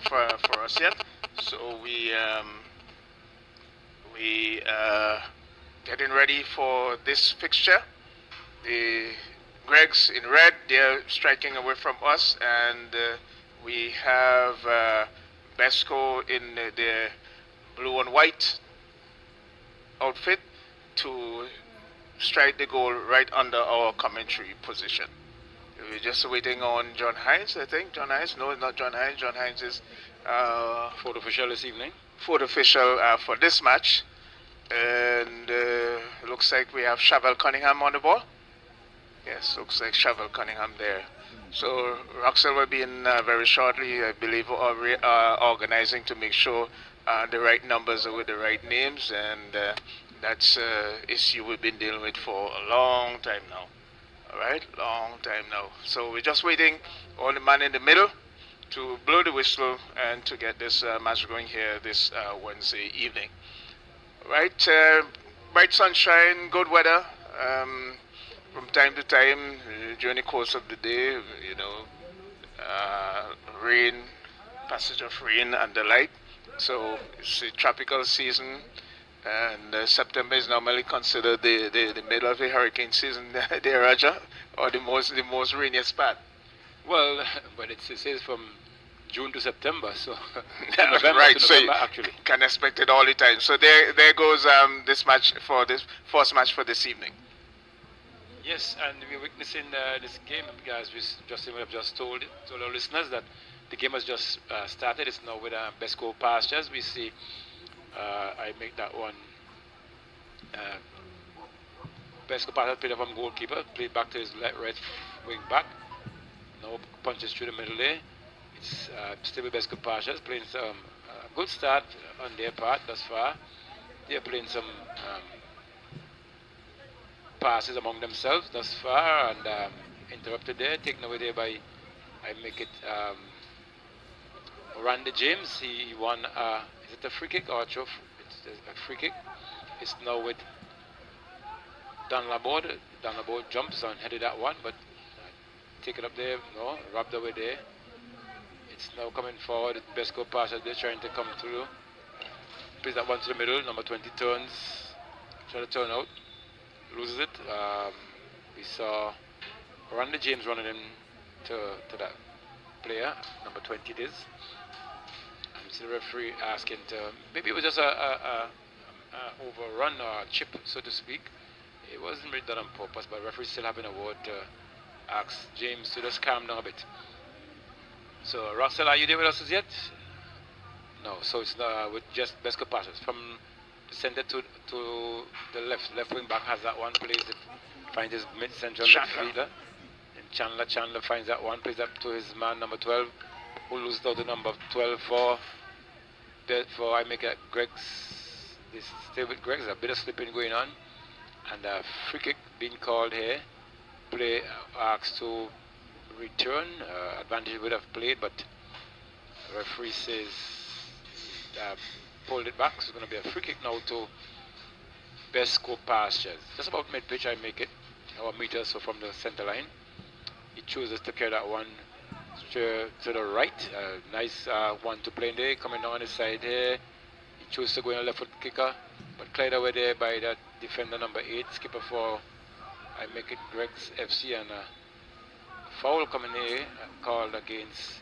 for us yet. So we getting ready for this fixture. The Gregs in red, they're striking away from us, and we have Besco in the blue and white outfit to strike the goal right under our commentary position. We're just waiting on John Hines, I think. John Hines? No, not John Hines. John Hines is fourth official this evening. Fourth official for this match. And looks like we have Shavel Cunningham on the ball. Yes, looks like Shavel Cunningham there. So Roxel will be in very shortly, I believe, organizing to make sure the right numbers are with the right names, and that's an issue we've been dealing with for a long time now. All right, long time now. So we're just waiting on the man in the middle to blow the whistle and to get this match going here this Wednesday evening. All right, bright sunshine, good weather. From time to time, during the course of the day, you know, rain, passage of rain and the like. So it's a tropical season, and September is normally considered the middle of the hurricane season there, Raja, or the most rainiest part. Well, but it says from June to September, so November right, to November, so actually. Can expect it all the time. So there goes this match for this first match for this evening. Yes, and we're witnessing this game, guys. We have just told our listeners that the game has just started. It's now with Besco Pastures. We see I make that one. Besco Pastures played from goalkeeper, played back to his right wing back. Now punches through the middle there. It's still with Besco Pastures playing some good start on their part thus far. They're playing some passes among themselves thus far, and interrupted there, taken away there by, I make it, Randy James. He won, is it a free kick or a throw? It's a free kick. It's now with Dan Laborde. Dan Laborde jumps and headed that one, but take it up there, no, robbed away there. It's now coming forward. Besco Pasha, they're trying to come through. Plays that one to the middle. Number 20 turns, try to turn out, loses it. We saw Randy James running in to that player, number 20 it is. And see the referee asking to, maybe it was just a overrun or a chip, so to speak. It wasn't really done on purpose, but the referee still having a word to ask James to just calm down a bit. So, Russell, are you there with us as yet? No, so it's with just Besco passes from the center to the left wing back has that one, plays it, finds his mid-central midfielder. And Chandler finds that one, plays up to his man number 12, who loses out the number 12 for I make a Greg's. This stay with Greg's, a bit of slipping going on, and a free kick being called here. Play asks to return, advantage would have played, but the referee says pulled it back, so it's going to be a free kick now to Besco Pastures. Just about mid-pitch I make it, our meter, so from the center line. He chooses to carry that one to the right. Nice one to play in there, coming down on his side here. He chooses to go in a left foot kicker, but cleared away there by that defender number 8, skipper for I make it Greg's FC, and foul coming here, called against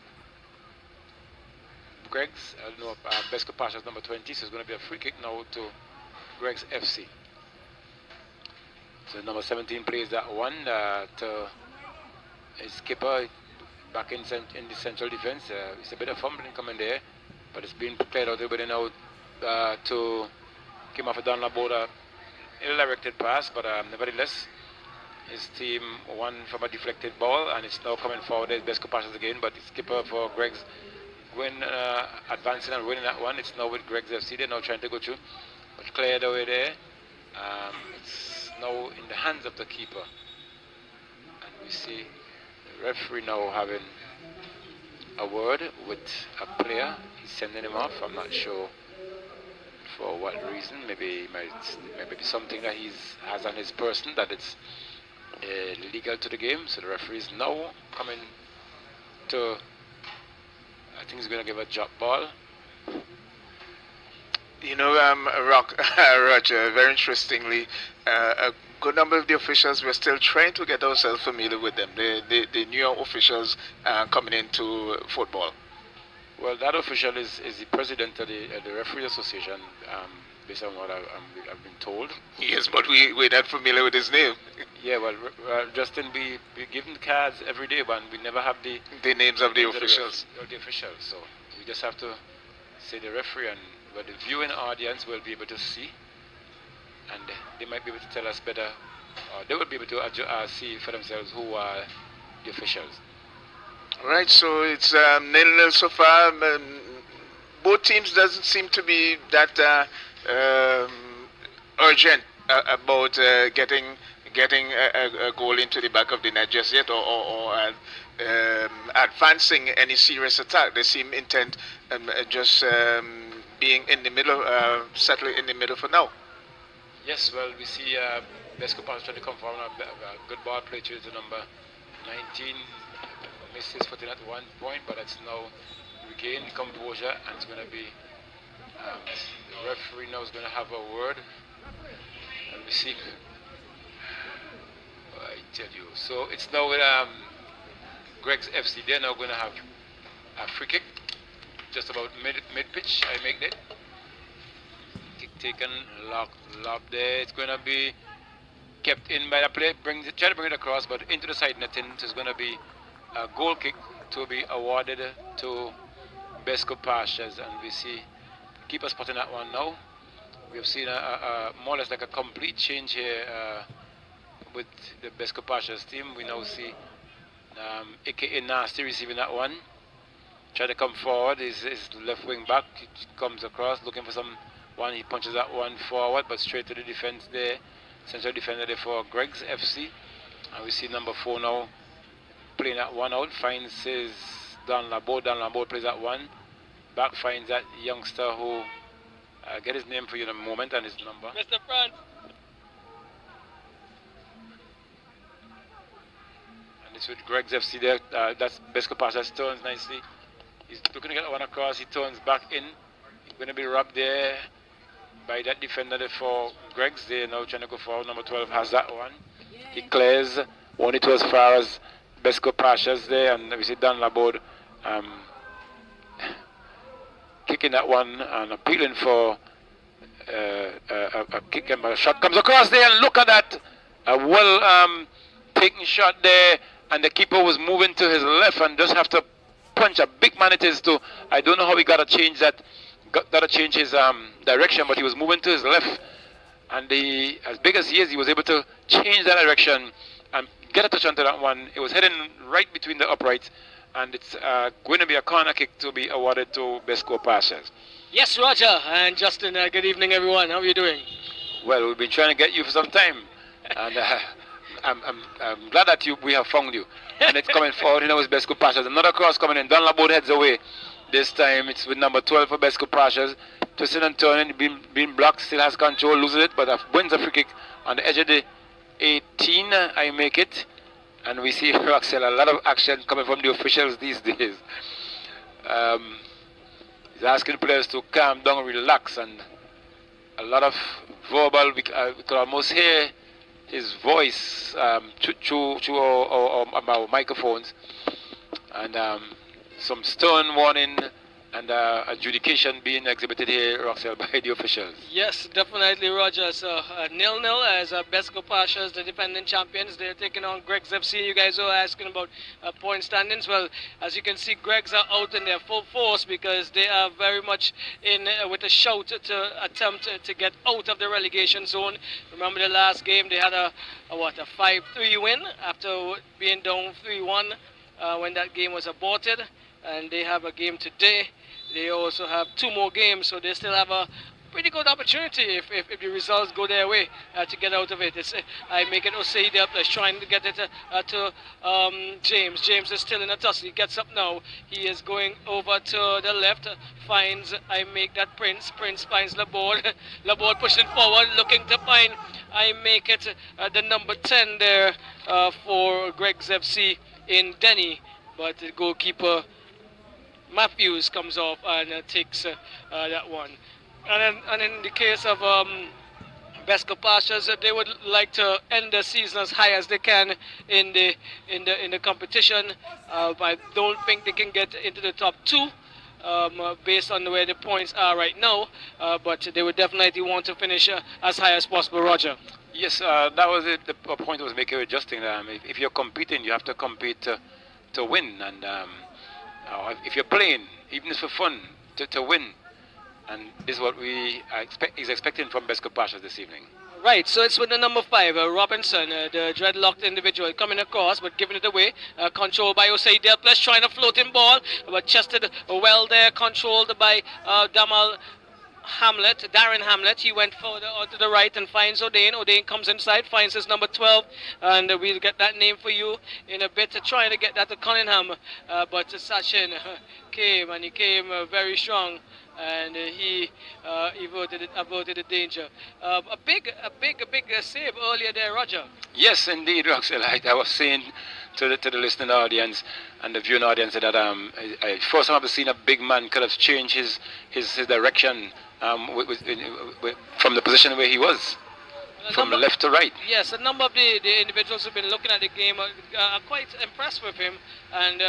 Greg's, Besco Pastures number 20, so it's going to be a free kick now to Greg's FC. So number 17 plays that one to his skipper back in the central defense. It's a bit of fumbling coming there, but it's been played out everybody now to came off a down board, ill-directed pass, but nevertheless his team won from a deflected ball, and it's now coming forward. There's Besco Pastures again, but the skipper for Greg's going advancing and winning that one. It's now with Greg's FC. They're now trying to go through, but cleared away there. It's now in the hands of the keeper, and we see the referee now having a word with a player. He's sending him off. I'm not sure for what reason. Maybe maybe something that he has on his person that it's legal to the game. So the referee is now coming to I think he's going to give a drop ball. You know, Roger, very interestingly, a good number of the officials, we're still trying to get ourselves familiar with them, the new officials coming into football. Well, that official is the president of the Referee Association, based on what I've been told. Yes, but we're not familiar with his name. Yeah, well, Justin, we give him cards every day, but we never have the names of the officials. The officials, so we just have to say the referee, and but the viewing audience will be able to see, and they might be able to tell us better, or they will be able to see for themselves who are the officials. Right, so it's 0-0 so far. Both teams doesn't seem to be that urgent about getting a goal into the back of the net just yet, or advancing any serious attack. They seem intent just being in the middle, settling in the middle for now. Yes, well, we see Bescopas trying to come from a good ball play to number 19. Missed his footing at one point, but it's now regained composure, and it's going to be the referee now is going to have a word, and we see. I tell you, so it's now with Greg's FC. They're now going to have a free kick, just about mid pitch. I make that kick taken, lock there. It's going to be kept in by the player. Try to bring it across, but into the side netting. It's going to be a goal kick to be awarded to Besco Pastures, and we see keeper spotting that one now. We have seen a more or less like a complete change here with the Besco Pastures team. We now see aka Nasty receiving that one. Try to come forward, his left wing back, he comes across looking for someone, he punches that one forward, but straight to the defense there, central defender there for Greg's FC. And we see number 4 now playing that one out, finds his Dan Labo plays that one back, finds that youngster who get his name for you in a moment and his number. Mr. Front. And it's with Greg's FC there. That's Besco Pastures turns nicely. He's looking to get one across, he turns back in. He's going to be robbed there by that defender there for Greg's. They're now trying to go forward. Number 12 has that one. He clears, won it as far as Besco Pastures there, and we see Dan Laborde kicking that one and appealing for a kick, and a shot comes across there, and look at that, a well taken shot there, and the keeper was moving to his left and just have to punch. A big man it is to, I don't know how he got to change that, got to change his direction, but he was moving to his left, and as big as he is, he was able to change that direction and get a touch onto that one. It was heading right between the uprights, and it's going to be a corner kick to be awarded to Besco Pastures. Yes, Roger and Justin, good evening everyone. How are you doing? Well, we've been trying to get you for some time, and I'm glad that we have found you. And it's coming forward, you know, it's Besco Pastures. Another cross coming in, Dan Laborde heads away. This time it's with number 12 for Besco Pastures. Twisting and turning, being blocked, still has control, loses it, but wins a free kick on the edge of the 18. I make it, and we see Roxel, a lot of action coming from the officials these days. He's asking players to calm down, relax, and a lot of verbal. We could almost hear his voice through our microphones, and some stern warning and adjudication being exhibited here, Roxel, by the officials. Yes, definitely, Roger. So 0-0 as Besco Pastures, the defending champions. They're taking on Greg's FC. You guys are asking about point standings. Well, as you can see, Greg's are out in their full force because they are very much in with a shout to attempt to get out of the relegation zone. Remember the last game, they had a 5-3 win after being down 3-1 when that game was aborted. And they have a game today. They also have 2 more games, so they still have a pretty good opportunity if the results go their way to get out of it. I make it Osei up, trying to get it to James. James is still in a tussle. He gets up now. He is going over to the left, finds, I make that Prince. Prince finds Laborde. Laborde pushing forward, looking to find, I make it the number 10 there for Greg's FC in Denny. But the goalkeeper Matthews comes off and takes that one. And in the case of Besco Pastures, they would like to end the season as high as they can in the competition. I don't think they can get into the top two. Based on where the points are right now, but they would definitely want to finish as high as possible, Roger. Yes, that was it. The point I was making with Justin. If you're competing, you have to compete to win, and if you're playing, even if for fun, to win, and this is what we is expecting from Besco Pastures this evening. Right, so it's with the number 5, Robinson, the dreadlocked individual, coming across but giving it away. Controlled by Osei Delples, trying a floating ball, but chested well there, controlled by Darren Hamlet. He went further to the right and finds O'Dane. O'Dane comes inside, finds his number 12, and we'll get that name for you in a bit, trying to get that to Cunningham. But Sachin came, and he came very strong. And he averted the danger. A big save earlier there, Roger. Yes, indeed, Roxel. I was saying to the listening audience and the viewing audience that first time I've seen a big man could have changed his direction from the position where he was. From left to right. Yes, a number of the individuals who've been looking at the game are quite impressed with him, and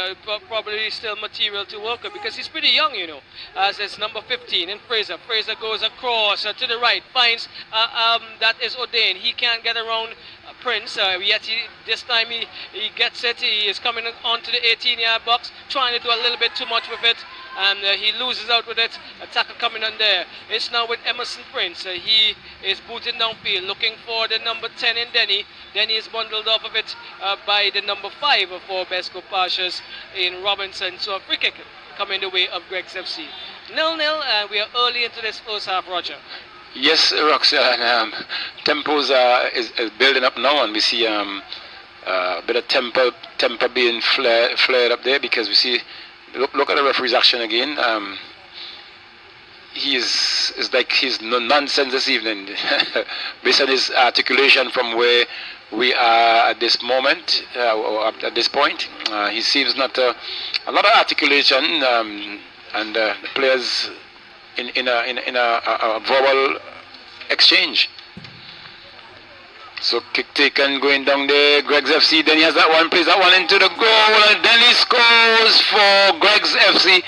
probably still material to work with, because he's pretty young, you know. As it's number 15 in Fraser. Fraser goes across to the right, finds that is O'Dane. He can't get around Prince, yet this time he gets it. He is coming onto the 18-yard box, trying to do a little bit too much with it, and he loses out with it. A tackle coming on there. It's now with Emerson Prince. He is booting downfield, looking for the number 10 in Denny. Denny is bundled off of it by the number 5 for Besco Pastures in Robinson. So a free kick coming the way of Greg's FC. 0-0, and we are early into this first half, Roger. Yes, Roxanne, tempos is building up now, and we see a bit of temper being flared up there, because we see, look at the referee's action again. He's like he's no nonsense this evening, based on his articulation from where we are at this moment, or at this point. He seems not a lot of articulation, and the players in a verbal exchange. So kick taken going down there. Greg's FC. Then he has that one, plays that one into the goal, and then he scores for Greg's FC.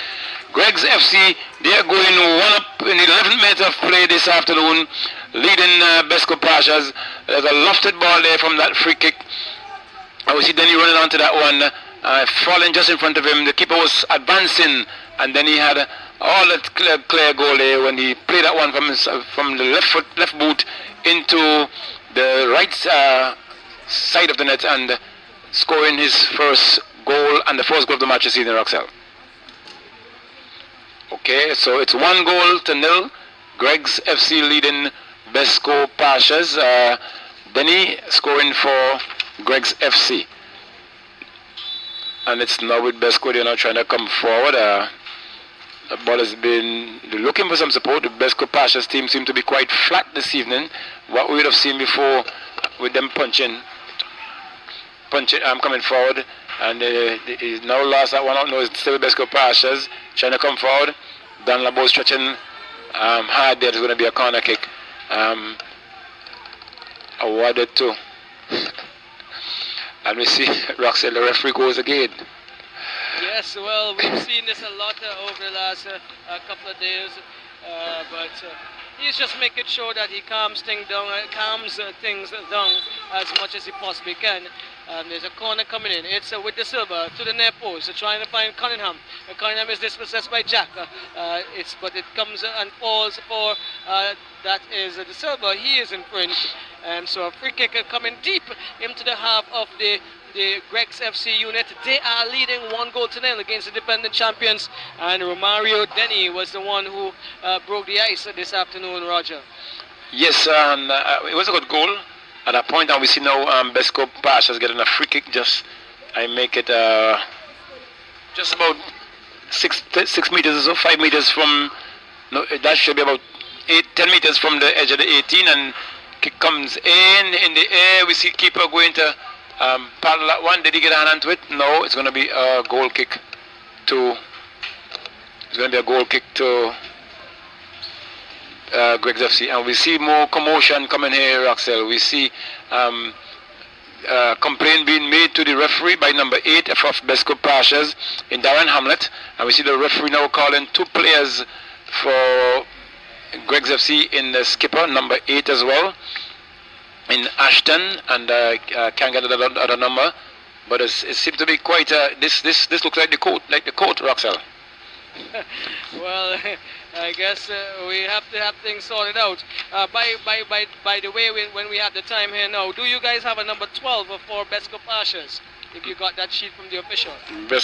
Greg's FC, they are going one up in the 11th minute of play this afternoon, leading Besco Pastures. There's a lofted ball there from that free kick. I will see Denny running onto that one, falling just in front of him. The keeper was advancing, and then he had all that clear goal there when he played that one from the left boot into the right side of the net, and scoring his first goal and the first goal of the match this season, Roxel. Okay, so it's 1-0. Greg's FC leading Besco Pastures. Denny scoring for Greg's FC. And it's now with Besco, they're now trying to come forward. The ball has been looking for some support. The Besco Pastures team seem to be quite flat this evening. What we would have seen before with them punching, coming forward. And he's now lost that one out. No, it's still Besco Pastures trying to come forward. Dan Labo stretching hard there. There's going to be a corner kick awarded to. And we see Roxel, the referee, goes again. Yes, well, we've seen this a lot over the last couple of days, but he's just making sure that he calms things down as much as he possibly can. There's a corner coming in. It's with the silver to the near post, trying to find Cunningham. Cunningham is dispossessed by Jack. But it comes and falls for that is the silver. He is in front, and so a free kick coming deep into the half of the Greg's FC unit. They are leading 1-0 against the defending champions, and Romario Denny was the one who broke the ice this afternoon, Roger. Yes, it was a good goal. At that point, and we see now Besco Pastures getting a free kick. I make it just about 6 meters or so, 5 meters from. No, that should be about 10 meters from the edge of the 18, and kick comes in the air. We see keeper going to paddle that one. Did he get a hand onto it? No, it's going to be a goal kick to It's going to be a goal kick to Svgff, and we see more commotion coming here, Roxel. We see complaint being made to the referee by number 8 of Besco Pashas in Darren Hamlet, and we see the referee now calling 2 players for Svgff in the skipper, number 8 as well, in Ashton, and can't get the other number, but it seems to be quite this looks like the court, Roxel. Well, I guess we have to have things sorted out. By the way, when we have the time here now, do you guys have a number 12 for Besco Pashas? If you got that sheet from the official.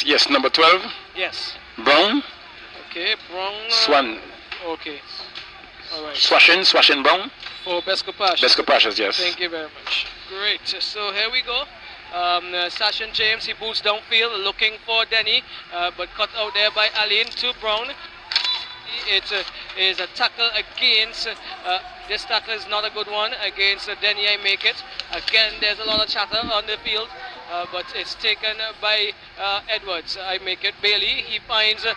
Yes, number 12. Yes. Brown. Okay, Brown. Swan. Okay. All right. Swashing Brown. For Besco Pashas. Besco Pashas, yes. Thank you very much. Great. So here we go. Sasha James, he boots downfield looking for Denny, but cut out there by Aline to Brown. It is a tackle against, this tackle is not a good one against Denny. I make it. Again, there's a lot of chatter on the field, but it's taken by Edwards. I make it. Bailey, he finds, he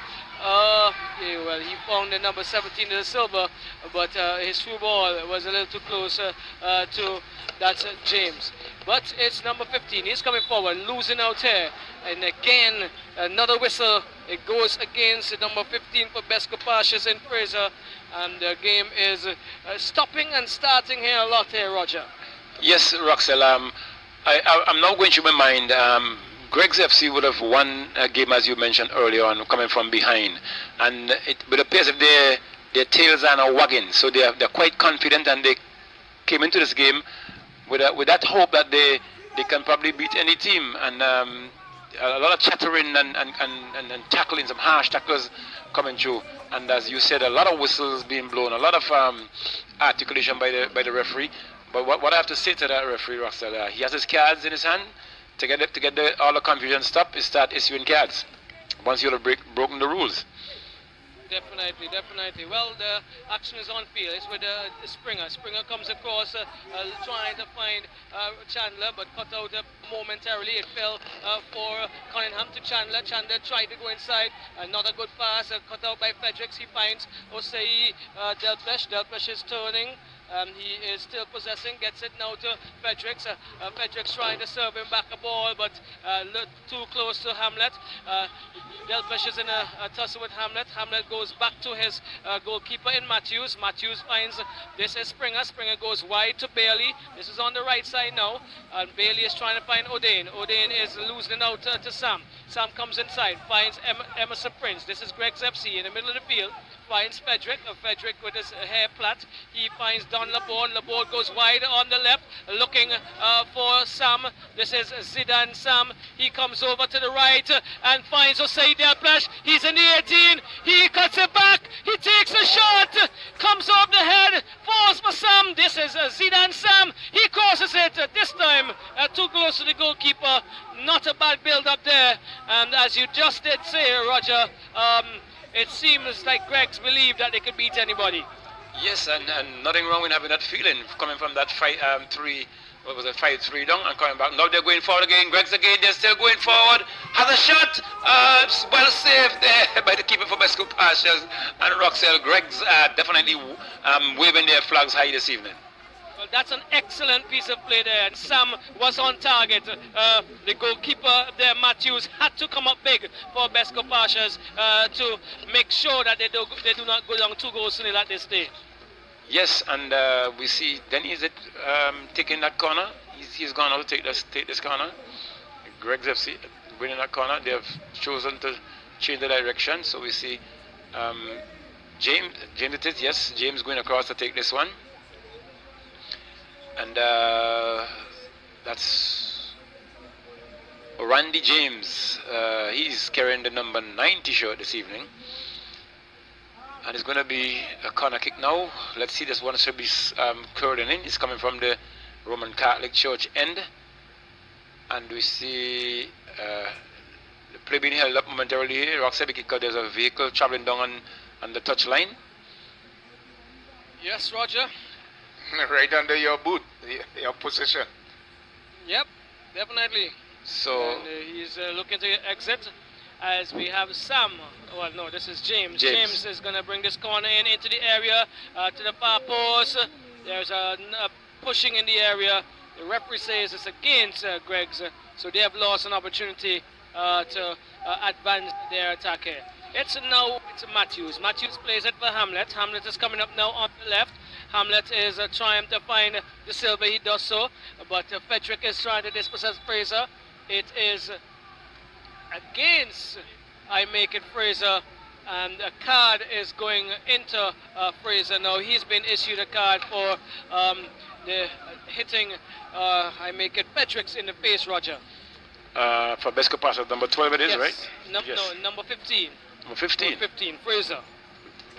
found the number 17 in the silver, but his through ball was a little too close to, that's James. But it's number 15, he's coming forward, losing out here, and again, another whistle, it goes against number 15 for Besco Pashas in Fraser, and the game is stopping and starting here a lot here, Roger. Yes, Roxel, I'm now going through my mind, Svgff would have won a game, as you mentioned earlier on, coming from behind, and it would appear as if their tails are now wagging, so they're quite confident, and they came into this game with that hope that they can probably beat any team, and a lot of chattering and tackling, some harsh tackles coming through, and as you said, a lot of whistles being blown, a lot of articulation by the referee. But what I have to say to that referee, Roxel, he has his cards in his hand. To get all the confusion stopped, is start issuing cards once you have broken the rules. Definitely. Well, the action is on field. It's with Springer. Springer comes across, trying to find Chandler, but cut out momentarily. It fell for Cunningham to Chandler. Chandler tried to go inside. Not a good pass. Cut out by Fredericks. He finds Osei Delpesh. Delpesh is turning. He is still possessing, gets it now to Fredericks. Fredericks trying to serve him back a ball, but too close to Hamlet. Delpesh is in a tussle with Hamlet. Hamlet goes back to his goalkeeper in Matthews. Matthews finds, this is Springer. Springer goes wide to Bailey. This is on the right side now. And Bailey is trying to find O'Dane. O'Dane is losing out to Sam. Sam comes inside, finds Emerson Prince. This is Svgff in the middle of the field. Finds Frederick. Frederick with his hair plait. He finds Don Laborde. Laborde goes wide on the left, looking for Sam. This is Zidane Sam. He comes over to the right and finds Osei Delpesh. He's in the 18. He cuts it back. He takes a shot. Comes off the head. Falls for Sam. This is Zidane Sam. He crosses it. This time too close to the goalkeeper. Not a bad build up there. And as you just did say, Roger, it seems like Greg's believed that they could beat anybody. Yes, and nothing wrong with having that feeling coming from that 5-3 down and coming back. Now they're going forward again. Greg's again, they're still going forward. Has a shot. Well saved there by the keeper for Besco Pashas and Roxel. Greg's definitely waving their flags high this evening. Well, that's an excellent piece of play there, and Sam was on target. The goalkeeper there, Matthews, had to come up big for Besco Pashas to make sure that they do not go down 2-0 at this stage. Yes, and we see Denny is taking that corner. He's gone out to take this corner. Svgff winning that corner. They have chosen to change the direction, so we see James it is, yes, James going across to take this one. And that's Randy James. He's carrying the number 90 shirt this evening. And it's going to be a corner kick now. Let's see, this one should be curling in. It's coming from the Roman Catholic Church end. And we see the play being held up momentarily here. Roxy, because there's a vehicle traveling down on the touch line. Yes, Roger. Right under your boot, your position. Yep, definitely. So and, he's looking to exit. as we have Sam. Well, no, this is James. James. James is going to bring this corner into the area, to the far post. There's a pushing in the area. The referee says it's against Greggs, so they have lost an opportunity to advance their attack here. It's Matthews. Matthews plays it for Hamlet. Hamlet is coming up now on the left. Hamlet is trying to find De Silva. He does so, but Frederick is trying to dispossess Fraser. It is against I make it Fraser, and a card is going into Fraser now. He's been issued a card for the hitting I make it Fredricks in the face, Roger. For Besco Pashas, number 12 it is, yes. right? No, number 15. Number 15? Number 15, Fraser.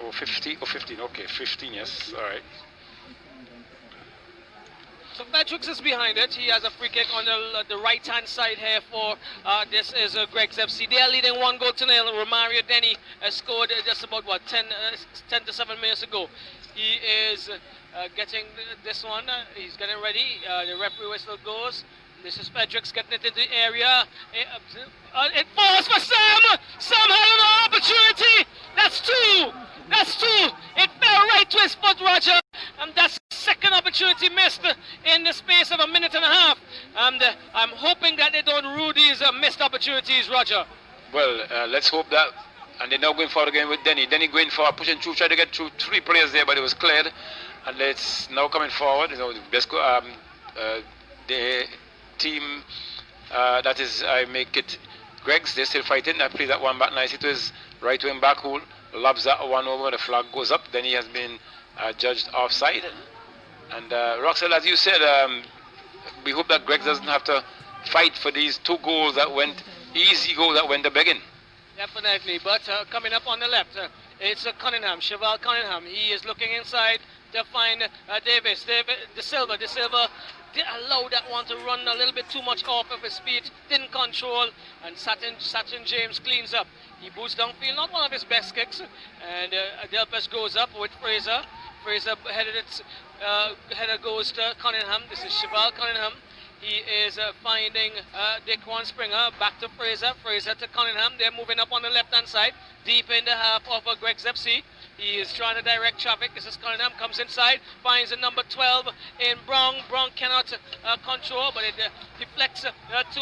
Oh, 15, okay, 15, yes, all right. So Fredricks is behind it. He has a free kick on the right-hand side here for this is Greggs FC. They are leading 1-0. Romario Denny scored just about, 10 to 7 minutes ago. He is getting this one. He's getting ready. The referee whistle goes. This is Fredricks getting it into the area. It falls for Sam. Sam had an opportunity. That's two. It fell right to his foot, Roger. And that's the second opportunity missed in the space of a minute and a half. And I'm hoping that they don't rule these missed opportunities, Roger. Well, let's hope that. And they're now going forward again with Denny. Denny going for pushing through, trying to get through 3 players there, but it was cleared. And it's now coming forward. You know, the team that is, I make it Greggs, they're still fighting. I play that one back nicely to his right wing back, who lobs that one over. The flag goes up. Then he has been judged offside. And Roxel, as you said, we hope that Greggs doesn't have to fight for these 2 goals that went, easy goals that went to begging. Definitely, but coming up on the left, it's Cunningham, Cheval Cunningham. He is looking inside to find Davis. De Silva did allow that one to run a little bit too much off of his speed, didn't control, and Satin James cleans up. He boots downfield, not one of his best kicks, and Delpes goes up with Fraser. Fraser header goes to Cunningham. This is Cheval Cunningham. He is finding Dickwan Springer, back to Fraser. Fraser to Cunningham. They're moving up on the left-hand side, deep in the half of Greggs FC. He is trying to direct traffic. This is Cunningham, comes inside, finds the number 12 in Brown. Brown cannot control, but it deflects to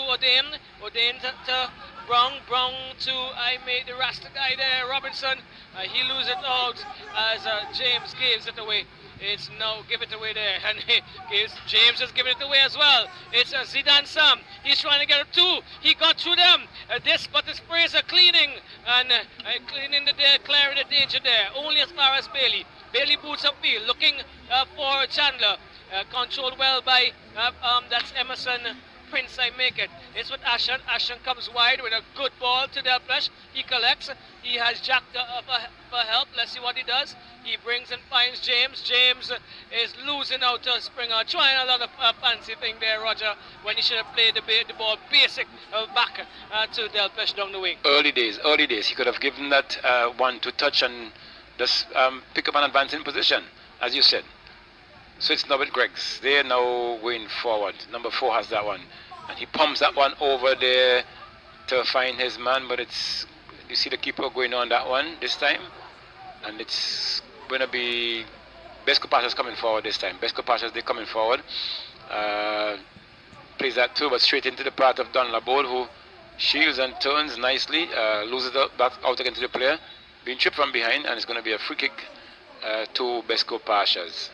O'Dane. O'Dane to Brown. Brown to, I made the Rasta guy there, Robinson. He loses it out as James gives it away. It's now give it away there, and James is giving it away as well. It's Zidane Sam. He's trying to get it too. He got through them. But the Fraser cleaning and clearing clearing the danger there. Only as far as Bailey. Bailey boots upfield, looking for Chandler. Controlled well by that's Emerson Prince. I make it. It's with Ashton. Ashton comes wide with a good ball to Delpes. He collects. He has Jack for help. Let's see what he does. He brings and finds James. James is losing out to Springer, trying a lot of fancy thing there, Roger, when he should have played the ball basic back to Delpes down the wing. Early days. He could have given that one to touch and just pick up an advancing position, as you said. So it's now with Greggs. They're now going forward. Number 4 has that one. And he pumps that one over there to find his man, but it's, you see the keeper going on that one this time. And it's going to be Besco Pashas coming forward this time. Besco Pashas, they're coming forward. Plays that too, but straight into the path of Don Laborde, who shields and turns nicely, loses that out against the player, being tripped from behind, and it's going to be a free kick to Besco Pashas.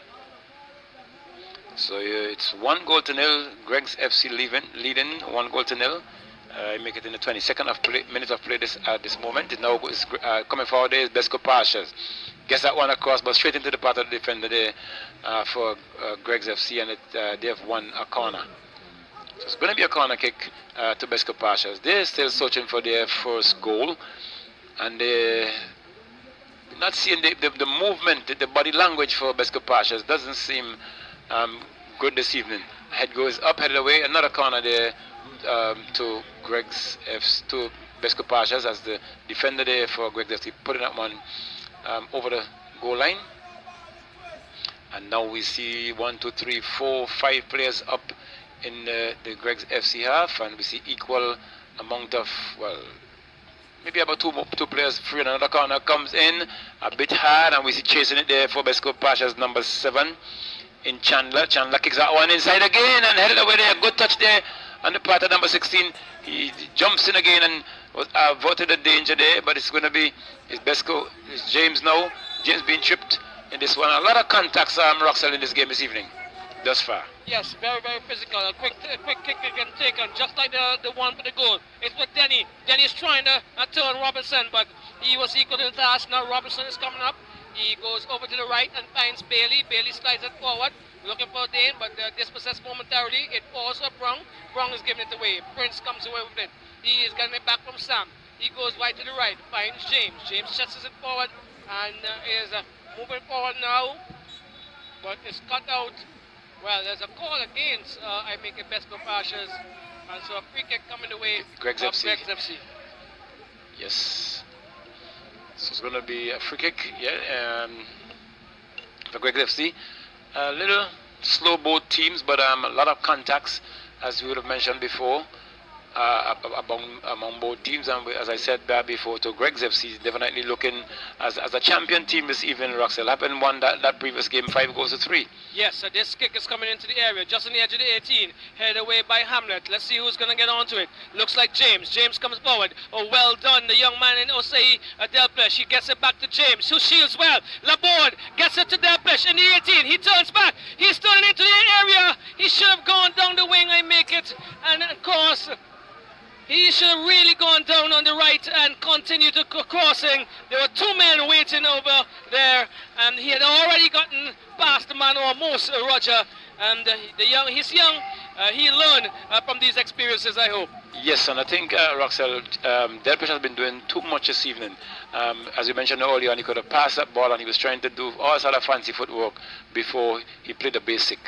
So it's 1-0. Greggs FC leading 1-0. Make it in the 22nd minute of play at this moment. It now is coming forward. There is Besco Pashas. Gets that one across, but straight into the path of the defender there for Greggs FC, and they have won a corner. So it's going to be a corner kick to Besco Pashas. They're still searching for their first goal, and they're not seeing the movement, the body language for Besco Pashas doesn't seem good this evening. Head goes up, headed away. Another corner there to Greggs FC, to Besco Pashas, as the defender there for Greggs FC putting that one over the goal line. And now we see 1, 2, 3, 4, 5 players up in the Greggs FC half, and we see equal amount of, well, maybe about two players free, and another corner comes in a bit hard, and we see chasing it there for Besco Pasha's number 7 in Chandler. Chandler kicks that one inside again and headed away there. Good touch there on the part of number 16. He jumps in again and was averted the danger there, but it's going to be it's James now. James being tripped in this one. A lot of contacts, Roxel, in this game this evening, thus far. Yes, very, very physical. A quick kick again taken, just like the one for the goal. It's with Denny. Denny's trying to turn Robinson, but he was equal to the task. Now Robinson is coming up. He goes over to the right and finds Bailey. Bailey slides it forward, looking for Dane, but dispossessed momentarily. It falls to Brong. Brong is giving it away. Prince comes away with it. He is getting it back from Sam. He goes right to the right, finds James. James chases it forward and is moving forward now, but it's cut out. Well, there's a call against I make it Besco Pashas, and so a free kick coming away Greg's of FC. Greg's FC. Yes. So it's going to be a free kick, yeah, for Greg's FC. A little slow both teams, but a lot of contacts, as we would have mentioned before, among both teams. And as I said before, to Greg's FC is definitely looking as a champion team this evening. Roxel happened won that previous game 5-3. Yes, so this kick is coming into the area, just on the edge of the 18, headed away by Hamlet. Let's see who's going to get onto it. Looks like James. James comes forward. Oh, well done, the young man in Osei Delpesh. He gets it back to James, who shields well. Laborde gets it to Delpesh in the 18. He turns back. He's turning into the area. He should have gone down the wing. I make it. And of course, he should have really gone down on the right and continued to crossing. There were two men waiting over there, and he had already gotten past the man almost, Roger. And he's young. He'll learn from these experiences, I hope. Yes, and I think, Roxel, Delpesh has been doing too much this evening. As you mentioned earlier, and he could have passed that ball, and he was trying to do all sort of fancy footwork before he played the basic.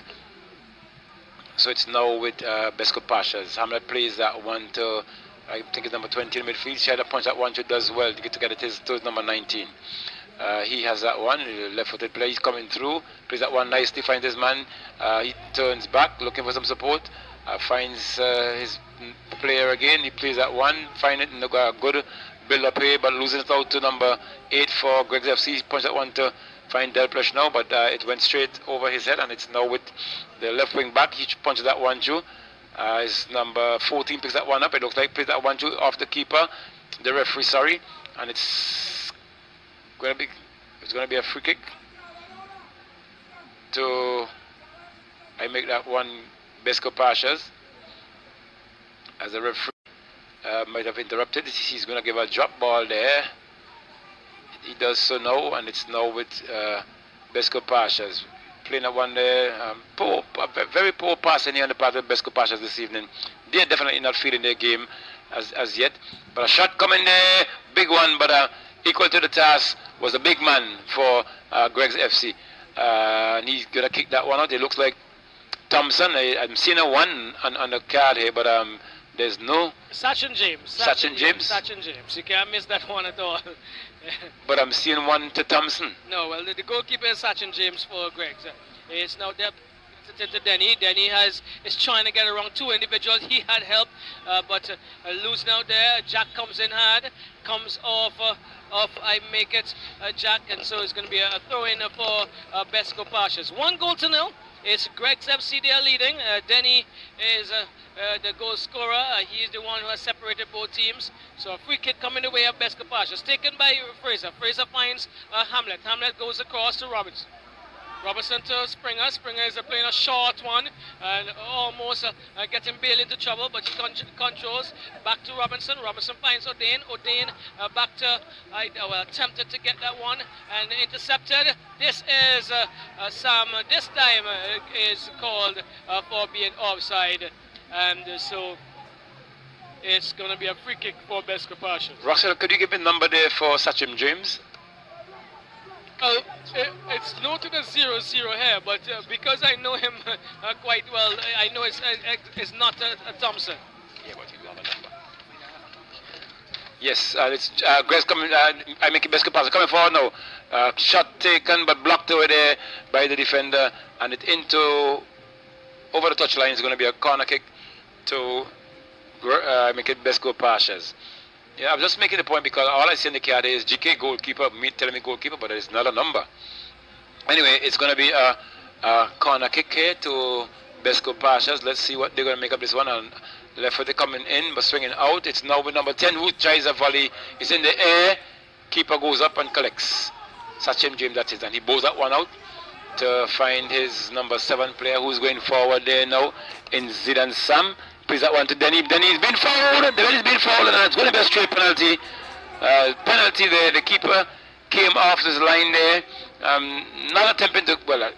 So it's now with Besco Pashas. Hamlet plays that one to, I think it's number 20 in the midfield. She had a punch that one to does well to get it to his number 19. He has that one, left-footed player. He's coming through, plays that one nicely, finds his man. He turns back, looking for some support. Finds his player again. He plays that one, find it in a good build-up here, but losing it out to number 8 for Greg's FC. He punched that one to find Delpesh now, but it went straight over his head, and it's now with the left wing back. He punches that one through. His number 14 picks that one up. It looks like plays that one through off the keeper, the referee, sorry, and it's going to be a free kick to, I make that one Besco Pashas, as the referee might have interrupted. He's going to give a drop ball there. He does so now, and it's now with Besco Pashas playing that one there. Very poor passing here on the part of Besco Pashas this evening. They're definitely not feeling their game as yet. But a shot coming there, big one, but equal to the task was a big man for Greg's FC. And he's going to kick that one out. It looks like Thompson. I'm seeing a one on the card here, but there's no... Sachin James. Sachin James. Sachin James. You can't miss that one at all. But I'm seeing one to Thompson. No, well, the goalkeeper is Sachin James for Greg. It's now to Denny. Denny is trying to get around two individuals. He had help, but losing out there. Jack comes in hard, comes off I make it Jack, and so it's going to be a throw-in for Besco Pashas. 1-0. It's Greg's FC they are leading. Denny is the goal scorer. He's the one who has separated both teams. So a free kick coming the way of Besco Pashas, taken by Fraser. Fraser finds Hamlet. Hamlet goes across to Roberts. Robertson to Springer. Springer is playing a short one and almost getting Bale into trouble, but he controls back to Robinson. Robinson finds O'Dane. O'Dane back to attempted to get that one and intercepted. This is Sam. This time is called for being offside, and so it's going to be a free kick for Besco Pashas. Russell, could you give me a number there for Sachin James? It's noted as 0-0 here, but because I know him quite well, I know it's not a Thompson. Yeah, but you have a number. Yes, it's Greg's coming. I make it Besco Pashas coming forward now. Shot taken, but blocked over there by the defender, and it into over the touchline. Is going to be a corner kick to make it Besco Pashas. Yeah, I'm just making the point because all I see in the card is GK goalkeeper, me telling me goalkeeper, but it's not a number. Anyway, it's going to be a corner kick here to Besco Pashas. Let's see what they're going to make of this one. And left foot coming in, but swinging out. It's now with number 10 who tries a volley. It's in the air. Keeper goes up and collects. Sachin James, that is. And he bows that one out to find his number 7 player who's going forward there now in Zidane Sam. Plays that one to Denny. Denny's been fouled. Denny's been fouled, and it's going to be a straight penalty. Penalty there. The keeper came off his line there. Not attempting to, well,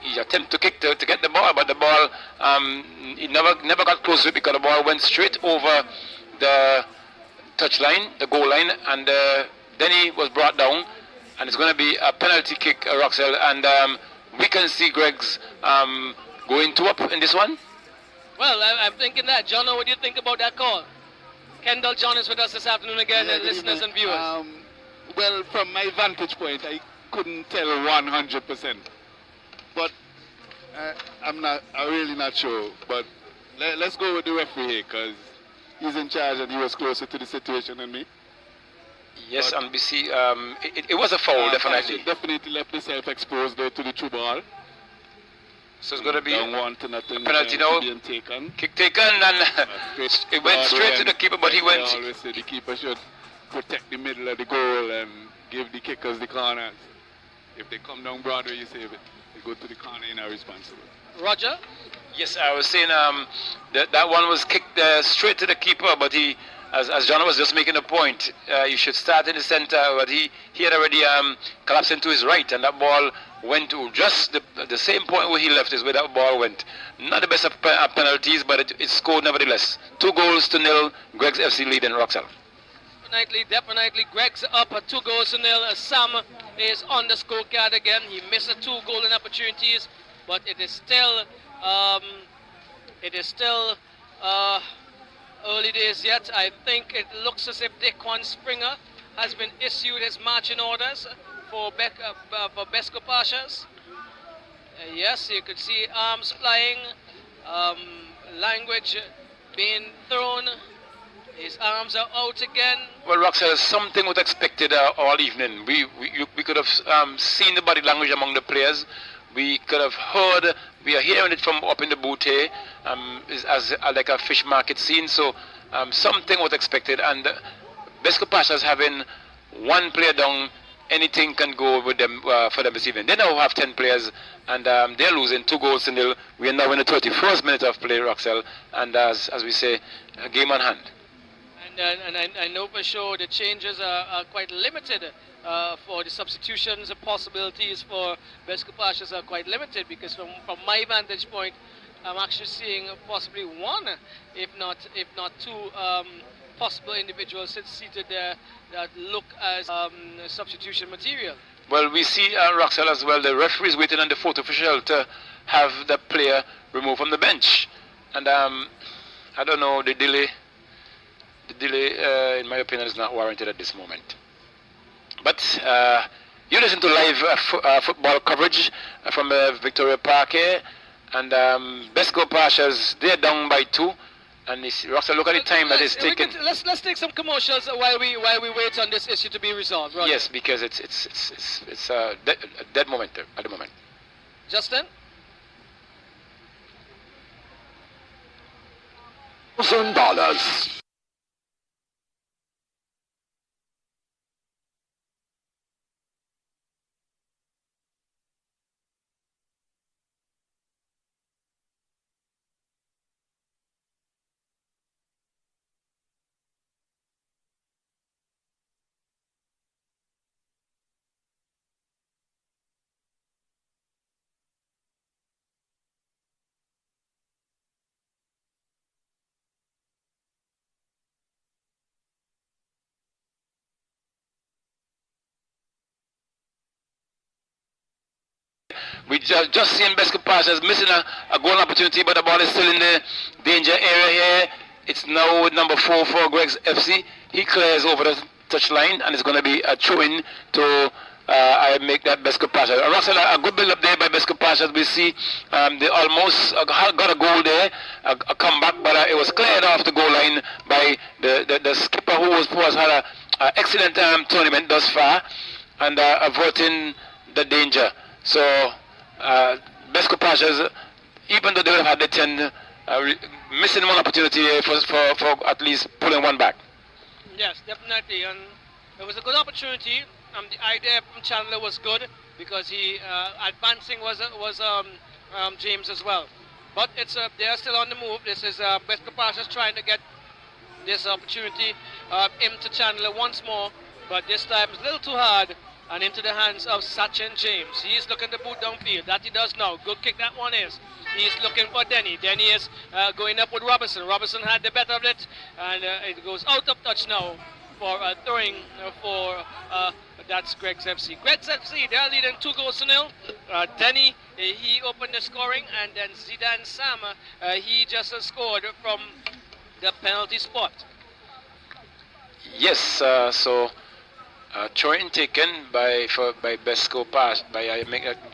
he attempted to kick to get the ball, but the ball, he never got close to it because the ball went straight over the touch line, the goal line, and Denny was brought down, and it's going to be a penalty kick, Roxel, and we can see Greg's going 2 up in this one. Well, I'm thinking that. John, what do you think about that call? Kendall John is with us this afternoon again, listeners and viewers. Well, from my vantage point, I couldn't tell 100%, but I'm really not sure. But let's go with the referee here, because he's in charge and he was closer to the situation than me. Yes, but, and we see it was a foul, definitely. Definitely left himself exposed there to the true ball. So it's going to be a penalty now. Taken. Kick taken, and it went straight to the keeper, but he went. I always say the keeper should protect the middle of the goal and give the kickers the corners. If they come down Broadway, you save it. They go to the corner, you're not responsible. Roger? Yes, I was saying that one was kicked straight to the keeper, but he, as John was just making a point, you should start in the center, but he had already collapsed into his right, and that ball went to just the same point where he left is where that ball went. Not the best of penalties, but it scored nevertheless. 2-0, Greg's FC lead in Roxel. Definitely. Greg's up at 2-0. Sam is on the scorecard again. He missed 2 golden opportunities, but it is still early days yet. I think it looks as if Daquan Springer has been issued his marching orders for Besco Pashas. Yes, you could see arms flying, language being thrown. His arms are out again. Well, Roxel, something was expected all evening. We could have seen the body language among the players. We could have heard, we are hearing it from up in the booth here, as like a fish market scene. So something was expected, and Besco Pashas having 1 player down, anything can go with them for them this evening. They now have 10 players, and they're losing 2-0. We are now in the 31st minute of play, Roxel, and as we say, a game on hand. And I know for sure the changes are quite limited for the substitutions. The possibilities for Besco Pashas are quite limited, because from my vantage point, I'm actually seeing possibly 1, if not 2, possible individuals seated there that look as substitution material. Well, we see Roxel as well. The referee is waiting on the 4th official to have the player removed from the bench, and I don't know, the delay. The delay, in my opinion, is not warranted at this moment. But you listen to live football coverage from Victoria Park here, and Besco Pashas, they're down by 2, and Roxel, look at the time that it's taken. Let's take some commercials while we wait on this issue to be resolved. Roger. Yes, because it's a dead moment at the moment. Justin. $1,000. We just seen Besco Pashas missing a goal opportunity, but the ball is still in the danger area here. It's now with number 4 for Greg's FC. He clears over the touchline, and it's going to be a throw-in to I make that Besco Pasha. Russell, a good build up there by Besco Pasha. We see they almost got a goal there, a comeback, but it was cleared off the goal line by the skipper who has had an excellent tournament thus far and averting the danger. So Besco Pasha's, even though they would have had the 10, missing one opportunity for at least pulling one back. Yes, definitely, and it was a good opportunity. The idea from Chandler was good because he advancing was James as well. But it's they are still on the move. This is Besco Pasha's trying to get this opportunity into Chandler once more, but this time it's a little too hard and into the hands of Sachin James. He is looking to boot downfield. That he does now. Good kick that one is. He's looking for Denny. Denny is going up with Robinson. Robinson had the better of it, and it goes out of touch now for throwing for that's Greg's FC. Greg's FC, they're leading 2-0. Denny, he opened the scoring, and then Zidane Sam, he just scored from the penalty spot. Yes, so throw-in taken by Besco Pass by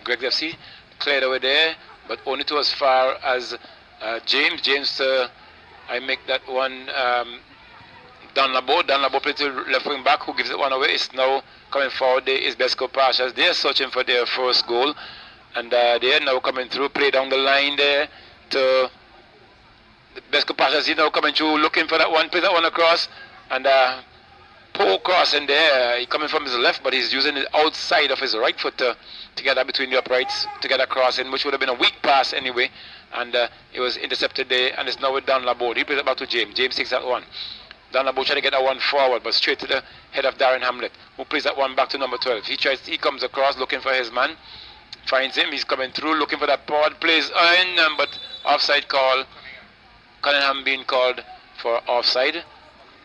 Greg's FC, cleared over there, but only to as far as James. I make that one. Danlabo plays to left wing back, who gives it one away. It's now coming forward. There is Besco Pashas. They're searching for their first goal, and they are now coming through. Play down the line there to Besco Pashas. He's now coming through, looking for that one. Plays that one across, and poor cross in there. He's coming from his left, but he's using the outside of his right foot to get that between the uprights to get a cross in, which would have been a weak pass anyway. And it was intercepted there, and it's now with Danlabo. He plays it back to James. James takes that one. Danlabo trying to get that one forward, but straight to the head of Darren Hamlet, who plays that one back to number 12. He comes across looking for his man, finds him. He's coming through looking for that pod, plays in, but offside call. Cunningham being called for offside,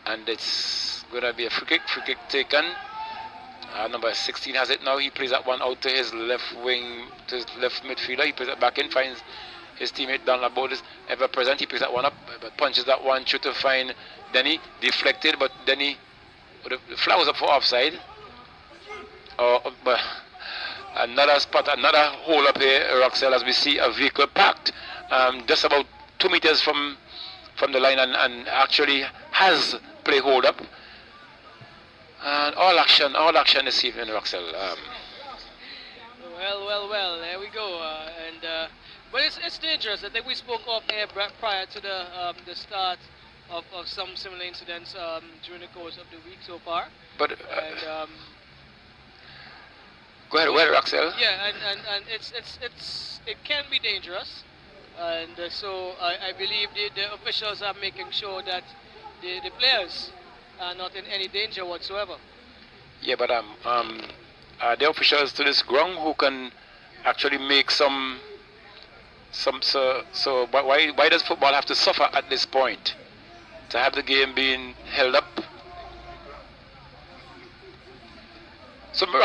and it's going to be a free kick taken. Number 16 has it now. He plays that one out to his left wing, to his left midfielder. He plays it back in, finds his teammate Danlabo is ever present. He picks that one up, but punches that one through to find Denny. Deflected, but Denny flags up for offside. But another spot, another hole up here, Roxelle, as we see a vehicle parked just about 2 meters from the line, and actually has play hold up. And all action this evening, Roxelle. Well, there we go. But it's dangerous. I think we spoke off air prior to the start of some similar incidents during the course of the week so far. But go ahead, Roxelle. Yeah, and it can be dangerous, and so I believe the officials are making sure that the players are not in any danger whatsoever. Yeah, but are there officials to this ground who can actually make some so why does football have to suffer at this point to have the game being held up? So maybe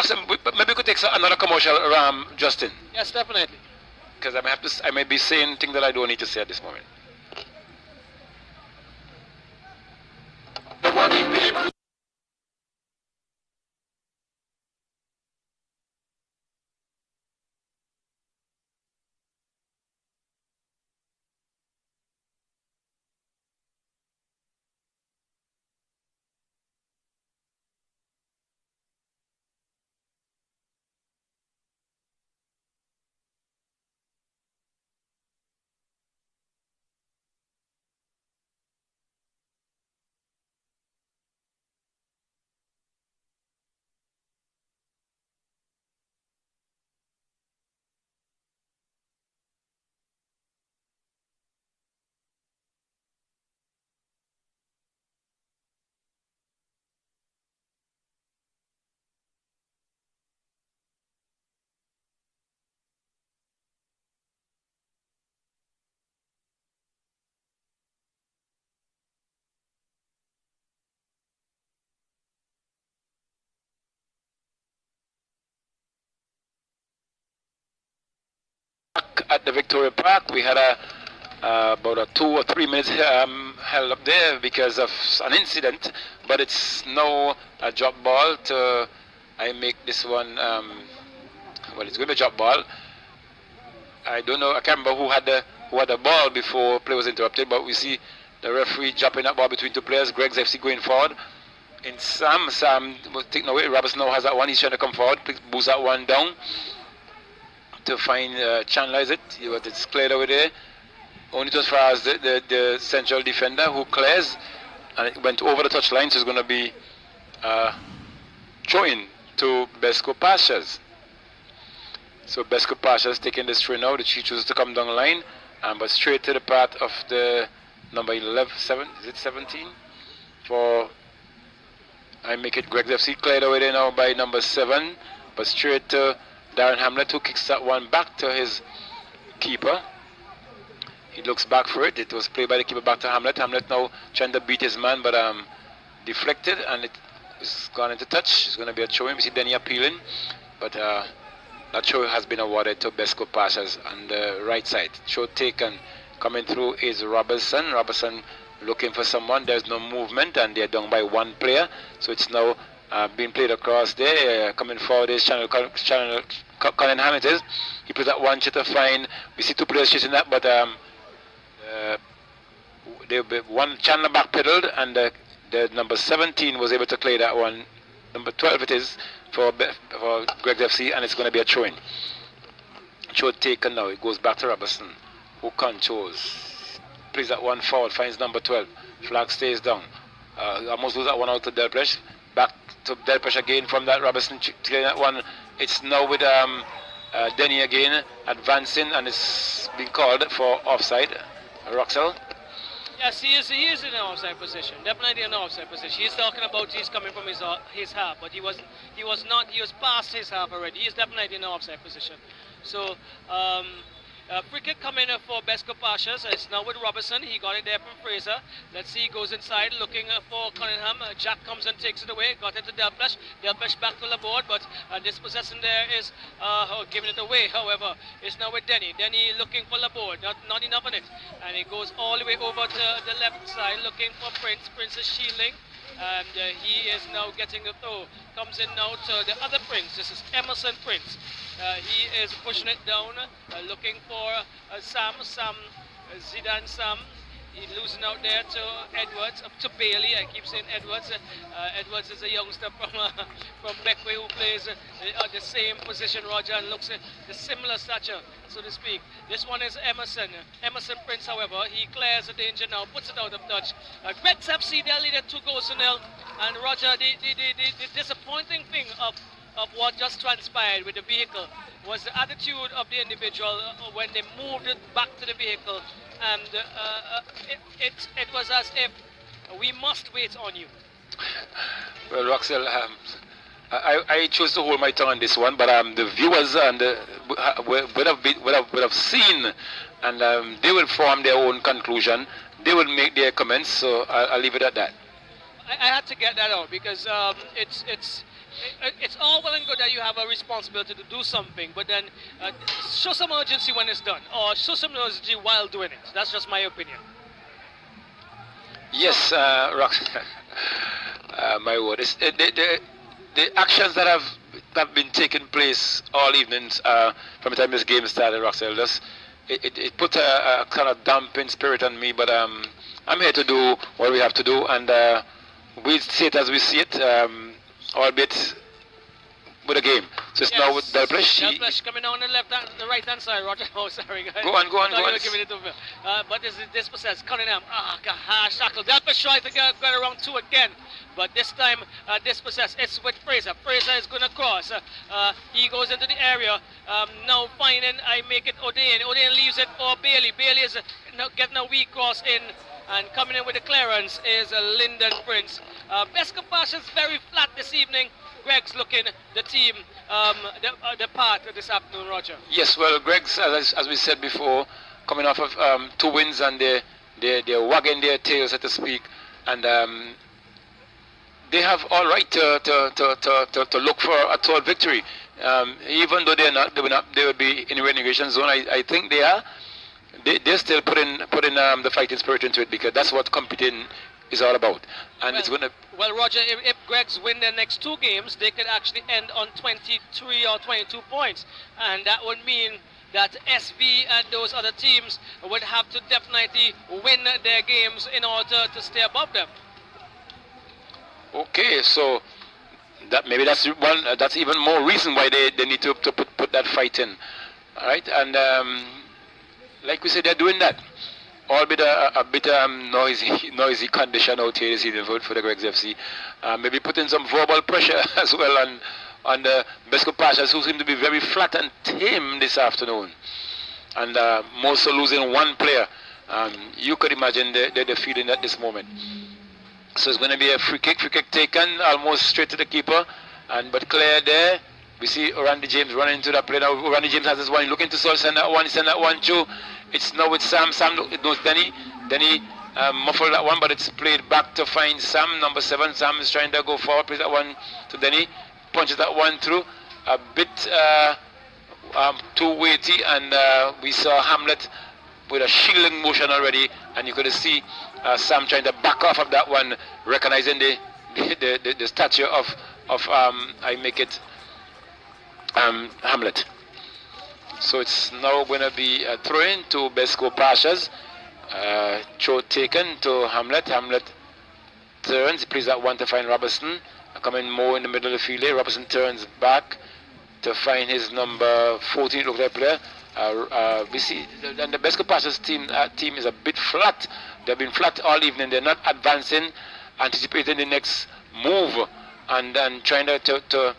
we could take another commercial, Justin. Yes, definitely. Because I may be saying things that I don't need to say at this moment. At the Victoria Park, we had about a 2 or 3 minutes held up there because of an incident, but it's now a drop ball to I make this one, well, it's going to be a drop ball. I don't know, I can't remember who had the ball before play was interrupted, but we see the referee dropping that ball between two players. Greg's FC going forward. In Sam was taken away. Robertson now has that one. He's trying to come forward, boost that one down to find channelize it. But it's cleared over there. Only as far as the central defender who clears, and it went over the touchline, so it's going to be throwing to Besco Pastures. So Besco Pastures taking this throw now. The Chief chooses to come down the line, but straight to the path of the number 11, is it 17? For I make it Greg's FC, cleared away there now by number 7, but straight to Darren Hamlet, who kicks that one back to his keeper. He looks back for it. It was played by the keeper back to Hamlet. Hamlet now trying to beat his man, but deflected, and it's gone into touch. It's going to be a throw-in. We see Denny appealing, but that throw has been awarded to Besco Pastures on the right side. Throw taken. Coming through is Robertson. Robertson looking for someone. There's no movement, and they're down by one player. So it's now being played across there. Coming forward is Cunningham. It is. He puts that one shot to find. We see two players chasing that, but one Chandler backpedaled, and the number 17 was able to clear that one. Number 12 it is for Greg's FC, and it's going to be a throw-in. Throw taken now. It goes back to Robertson, who controls. Plays that one forward, finds number 12. Flag stays down. Almost lose that one out to Delpesh. Back to Delpesh again from that Robertson clearing that one. It's now with Denny again advancing, and it's being called for offside. Roxel. Yes, he is in an offside position. Definitely in an offside position. He's talking about he's coming from his half, but he was past his half already. He is definitely in an offside position. So free kick coming for Besco Pastures. It's now with Robertson. He got it there from Fraser. Let's see, he goes inside looking for Cunningham. Jack comes and takes it away. Got it to Delpesh. Delpesh back to the board, but dispossessing there is giving it away. However, it's now with Denny. Denny looking for Laborde. Not enough on it. And he goes all the way over to the left side looking for Prince. Prince is shielding. And he is now getting the throw. Comes in now to the other Prince. This is Emerson Prince. He is pushing it down, looking for Zidane Sam. He's losing out there to Edwards, up to Bailey. I keep saying Edwards. Edwards is a youngster from Beckway who plays the same position, Roger, and looks at the similar stature, so to speak. This one is Emerson. Emerson Prince, however, he clears the danger now, puts it out of touch. Greg's FC, they're leading 2-0. And Roger, the disappointing thing of what just transpired with the vehicle was the attitude of the individual when they moved it back to the vehicle, and it was as if we must wait on you. Well, Roxel, I chose to hold my tongue on this one, but the viewers would have seen, and they will form their own conclusion. They will make their comments, so I'll leave it at that. I had to get that out because it's all well and good that you have a responsibility to do something, but then show some urgency when it's done, or show some urgency while doing it. That's just my opinion. Yes, my word. The actions that have been taking place all evenings from the time this game started, Roxel, it put a kind of dampened spirit on me, but I'm here to do what we have to do, and we see it as we see it. Albeit with a game. So it's now with Delpesh. Delpesh coming down the right hand side, Roger. Oh, sorry, guys. Go on. Giving it over. But this is dispossessed. Cunningham. Harsh tackle. Delpesh tried to get around two again, but this time dispossessed. It's with Fraser. Fraser is going to cross. He goes into the area. Now finding, I make it O'Dane. O'Dane leaves it for Bailey. Bailey is getting a weak cross in. And coming in with the clearance is Lyndon Prince. Besco Pastures very flat this evening. Greg's looking the team, the part of this afternoon, Roger. Yes, well, Greg's, as we said before, coming off of 2 wins, and they're wagging their tails, so to speak, and they have all right to look for a third victory. Even though they would be in the relegation zone. I think they are. They're still putting the fighting spirit into it, because that's what competing is all about. And well, it's going to... Well, Roger, if Greg's win their next 2 games, they could actually end on 23 or 22 points. And that would mean that SV and those other teams would have to definitely win their games in order to stay above them. Okay, so that maybe that's one. That's even more reason why they need to put that fight in. All right, and like we said, they're doing that. Albeit a bit noisy condition out here this evening for the Greg's FC. Maybe putting some verbal pressure as well on the Besco Pashas, who seem to be very flat and tame this afternoon, and more so losing 1 player. You could imagine the feeling at this moment. So it's going to be a free kick taken almost straight to the keeper, but clear there. We see Randy James running into that play now. Randy James has this one, looking to send that one through. It's now with Sam. Sam knows Denny. Denny muffled that one, but it's played back to find Sam, number 7. Sam is trying to go forward, plays that one to Denny, punches that one through. A bit too weighty, and we saw Hamlet with a shielding motion already, and you could see Sam trying to back off of that one, recognizing the stature of I make it Hamlet. So it's now going to be a throw-in to Besco Pashas. Throw taken to Hamlet. Hamlet turns, he plays that one to find Robertson. Coming more in the middle of the field here. Robertson turns back to find his number 14 look like player. We see and the Besco Pashas team is a bit flat. They've been flat all evening. They're not advancing, anticipating the next move, and trying to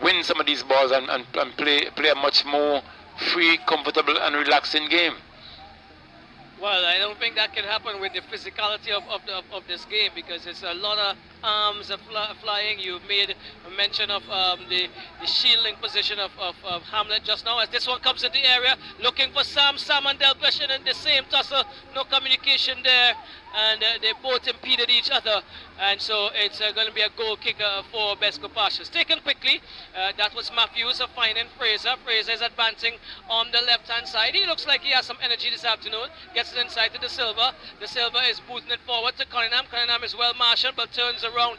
win some of these balls and play a much more free, comfortable and relaxing game. Well, I don't think that can happen with the physicality of this game, because it's a lot of arms flying. You've made a mention of the shielding position of Hamlet just now. As this one comes in the area, looking for Sam and Delpesh in the same tussle. No communication there, and they both impeded each other. And so it's going to be a goal kick for Besco Pashas. Taken quickly, that was Matthews finding Fraser. Fraser is advancing on the left-hand side. He looks like he has some energy this afternoon. Gets it inside to De Silva. De Silva is booting it forward to Cunningham. Cunningham is well marshaled, but turns around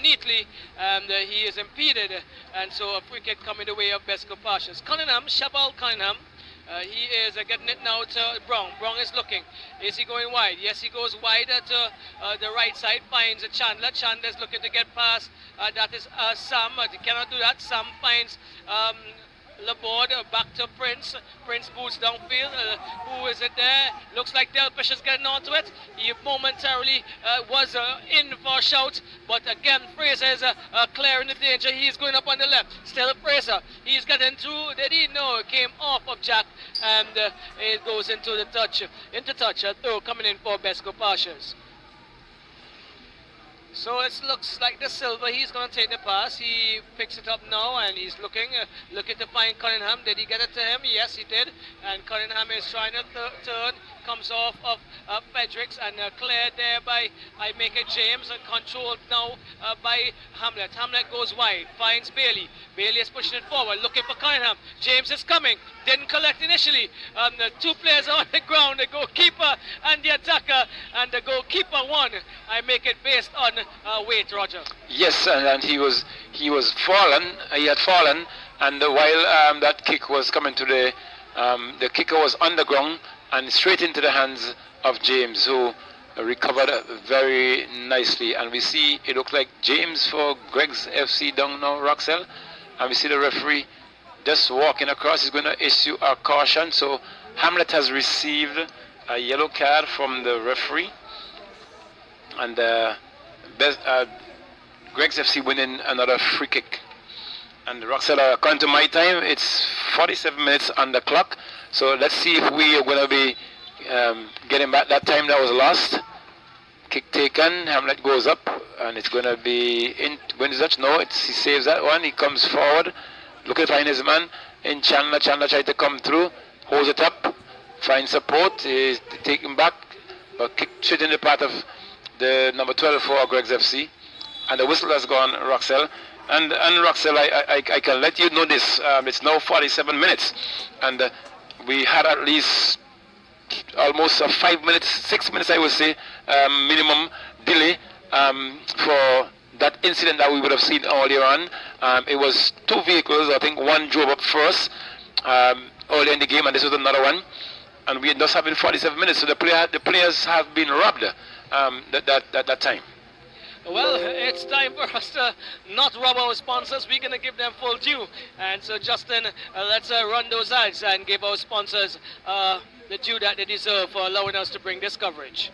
neatly, and he is impeded. And so a free kick coming the way of Besco Pashas. Cunningham, Shabal Cunningham. He is getting it now to Brown. Brown is looking. Is he going wide? Yes, he goes wide to the right side. Finds Chandler. Chandler is looking to get past. That is Sam. He cannot do that. Sam finds Laborde, back to Prince. Prince boots downfield. Who is it there? Looks like Delpesh is getting onto it. He momentarily was in for a shout, but again Fraser is clearing the danger. He's going up on the left. Still Fraser. He's getting through. Did he? No, it came off of Jack, and it goes into the touch. Throw coming in for Besco Pashas. So it looks like De Silva, he's going to take the pass. He picks it up now, and he's looking to find Cunningham. Did he get it to him? Yes, he did. And Cunningham is trying to turn, comes off of Fredericks, and cleared there by I make it James, and controlled now by Hamlet. Hamlet goes wide, finds Bailey. Bailey is pushing it forward, looking for Cunningham. James is coming, didn't collect initially. The 2 players are on the ground, the goalkeeper and the attacker, and the goalkeeper won. I make it based on weight, Roger. Yes, and he was fallen. He had fallen, and while that kick was coming to the kicker was on the ground and straight into the hands of James, who recovered very nicely. And we see it looked like James for Greg's FC down now, Roxell, and we see the referee just walking across. He's going to issue a caution. So Hamlet has received a yellow card from the referee, and Greg's FC winning another free kick. And Roxell, according to my time, it's 47 minutes on the clock. So let's see if we are going to be getting back that time that was lost. Kick taken, Hamlet goes up, and it's going to be in. When is that? No, he saves that one. He comes forward, looking to find his man in Chandler. Chandler tried to come through, holds it up, finds support, is taken back, but kicked straight in the path of the number 12 for Greg's FC. And the whistle has gone, Roxell. And Roxell, I can let you know this. It's now 47 minutes, and we had at least almost 5 minutes, 6 minutes, I would say, minimum delay for that incident that we would have seen earlier on. It was two vehicles. I think one drove up first earlier in the game, and this was another one. And we just having 47 minutes, so the players have been robbed that time. Well, it's time for us to not rob our sponsors. We're going to give them full due. And so, Justin, let's run those ads and give our sponsors the due that they deserve for allowing us to bring this coverage.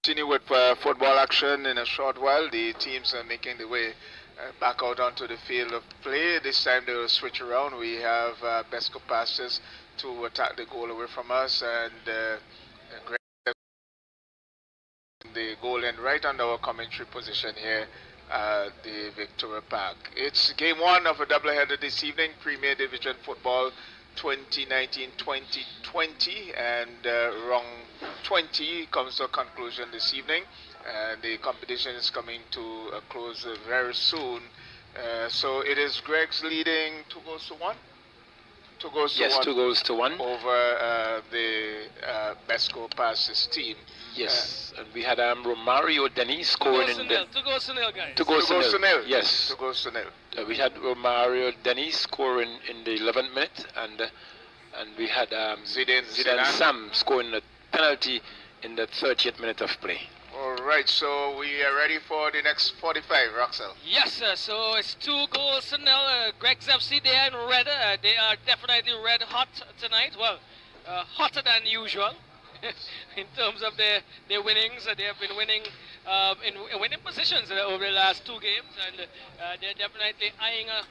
Continue with football action in a short while. The teams are making the way back out onto the field of play. This time they will switch around. We have Besco passes to attack the goal away from us, and Greg the goal end right under our commentary position here at the Victoria Park. It's game one of a doubleheader this evening, Premier Division Football 2019-2020, and round 20 comes to a conclusion this evening, and the competition is coming to a close very soon. So it is Greg's leading 2-1. 2-1 over the Besco Passes team. Yes, and we had Romario Denny scoring in the 2-0, guys. 2-0. Yes, 2-0. We had Romario Denny scoring in the 11th minute, and we had Zidane Sam scoring a penalty in the 30th minute of play. All right, so we are ready for the next 45, Roxel. Yes, sir. So it's 2-0. Greg's FC, they are in red. They are definitely red hot tonight. Well, hotter than usual in terms of their winnings. They have been winning in winning positions over the last 2 games, and they're definitely eyeing a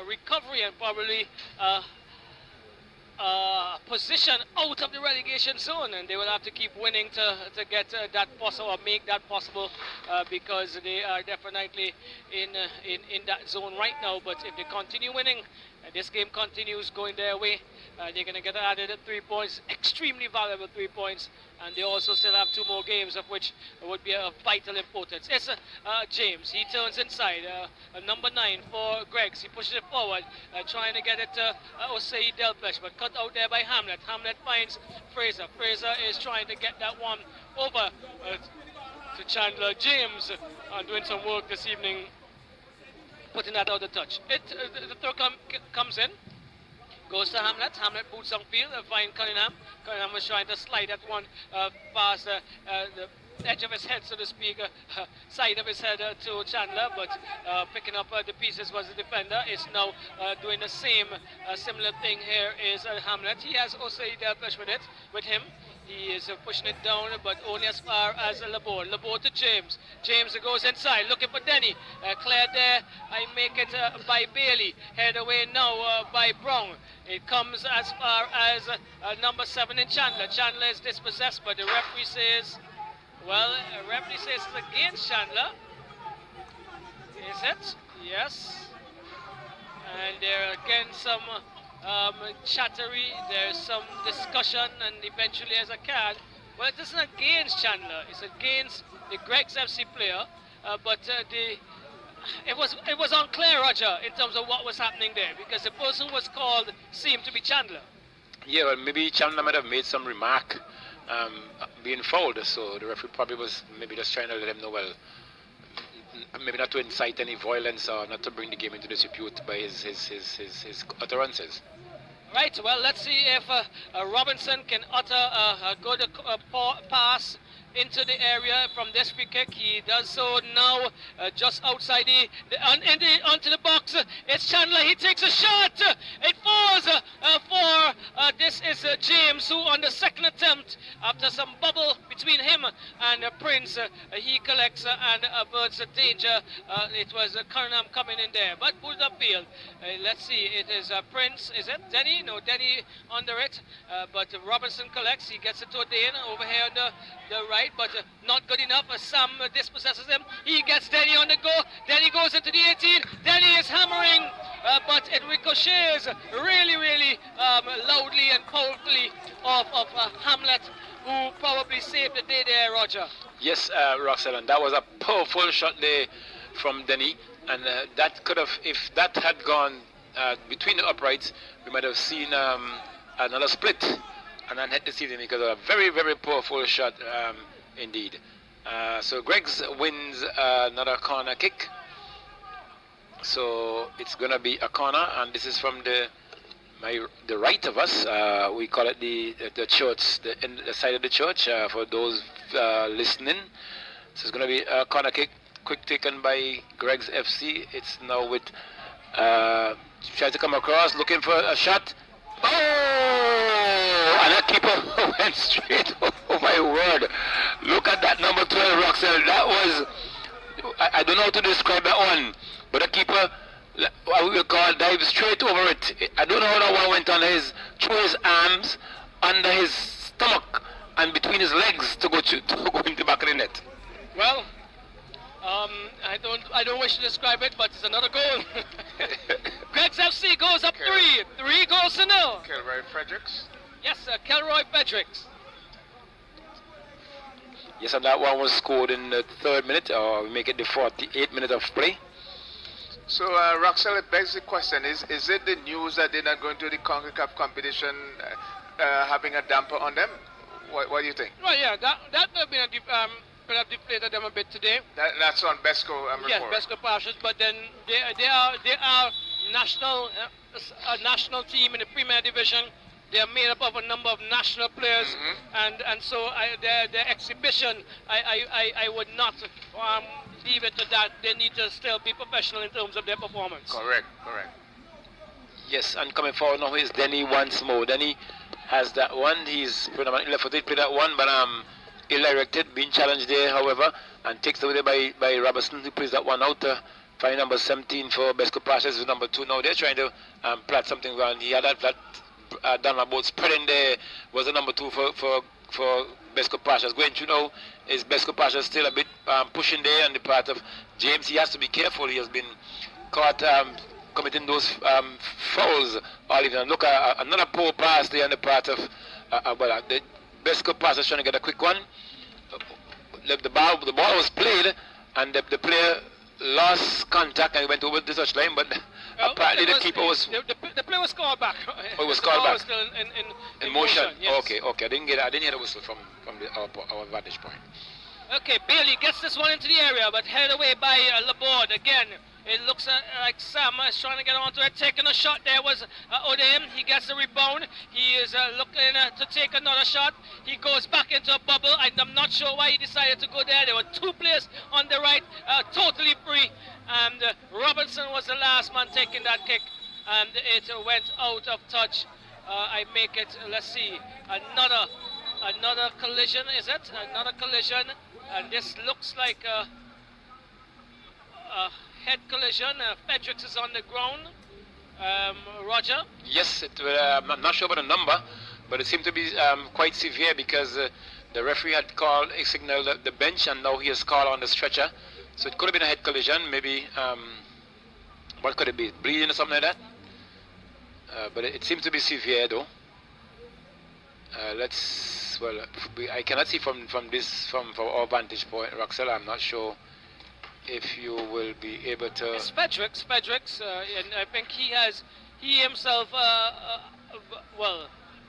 recovery and probably position out of the relegation zone, and they will have to keep winning to get that possible, or make that possible, because they are definitely in that zone right now. But if they continue winning, this game continues going their way, they're going to get added 3 points, extremely valuable 3 points, and they also still have 2 more games, of which would be of vital importance. It's James. He turns inside. Number 9 for Greggs. He pushes it forward, trying to get it to Osei Delpesh, but cut out there by Hamlet. Hamlet finds Fraser. Fraser is trying to get that one over to Chandler. James doing some work this evening, putting that out of touch. The throw comes in. Goes to Hamlet. Hamlet boots on field. Find Cunningham. Cunningham was trying to slide that one past the edge of his head, so to speak, side of his head to Chandler, but picking up the pieces was the defender. Is now doing the same similar thing here is Hamlet. He has Osei Delpesh with him. He is pushing it down, but only as far as Laborde. Laborde to James. James goes inside, looking for Denny. Cleared there. I make it by Bailey. Head away now by Brown. It comes as far as number 7 in Chandler. Chandler is dispossessed, but the referee says, well, the referee says it's against Chandler. Is it? Yes. And there are again some chattery, there's some discussion, and eventually there's a card. Well, it isn't against Chandler, it's against the Greg's FC player, but it was unclear, Roger, in terms of what was happening there, because the person who was called seemed to be Chandler. Yeah, well, maybe Chandler might have made some remark being fouled, so the referee probably was maybe just trying to let him know, well, maybe not to incite any violence or not to bring the game into disrepute by his utterances. Right, well, let's see if Robinson can utter a good pass into the area from this free kick. He does so now, just outside onto the box. It's Chandler. He takes a shot. It falls for this is James, who on the second attempt, after some bubble between him and Prince, he collects and averts the danger. It was Cunningham coming in there, but pulled upfield. Let's see. It is Prince. Is it Denny? No, Denny under it. But Robinson collects. He gets it to Dane over here on the right. But not good enough. Sam dispossesses him. He gets Denny on the go. Denny goes into the 18. Denny is hammering, but it ricochets really loudly and powerfully off of Hamlet, who probably saved the day there, Roger. Yes, Russell, and that was a powerful shot there from Denny, and that could have, if that had gone between the uprights, we might have seen another split and then hit the ceiling, because of a very powerful shot indeed. So Greggs wins another corner kick, so it's gonna be a corner, and this is from the right of us. We call it the church, the side of the church, for those listening. So it's gonna be a corner kick, quick taken by Greg's FC. It's now with trying to come across, looking for a shot. Oh! And that keeper went straight. Oh my word! Look at that number 12, Roxel. That was, I don't know how to describe that one, but the keeper, what we will call, dive straight over it. I don't know how that one went on through his arms, under his stomach, and between his legs to go into the back of the net. Well, I don't wish to describe it, but it's another goal. Greg's FC goes up 3 goals to 0. Kilroy Fredericks. Yes, Kilroy Fredericks. Yes, and that one was scored in the 3rd minute, or we make it the 48th minute of play. So, Roxel, it begs the question, is it the news that they're not going to the CONCACAF competition having a damper on them? What do you think? Well, yeah, that could have been could have deflated them a bit today. That's on Besco Yes, report. Besco Pastures, but then they are national a national team in the Premier Division. They are made up of a number of national players, and so their exhibition, I would not leave it to that. They need to still be professional in terms of their performance. Correct. Yes, and coming forward now is Denny once more. Denny has that one. He's left-footed, play that one, but ill-directed, being challenged there, however, and takes away by Robertson, who plays that one out. Find number 17 for Besco Pastures with number 2. Now they're trying to plot something around. He had that flat down my boat spreading there. Was the number 2 for Besco Pastures. Going through now is Besco Pastures still a bit pushing there on the part of James. He has to be careful. He has been caught committing those fouls. Oliver, look, another poor pass there on the part of the Besco Pastures trying to get a quick one. The ball was played, and the player lost contact and went over the touchline, but apparently the keeper was... The play was called back. Oh, it was called back. Was still in motion. Yes. Okay. I didn't hear the whistle from our vantage point. Okay, Bailey gets this one into the area, but headed away by Laborde again. It looks like Sam is trying to get onto it, taking a shot. There was Odem. He gets the rebound. He is looking to take another shot. He goes back into a bubble. I'm not sure why he decided to go there. There were 2 players on the right, totally free. And Robertson was the last man taking that kick, and it went out of touch. I make it, let's see, another collision, is it? Another collision, and this looks like a head collision. Fredericks is on the ground. Roger? Yes, I'm not sure about the number, but it seemed to be quite severe because the referee had called a signal the bench, and now he has called on the stretcher. So it could have been a head collision, maybe, what could it be, bleeding or something like that? But it seems to be severe though. I cannot see from our vantage point, Roxel. I'm not sure if you will be able to... It's Fredericks, and I think he himself,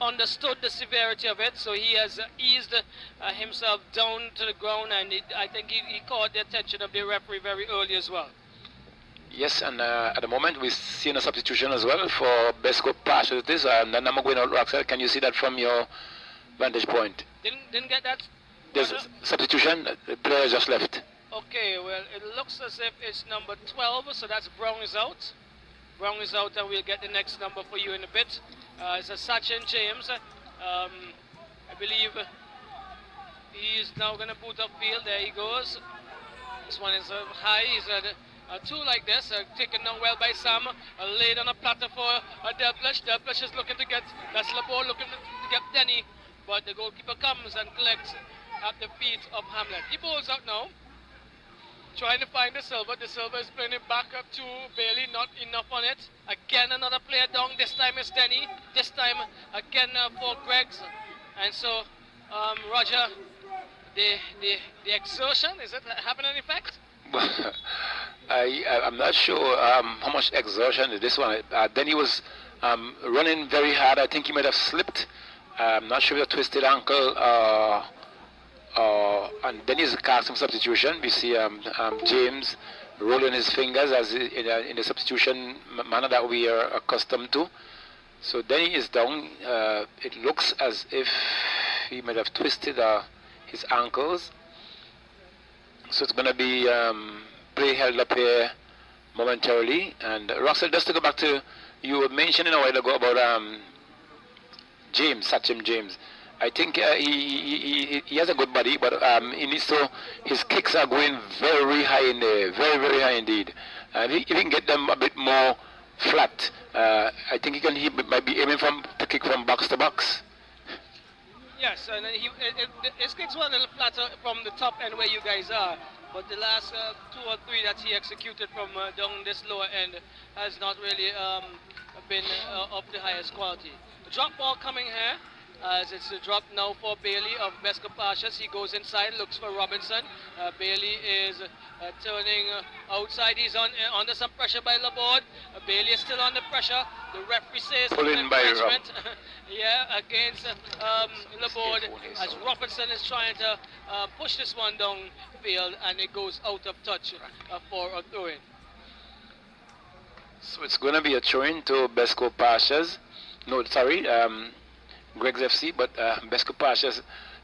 understood the severity of it, so he has eased himself down to the ground, and I think he caught the attention of the referee very early as well. Yes, and at the moment we're seeing a substitution as well for Besco Pastures. And then I'm going out, Roxel. Can you see that from your vantage point? Didn't get that? There's a substitution, the player just left. Okay, well, it looks as if it's number 12, so that's Brown is out. Brown is out, and we'll get the next number for you in a bit. It's a Sachin James. I believe he's now going to boot upfield. There he goes. This one is high. He's two like this, taken down well by Sam, laid on a platter for Delplesh. Delplesh is looking to get, that's Laborde looking to get Denny, but the goalkeeper comes and collects at the feet of Hamlet. He bowls out now, trying to find the Silver. The Silver is playing it back up to Bailey, not enough on it. Again, another player down. This time it's Denny. This time again for Greggs. And so, Roger, the exertion, is it having an effect? I'm not sure how much exertion is this one. Denny was running very hard. I think he might have slipped. I'm not sure if a twisted ankle. And then he's cast some substitution. We see James rolling his fingers as in the substitution manner that we are accustomed to. So Denny is down. It looks as if he might have twisted his ankles. So it's going to be play held up here momentarily. And Roxel, just to go back to, you were mentioning a while ago about James, Sachin James. I think he has a good body, but he needs to. His kicks are going very high in there, very high indeed. And if he can get them a bit more flat, I think he might be aiming to kick from box to box. Yes, and his kicks were a little flatter from the top end where you guys are, but the last 2 or 3 that he executed from down this lower end has not really been of the highest quality. The drop ball coming here, as it's a drop now for Bailey of Besco Pashas. He goes inside, looks for Robinson. Bailey is turning outside. He's under some pressure by Laborde. Bailey is still under pressure. The referee says pulling by yeah, against Laborde, as Robinson is trying to push this one downfield, and it goes out of touch for a throw-in. So it's going to be a throw-in to Besco Pashas. No, sorry, Greg's FC, but Besco Pashas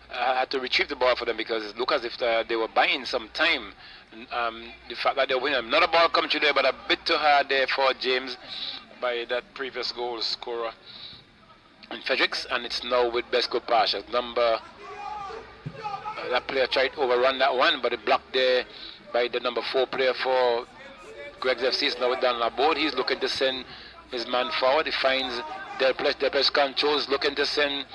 had to retrieve the ball for them because it looked as if they were buying some time. The fact that they're winning, another ball coming through there, but a bit too hard there for James by that previous goal scorer in Fredericks, and it's now with Besco Pashas. That player tried to overrun that one, but it blocked there by the number 4 player for Greg's FC. It's now with Dan Laborde. He's looking to send his man forward. He finds Delpes controls, looking to send.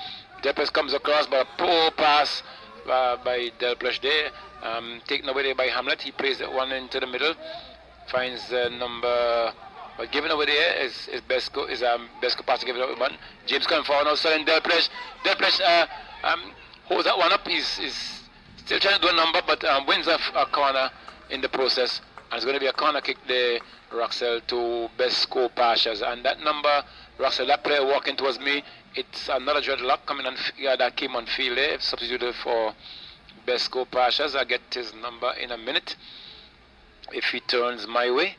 Delpes comes across, but a poor pass by Delpes there. Taken away there by Hamlet. He plays that one into the middle. Finds number. But given away there is Besco. Besco pass to give it up one. James coming forward now, selling Delpes. Delpes holds that one up. He's still trying to do a number, but wins a corner in the process. And it's going to be a corner kick there, Roxel, to Besco Pashas. And that number, Roxel, that player walking towards me, it's another dreadlock coming on, that came on field there, substituted for Besco Pashas. I'll get his number in a minute if he turns my way.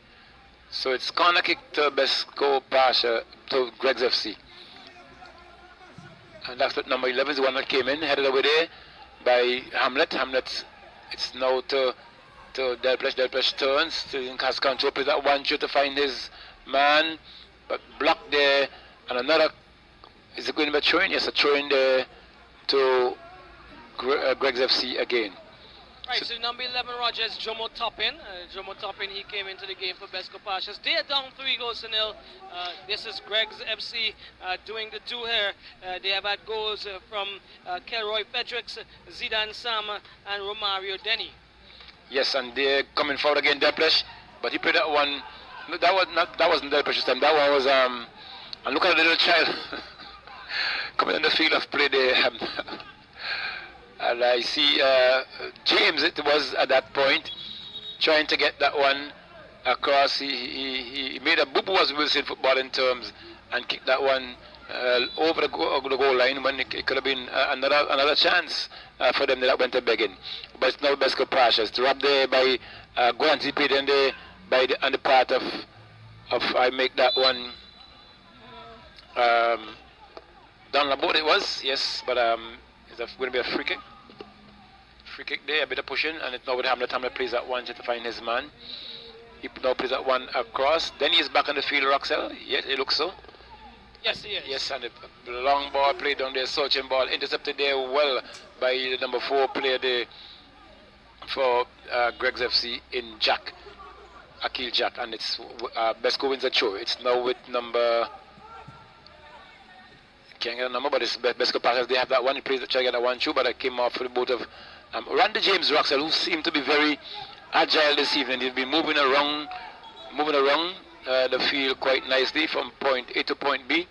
So it's corner kick to Besco Pasha, to Greg's FC. And that's what number 11 is the one that came in, headed away there by Hamlet. Hamlet, it's now to Delpes. Delpes turns, has control, plays that one shoot to find his man, but blocked there. And another, is it going to be a throw-in? Yes, a throw-in there to Greg's FC again. Right, so number 11, Rogers, Jomo Toppin. Jomo Toppin, he came into the game for Besco Pashas. They are down 3-0. This is Greg's FC doing the do here. They have had goals from Kelroy Fredericks, Zidane Sam, and Romario Denny. Yes, and they're coming forward again, Delpes. But he played that one. No, that wasn't Delpes this time. That one was and look at the little child coming on the field of play there. And I see James, it was at that point, trying to get that one across. He made a boo-boo, as we'll say in football in terms, and kicked that one over the goal line when it could have been another chance for them that went to begging. But it's now Besco Pashas. It's robbed there by go anticipated there by on the part of I make that one down the board it was, yes, but it's going to be a free kick. Free kick there, a bit of pushing, and it's now with Hamlet. Hamlet plays that one to find his man. He now plays that one across. Then he's back on the field, Roxel. Yes, it looks so. Yes, he is. Yes, and the long ball played down there, searching ball, intercepted there well by the number 4 player there for Greg's FC in Jack, Akil Jack, and it's Besco wins the throw. It's now with number. Can't get a number, but it's Besco Pashas. They have that one. He plays try to get that one through, but I came off for the both of Randy James Roxel, who seemed to be very agile this evening. He's been moving around the field quite nicely from point A to point B,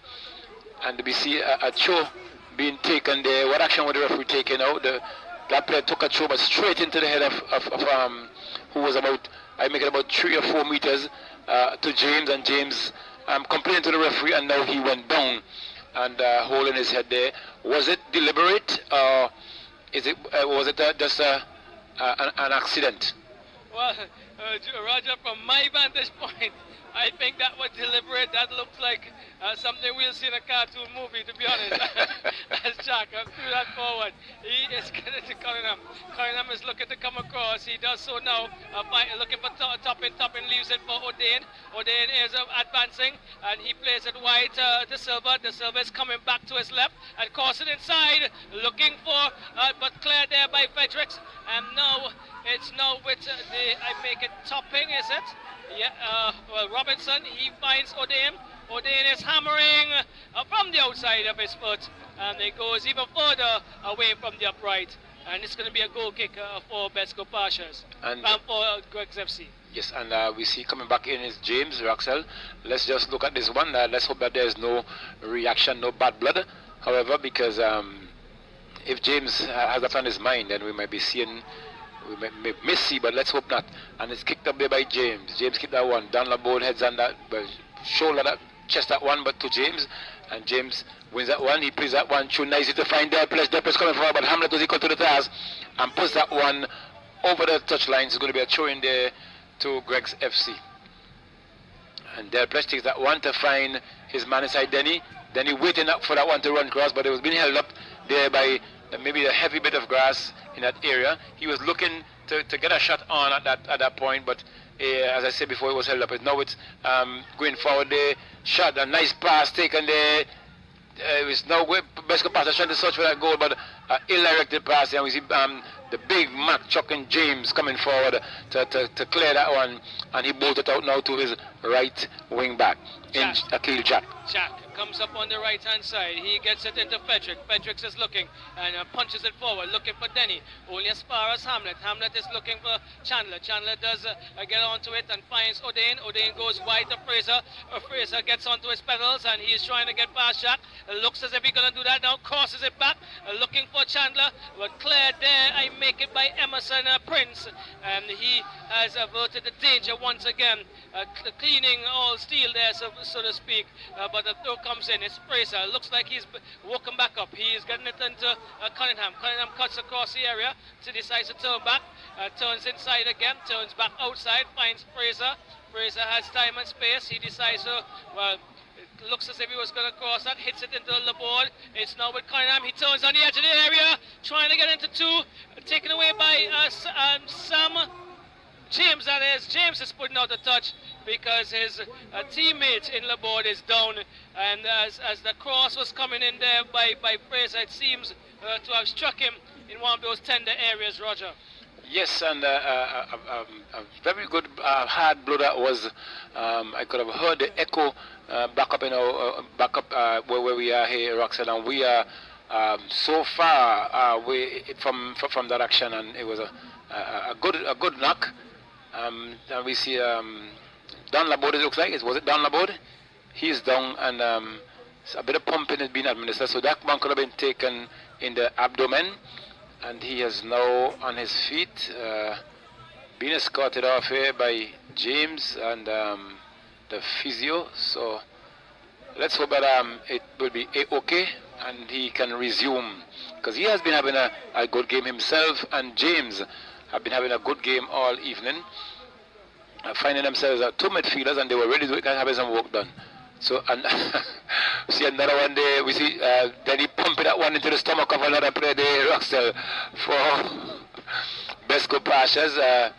and we see a throw being taken there. What action was the referee taking out? That player took a throw, but straight into the head of who was about, I make it about 3 or 4 meters to James, and James complained to the referee, and now he went down and holding his head there. Was it deliberate, or was it just an accident? Well, Roger, from my vantage point, I think that was deliberate. That looks like something we'll see in a cartoon movie, to be honest. As Jack threw that forward, he is getting to Cunningham. Cunningham is looking to come across. He does so now, looking for Toppin. Toppin leaves it for O'Dane. O'Dane is advancing, and he plays it wide to Silva. The Silva is coming back to his left, and Corson inside, looking for, but cleared there by Fredericks. And now it's now with I make it Topping, is it? Yeah, well, Robinson, he finds O'Dane. O'Dane is hammering from the outside of his foot, and it goes even further away from the upright. And it's going to be a goal kick for Besco Pashas and for Greg's FC. Yes, and we see coming back in is James Roxell. Let's just look at this one. Let's hope that there's no reaction, no bad blood. However, because if James has that on his mind, then we might be seeing. We may miss see, but let's hope not. And it's kicked up there by James. James kicked that one. Down the board, heads on that, shoulder that, chest that one, but to James. And James wins that one. He plays that one too nicely to find Delpes. Delpes coming forward, but Hamlet was equal to the task and puts that one over the touchline. It's going to be a throw in there to Greg's FC. And Delpes takes that one to find his man inside Denny. Denny waiting up for that one to run across, but it was being held up there by maybe a heavy bit of grass in that area. He was looking to get a shot on at that point, but as I said before, it was held up. But now it's going forward there. Shot, a nice pass taken there. It was no way. Besco Pashas trying to search for that goal, but ill-directed pass. And we see the big Mac Chuck and James coming forward to clear that one, and he bolted out now to his right wing back in Akil Jack. Jack comes up on the right hand side. He gets it into Frederick. Frederick is looking and punches it forward, looking for Denny. Only as far as Hamlet. Hamlet is looking for Chandler. Chandler does get onto it and finds O'Dane. O'Dane goes wide to Fraser. Fraser gets onto his pedals and he is trying to get past Jack. Looks as if he's going to do that now. Crosses it back, looking for Chandler. But cleared there. I make it by Emerson Prince. And he has averted the danger once again. Cleaning all steel there, so to speak. But the throw comes in. It's Fraser. Looks like he's woken back up. He is getting it into Cunningham. Cunningham cuts across the area. So decides to turn back. Turns inside again. Turns back outside. Finds Fraser. Fraser has time and space. He decides to, well, it looks as if he was going to cross that. Hits it into the board. It's now with Cunningham. He turns on the edge of the area. Trying to get into two. Taken away by Sam. James, that is. James is putting out a touch because his teammate in the board is down, and as the cross was coming in there by Fraser, it seems to have struck him in one of those tender areas, Roger. Yes, and a very good hard blow that was. I could have heard the echo back up, where we are here, Roxanne, and we are so far away from that action, and it was a good knock. And we see down Laborde, it looks like. Was it down Laborde? He's down, and a bit of pumping has been administered. So that one could have been taken in the abdomen, and he is now on his feet, being escorted off here by James and the physio. So let's hope that it will be okay and he can resume, because he has been having a good game himself, and James have been having a good game all evening, finding themselves two midfielders, and they were ready to have some work done. So, and see another one there. We see then he pumping that one into the stomach of another player there, Roxell, for Besco Pashas.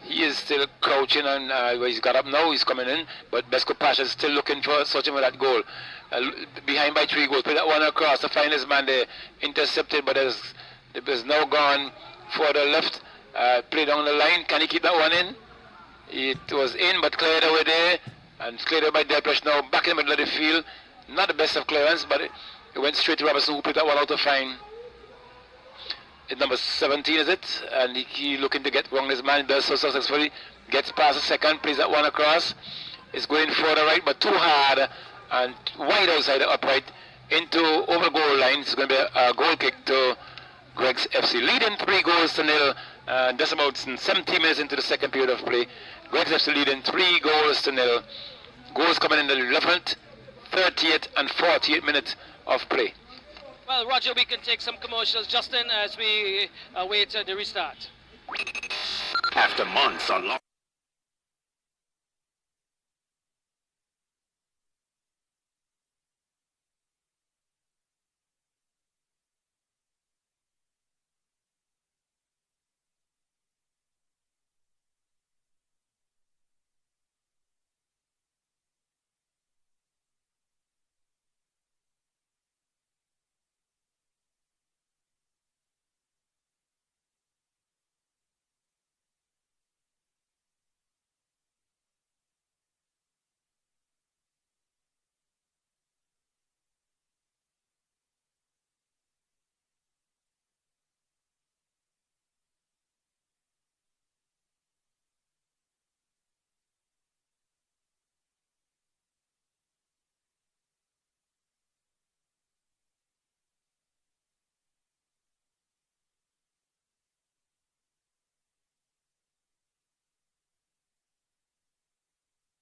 He is still crouching, and he's got up now. He's coming in, but Besco Pashas is still looking for searching for that goal. Behind by 3 goals, play that one across to find his man there, intercepted, but there's now gone for the left. Play down the line. Can he keep that one in? It was in, but cleared away there, and cleared away by Delpes now back in the middle of the field. Not the best of clearance, but it went straight to Robertson, who put that one out to find. It's number 17, is it? And he looking to get wrong his man, does so successfully. Gets past the second, plays that one across. It's going for the right, but too hard and wide outside the upright into over goal line. It's going to be a goal kick to Greg's FC, leading 3-0, just about 17 minutes into the second period of play. Greg's FC leading 3-0. Goals coming in the 11th, 30th, and 48th minute of play. Well, Roger, we can take some commercials, Justin, as we await the restart. After months on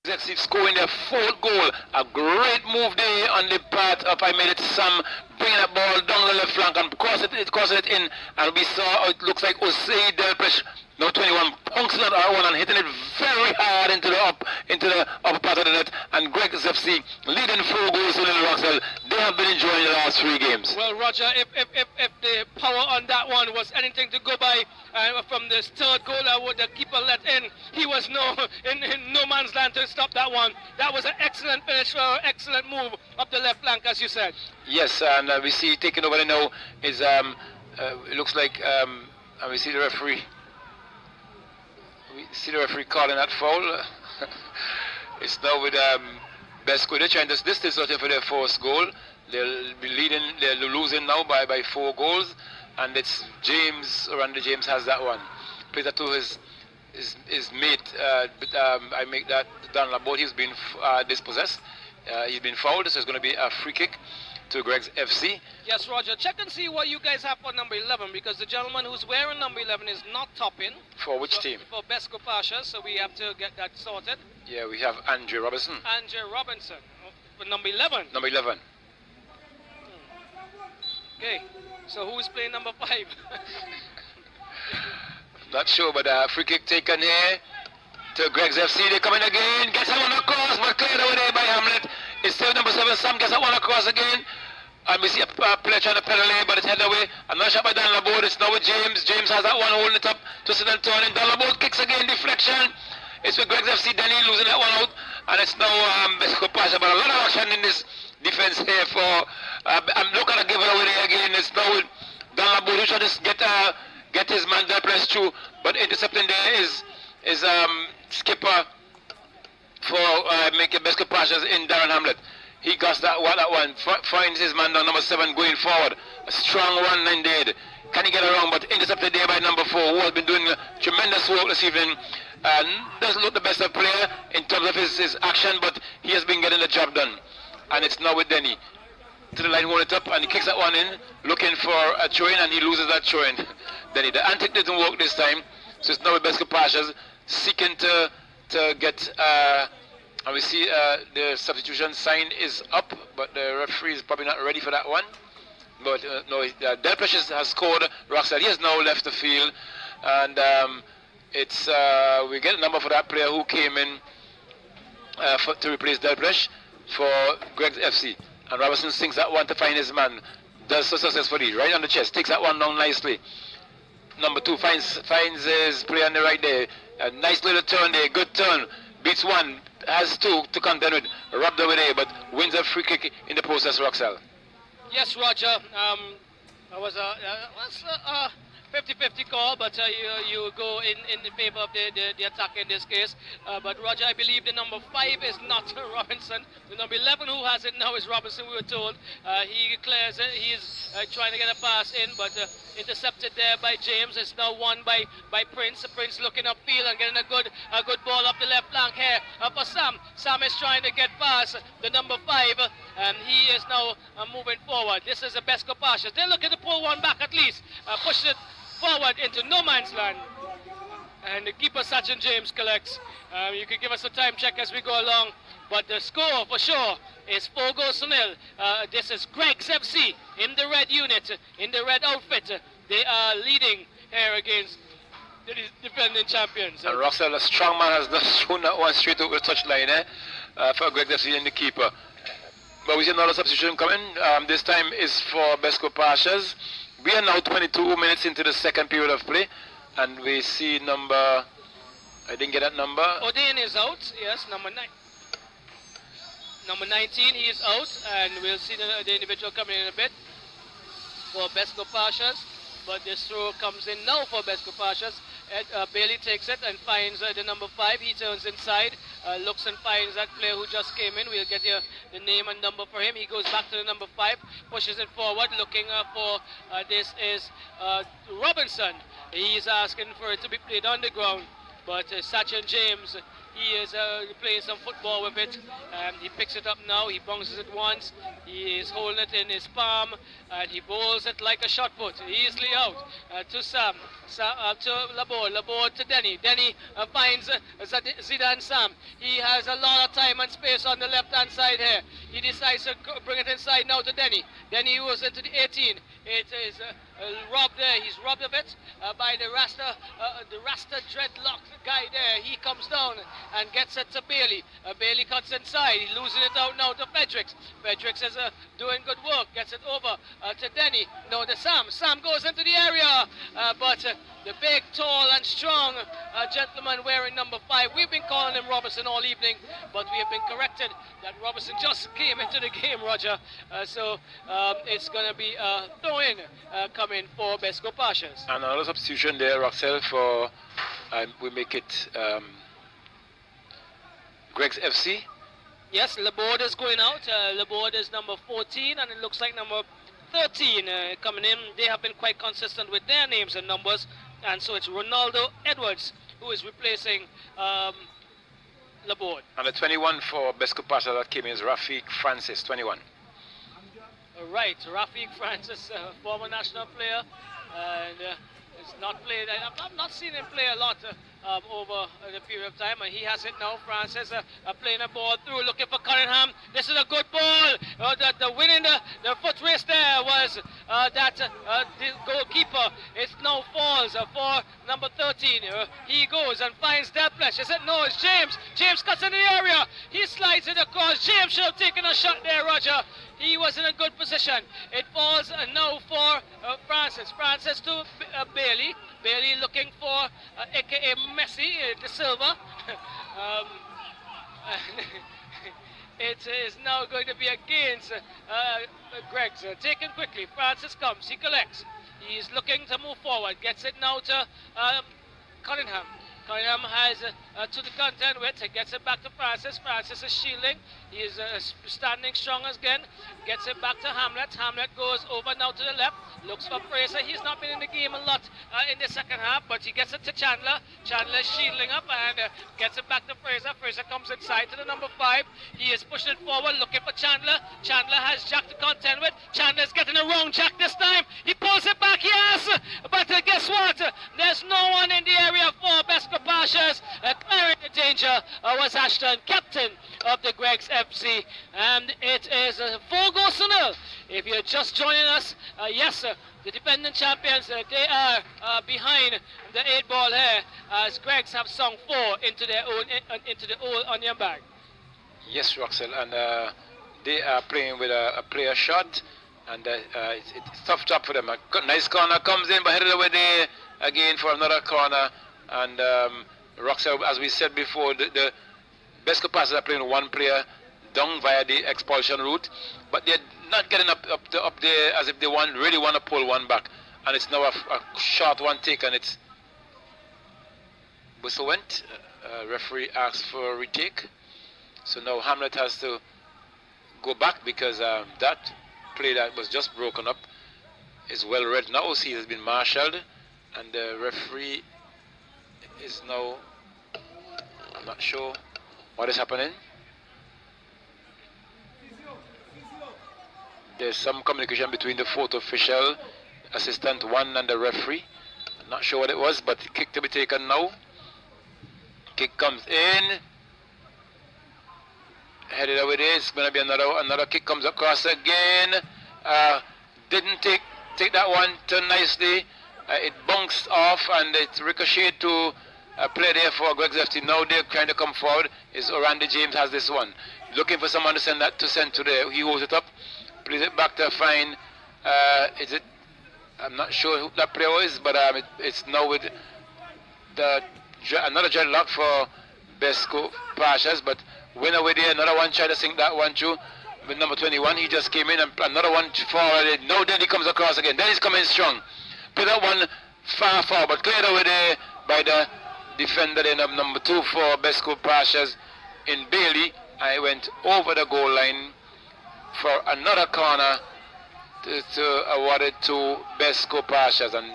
FC scoring their 4th goal. A great move there on the part of I made it Sam bringing that ball down the left flank and crossing it in, and we saw it looks like Osei Delpesh, no 21, pouncing on R1 and hitting it very hard into the upper part of the net, and Greg FC leading 4 goals to Little Roxdale. They have been enjoying the last 3 games. Well, Roger, if the power on that one was anything to go by from this 3rd goal that the keeper let in, he was in no man's land to stop that one. That was an excellent finish, excellent move up the left flank, as you said. Yes, and we see taking over now is it looks like and we see the referee. We see the referee calling that foul. It's now with Besco. They're trying to distance out for their 4th goal. They'll be leading. They're losing now by 4 goals, and it's James. Randy James has that one. Plays that to his mate. I make that down the board. He's been dispossessed. He's been fouled. So it's going to be a free kick to Greg's FC. Yes, Roger. Check and see what you guys have for number 11, because the gentleman who's wearing number 11 is not topping. For which team? For Besco Pasha, so we have to get that sorted. Yeah, we have Andrew Robinson. Andrew Robinson for number 11. Number 11. Okay, so who is playing number 5? Not sure, but free kick taken here to Greg's FC. They're coming again. Gets that one across, but cleared over there by Hamlet. It's still number 7. Sam gets that one across again. And we see a player trying to pedal in, but it's headed away. Another shot by Dan Laborde. It's now with James. James has that one holding it up. Twisted and turning. Dan Laborde kicks again. Deflection. It's with Greg's FC. Denny losing that one out. And it's now Besco Pasha. But a lot of action in this defense here for... I'm looking at give it away there again. It's now with Dan Laborde. Who trying to get his man there press through. But intercepting there is skipper for making Besco Pasha in Darren Hamlet. He got that one, finds his man down, number 7, going forward. A strong run indeed. Can he get around, but intercepted there by number 4, who has been doing tremendous work this evening. Doesn't look the best of player in terms of his action, but he has been getting the job done. And it's now with Denny. To the line, hold it up, and he kicks that one in, looking for a throw-in, and he loses that throw-in. Denny, the antic didn't work this time, so it's now with Besco Pasha seeking to get... and we see the substitution sign is up, but the referee is probably not ready for that one. But no, Delpesh has scored. Roxdale, he has now left the field, and it's we get a number for that player who came in to replace Delpesh for Greg's FC. And Robertson sinks that one to find his man. Does so successfully, right on the chest. Takes that one down nicely. Number 2 finds his player on the right there. A nice little turn there, good turn. Beats 1. Has 2 to contend with, rubbed over there, but wins a free kick in the process, Roxdale. Yes, Roger. It was a 50-50 call, but you go in the favor of the attack in this case. But Roger, I believe the number 5 is not Robinson. The number 11 who has it now is Robinson, we were told. He clears it. He is trying to get a pass in, but intercepted there by James. It's now won by Prince. Prince looking upfield and getting a good ball up the left flank here for Sam. Sam is trying to get past the number 5, and he is now moving forward. This is a Besco Pasha. They're looking to pull one back at least. Push it forward into no man's land. And the keeper Sachin James collects. You can give us a time check as we go along, but the score for sure is 4 goals to 0. This is Greg's FC in the red unit, in the red outfit. They are leading here against the defending champions. And Roxdale, a strong man, has just thrown that one straight over the touchline for Greg's FC and the keeper. But we see another substitution coming. This time is for Besco Pasha's. We are now 22 minutes into the 2nd period of play, and we see number... I didn't get that number. Odean is out, yes, number 9. Number 19, he is out, and we'll see the individual coming in a bit for Besco Pasha's. But this throw comes in now for Besco Pasha's. Bailey takes it and finds the number 5. He turns inside, looks and finds that player who just came in. We'll get the name and number for him. He goes back to the number 5, pushes it forward, looking for this is Robinson. He's asking for it to be played on the ground, but Sachin James He is playing some football with it. He picks it up now. He bounces it once. He is holding it in his palm, and he bowls it like a shot put, easily out to Sam. To Laborde. Laborde to Denny. Denny finds Zidane Sam. He has a lot of time and space on the left-hand side here. He decides to bring it inside now to Denny. Denny was into the 18. It is robbed there. He's robbed of it by the Rasta dreadlock guy there. He comes down and gets it to Bailey. Bailey cuts inside. He's losing it out now to Fredericks. Fredericks is doing good work. Gets it over to Denny. No, to Sam. Sam goes into the area, but the big, tall and strong gentleman wearing number 5. We've been calling him Robertson all evening, but we have been corrected that Robertson just came into the game, Roger. So it's going to be a throw-in coming for Besco Pashas. And another substitution there, Roxel, for we make it Greg's FC. Yes, Laborde is going out. Laborde is number 14, and it looks like number 13 coming in. They have been quite consistent with their names and numbers, and so it's Ronaldo Edwards who is replacing Laborde. And the 21 for Besco Pasha that came in is Rafiq Francis, 21. Right, Rafiq Francis, former national player, and it's not played. I've not seen him play a lot over the period of time, and he has it now. Francis playing a ball through, looking for Cunningham. This is a good ball. The winning the foot race there was the goalkeeper. It now falls for number 13. He goes and finds Delplesh. Is it? No, it's James. James cuts in the area. He slides it across. James should have taken a shot there, Roger. He was in a good position. It falls now for Francis. Francis to Bailey. Bailey looking for aka Messi, De Silva. It is now going to be against Greg's. Taken quickly. Francis comes. He collects. He's looking to move forward. Gets it now to Cunningham. Cunningham has to the content with. Gets it back to Francis. Francis is shielding. He is standing strong again. Gets it back to Hamlet. Hamlet goes over now to the left. Looks for Fraser. He's not been in the game a lot in the second half, but he gets it to Chandler. Chandler shielding up and gets it back to Fraser. Fraser comes inside to the number 5. He is pushing it forward, looking for Chandler. Chandler has Jack to contend with. Chandler's getting around Jack this time. He pulls it back, yes! But guess what? There's no one in the area for Besco Pashas. Clearing the danger was Ashton, captain of the Greg's FC. And it is 4-0. If you're just joining us, yes, the defending champions, they are behind the 8-ball here, as Greg's have sung 4 into their own into the old onion bag. Yes, Roxel, and they are playing with a player shot, and it's tough job for them. A nice corner comes in, but headed away there again for another corner. And Roxel, as we said before, the Besco Pashas are playing one player down via the expulsion route, but they're not getting up there as if they really want to pull one back. And it's now a short one take, and it's whistle went. Referee asked for a retake, so now Hamlet has to go back because that play that was just broken up is well read now. He has been marshalled, and the referee is now, I'm not sure what is happening. There's some communication between the fourth official, assistant 1, and the referee. I'm not sure what it was, but kick to be taken now. Kick comes in. Headed away there. It's going to be another kick comes across again. Didn't take that one too nicely. It bounced off and it ricocheted to play there for Greg's FC. Now they're trying to come forward. Is Orlando James has this one. Looking for someone to send to there. He holds it up. Plays it back to find, is it, I'm not sure who that player is, but it's now with another dreadlock for Besco Pashas, but went away there, another one tried to sink that one through with number 21. He just came in and another one forward. Now then he comes across again. Then he's coming strong. Play that one far forward, cleared away there by the defender then of number 2 for Besco Pashas in Bailey. I went over the goal line for another corner to awarded to Besco Pashas, and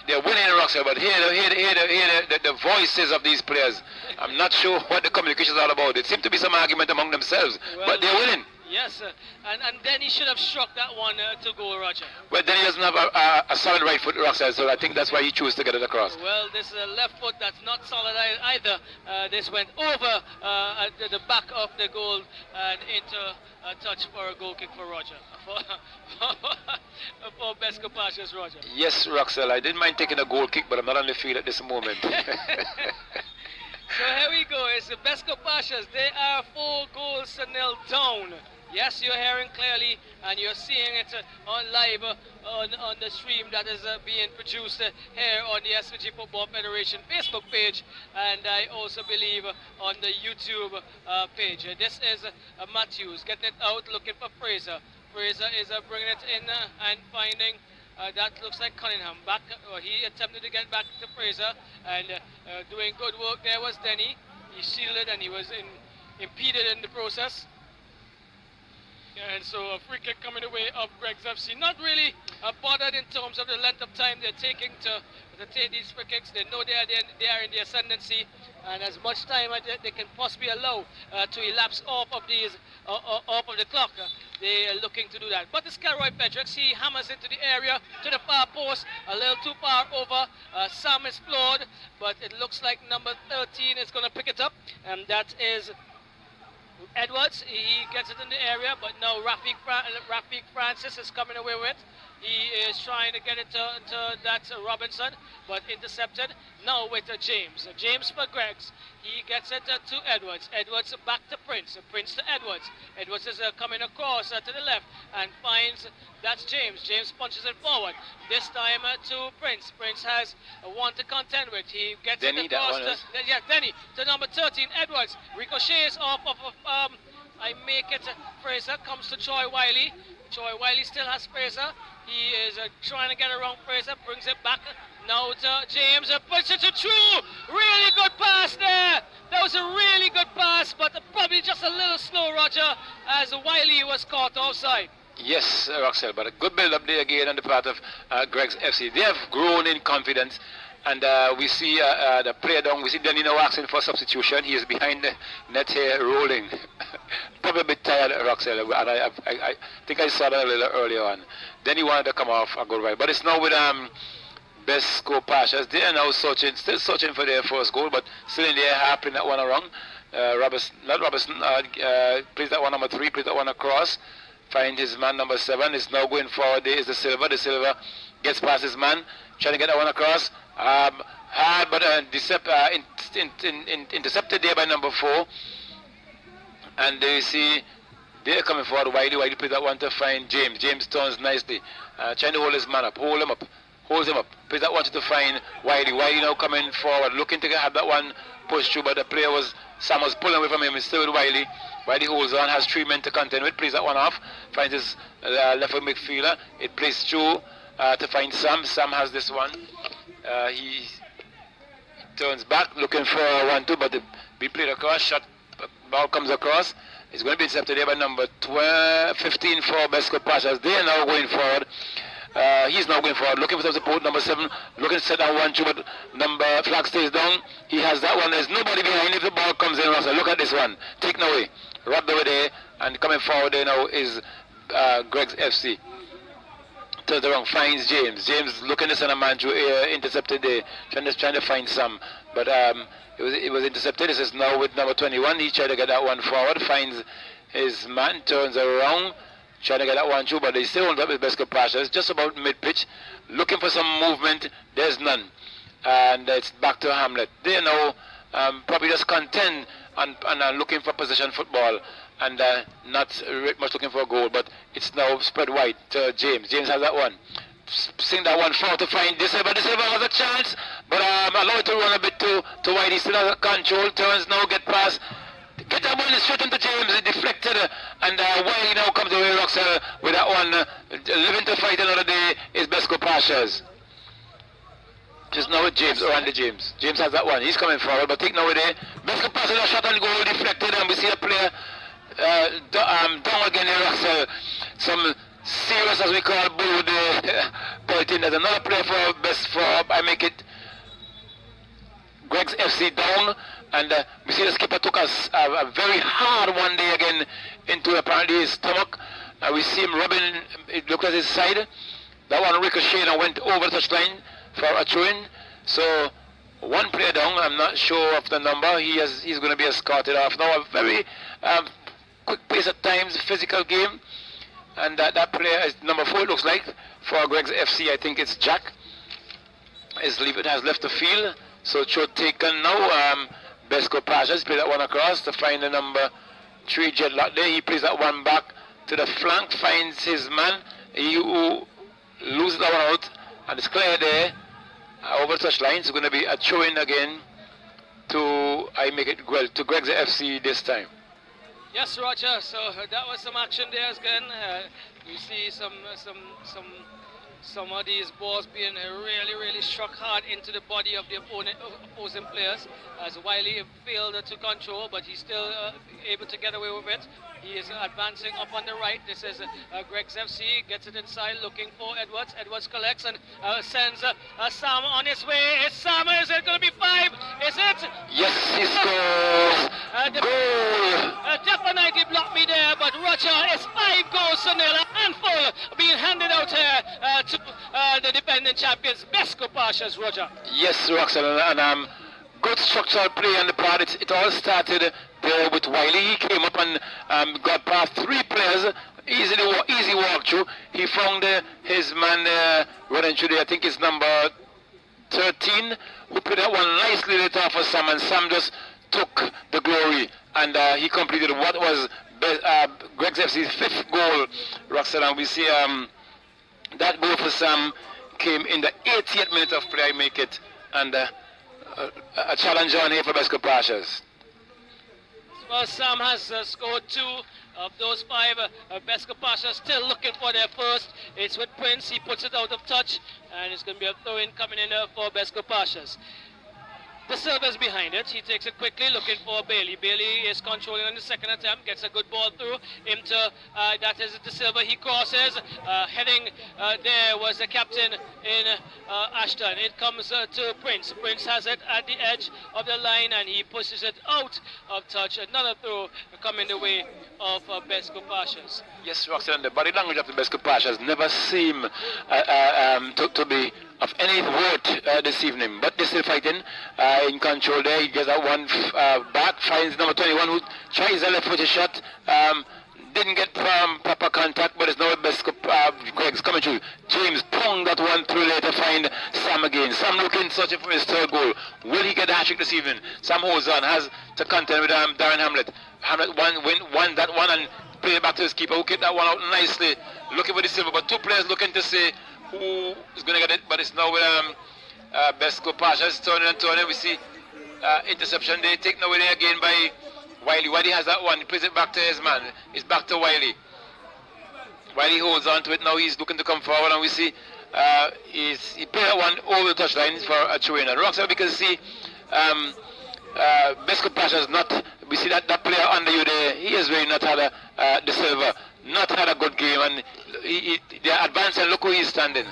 they're winning Roxel, but hear the voices of these players. I'm not sure what the communication is all about. It seems to be some argument among themselves, Well, but they're winning. Yes, and then he should have struck that one to goal, Roger. Well, then he doesn't have a solid right foot, Roxel, so I think that's why he chose to get it across. Well, this left foot that's not solid either. This went over the back of the goal and into a touch for a goal kick for Roger. For Besco Pashas, Roger. Yes, Roxel, I didn't mind taking a goal kick, but I'm not on the field at this moment. So here we go. It's the Besco Pashas. They are 4-0 down. Yes, you're hearing clearly, and you're seeing it on live on the stream that is being produced here on the Svgff Football Federation Facebook page, and I also believe on the YouTube page. This is Matthews getting it out, looking for Fraser. Fraser is bringing it in and finding. That looks like Cunningham. Back, he attempted to get back to Fraser, and doing good work there was Denny. He shielded and he was impeded in the process. And so a free kick coming away of Greg's FC. Not really bothered in terms of the length of time they're taking to take these free kicks. They know they are in the ascendancy, and as much time as they can possibly allow to elapse off of the clock, they are looking to do that. But this Kelroy Pedrix, he hammers into the area to the far post, a little too far over. Sam is floored, but it looks like number 13 is going to pick it up, and that is Edwards. He gets it in the area, but now Rafik Francis is coming away with. He is trying to get it to that Robinson, but intercepted. Now with James. James for Greggs. He gets it to Edwards. Edwards back to Prince. Prince to Edwards. Edwards is coming across to the left and finds that's James. James punches it forward. This time to Prince. Prince has one to contend with. He gets Denny, it across to Denny to number 13. Edwards ricochets off of I make it. Fraser comes to Troy Wiley. Troy Wiley still has Fraser. He is trying to get around Fraser, brings it back now to James, puts it to True. Really good pass there. That was a really good pass, but probably just a little slow, Roger, as Wiley was caught offside. Yes, Roxel, but a good build-up there again on the part of Greg's FC. They have grown in confidence, and we see the player down. We see Danilo asking for substitution. He is behind the net here, rolling. Probably a bit tired, Roxel, and I think I saw that a little earlier on. Then he wanted to come off and go right, but it's now with Besco Pashas. They are now still searching for their first goal, but still in there, harping that one around. Robertson plays that one number 3, plays that one across. Find his man number 7 is now going forward. There is the Silver. The Silver gets past his man, trying to get that one across. Hard, but intercepted there by number 4. And they see they're coming forward. Wiley plays that one to find James. James turns nicely, trying to hold his man up, holds him up. Plays that one to find Wiley. Wiley now coming forward, looking to have that one pushed through, but the player Sam was pulling away from him. He's still with Wiley. Wiley holds on, has 3 men to contend with, plays that one off, finds his left foot midfielder. It plays through to find Sam. Sam has this one. He turns back, looking for 1-2, but be played across, shot, ball comes across. It's going to be intercepted there by number 15 for Besco Pashas. They are now going forward. He's now going forward, looking for some support. Number 7, looking to set that 1-2, but number flag stays down. He has that one. There's nobody behind. If the ball comes in, Russell, look at this one. Taken away, rubbed over there, and coming forward there now is Greg's FC. Turns around, finds James. James looking to send a man through intercepted there, trying to find some, but it was intercepted. This is now with number 21. He tried to get that one forward, finds his man, turns around, trying to get that one through, but they still on top with Besco Pashas, just about mid-pitch, looking for some movement. There's none, and it's back to Hamlet. They now probably just contend and looking for possession football, and not much looking for a goal, but it's now spread wide to James. James has that one. Sing that one forward to find De Silva. De Silva has a chance, but allow it to run a bit too wide. He still has a control, turns now, get past. Get that one straight into James, it deflected, and Wiley now comes away, Roxel, with that one. Living to fight another day is Besco Pashas. Just now with James, or Andy James. James has that one, he's coming forward, but take now with it. Besco Pashas, a shot on goal, deflected, and we see the player down again here, Roxel. Some serious, as we call, bull with the 13. There's another player for best for I make it Greg's FC down, and we see the skipper took us a very hard one day again into apparently his stomach. We see him rubbing, it looked at his side. That one ricocheted and went over the touchline for a throw-in. So one player down. I'm not sure of the number. He's going to be escorted off now. A very quick pace at times, physical game, and that player is number 4. It looks like for Greg's FC. I think it's Jack. Has left the field. So throw taken now. Besco Pasha play that one across to find the number 3 Jetlock there. He plays that one back to the flank, finds his man. He loses that one out, and it's clear there over the touchline. It's going to be a throw-in again to to Greg's FC this time. Yes, Roger. So that was some action there again. You see some of these balls being really struck hard into the body of the opposing players, as Wiley failed to control, but he's still able to get away with it. He is advancing up on the right. This is Greg's FC, gets it inside, looking for Edwards. Edwards collects and sends Sam on his way. It's Sam. Is it going to be 5? Is it? Yes, he scores. Goal. Definitely blocked me there, but Roger, it's 5 goals to nil. A handful being handed out here to the defending champions, Besco Pashas, Roger. Yes, Roxanne, and good structural play on the part. It all started there with Wiley. He came up and got past 3 players. Easy walk through. He found his man running through there. I think it's number 13, who put that one nicely later for Sam, and Sam just took the glory, and he completed what was Greg's FC's 5th goal, Roxanne. And we see that goal for Sam came in the 80th minute of play, I make it, and a challenge on here for Besco Pashas. Well, Sam has scored 2 of those 5. Besco Pashas still looking for their first. It's with Prince. He puts it out of touch, and it's going to be a throw-in coming in for Besco Pashas. The Silver's behind it. He takes it quickly, looking for Bailey. Bailey is controlling on the second attempt, gets a good ball through into that is De Silva. He crosses, heading there was the captain in Ashton. It comes to Prince. Prince has it at the edge of the line, and he pushes it out of touch. Another throw coming the way of Besco Pashas. Yes, Roxanne, the body language of the Besco Pashas never seem to be of any worth this evening, but they're still fighting in control there. He gets that one back, finds number 21 who tries a left-footed shot, didn't get proper contact, but it's now Besco Greg's coming through. James ponged that one through there to find Sam again. Sam looking, searching for his 3rd goal. Will he get the hat-trick this evening? Sam holds on, has to contend with Darren Hamlet. Hamlet won that one and play it back to his keeper, who kicked that one out nicely, looking for the silver, but 2 players looking to see who is going to get it, but it's now with Besco Pashas turning and turning. We see interception. They take now away again by Wiley. Wiley has that one. He plays it back to his man. It's back to Wiley. Wiley holds on to it now. He's looking to come forward, and we see he played that one over the touchline for a throw-in. And Roxanne, we can see Besco Pashas not. We see that player under you there. He has really not had the silver. Not had a good game, and they're advancing. Look who he's standing.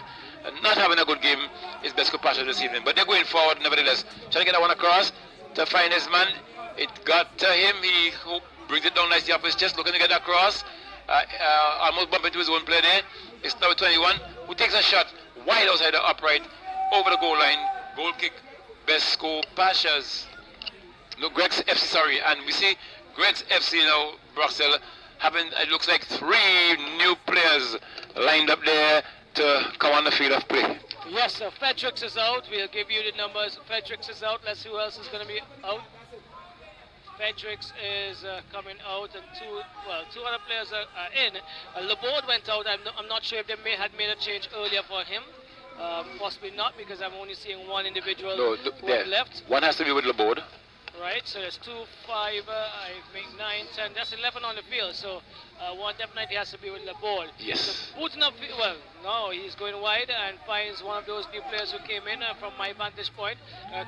Not having a good game is Besco Pashas this evening, but they're going forward nevertheless. Trying to get that one across to find his man. It got to him. He brings it down nicely off his chest, looking to get across. Almost bumping into his own player there. It's now 21 who takes a shot wide outside the upright over the goal line. Goal kick, Besco Pashas. Look, Greg's FC, sorry, and we see Greg's FC now, Bruxelles, having, it looks like 3 new players lined up there to come on the field of play. Yes, Fredericks is out. We'll give you the numbers. Fredericks is out. Let's see who else is going to be out. Fredericks is coming out, and 2 other players are in. Laborde went out. I'm not sure if they had made a change earlier for him. Possibly not, because I'm only seeing 1 individual who left. One has to be with Laborde. Right, so there's 2, 5, I think 9, 10, that's 11 on the field, so one definitely has to be with the ball. Yes. So booting up, well, no, he's going wide and finds one of those new players who came in from my vantage point,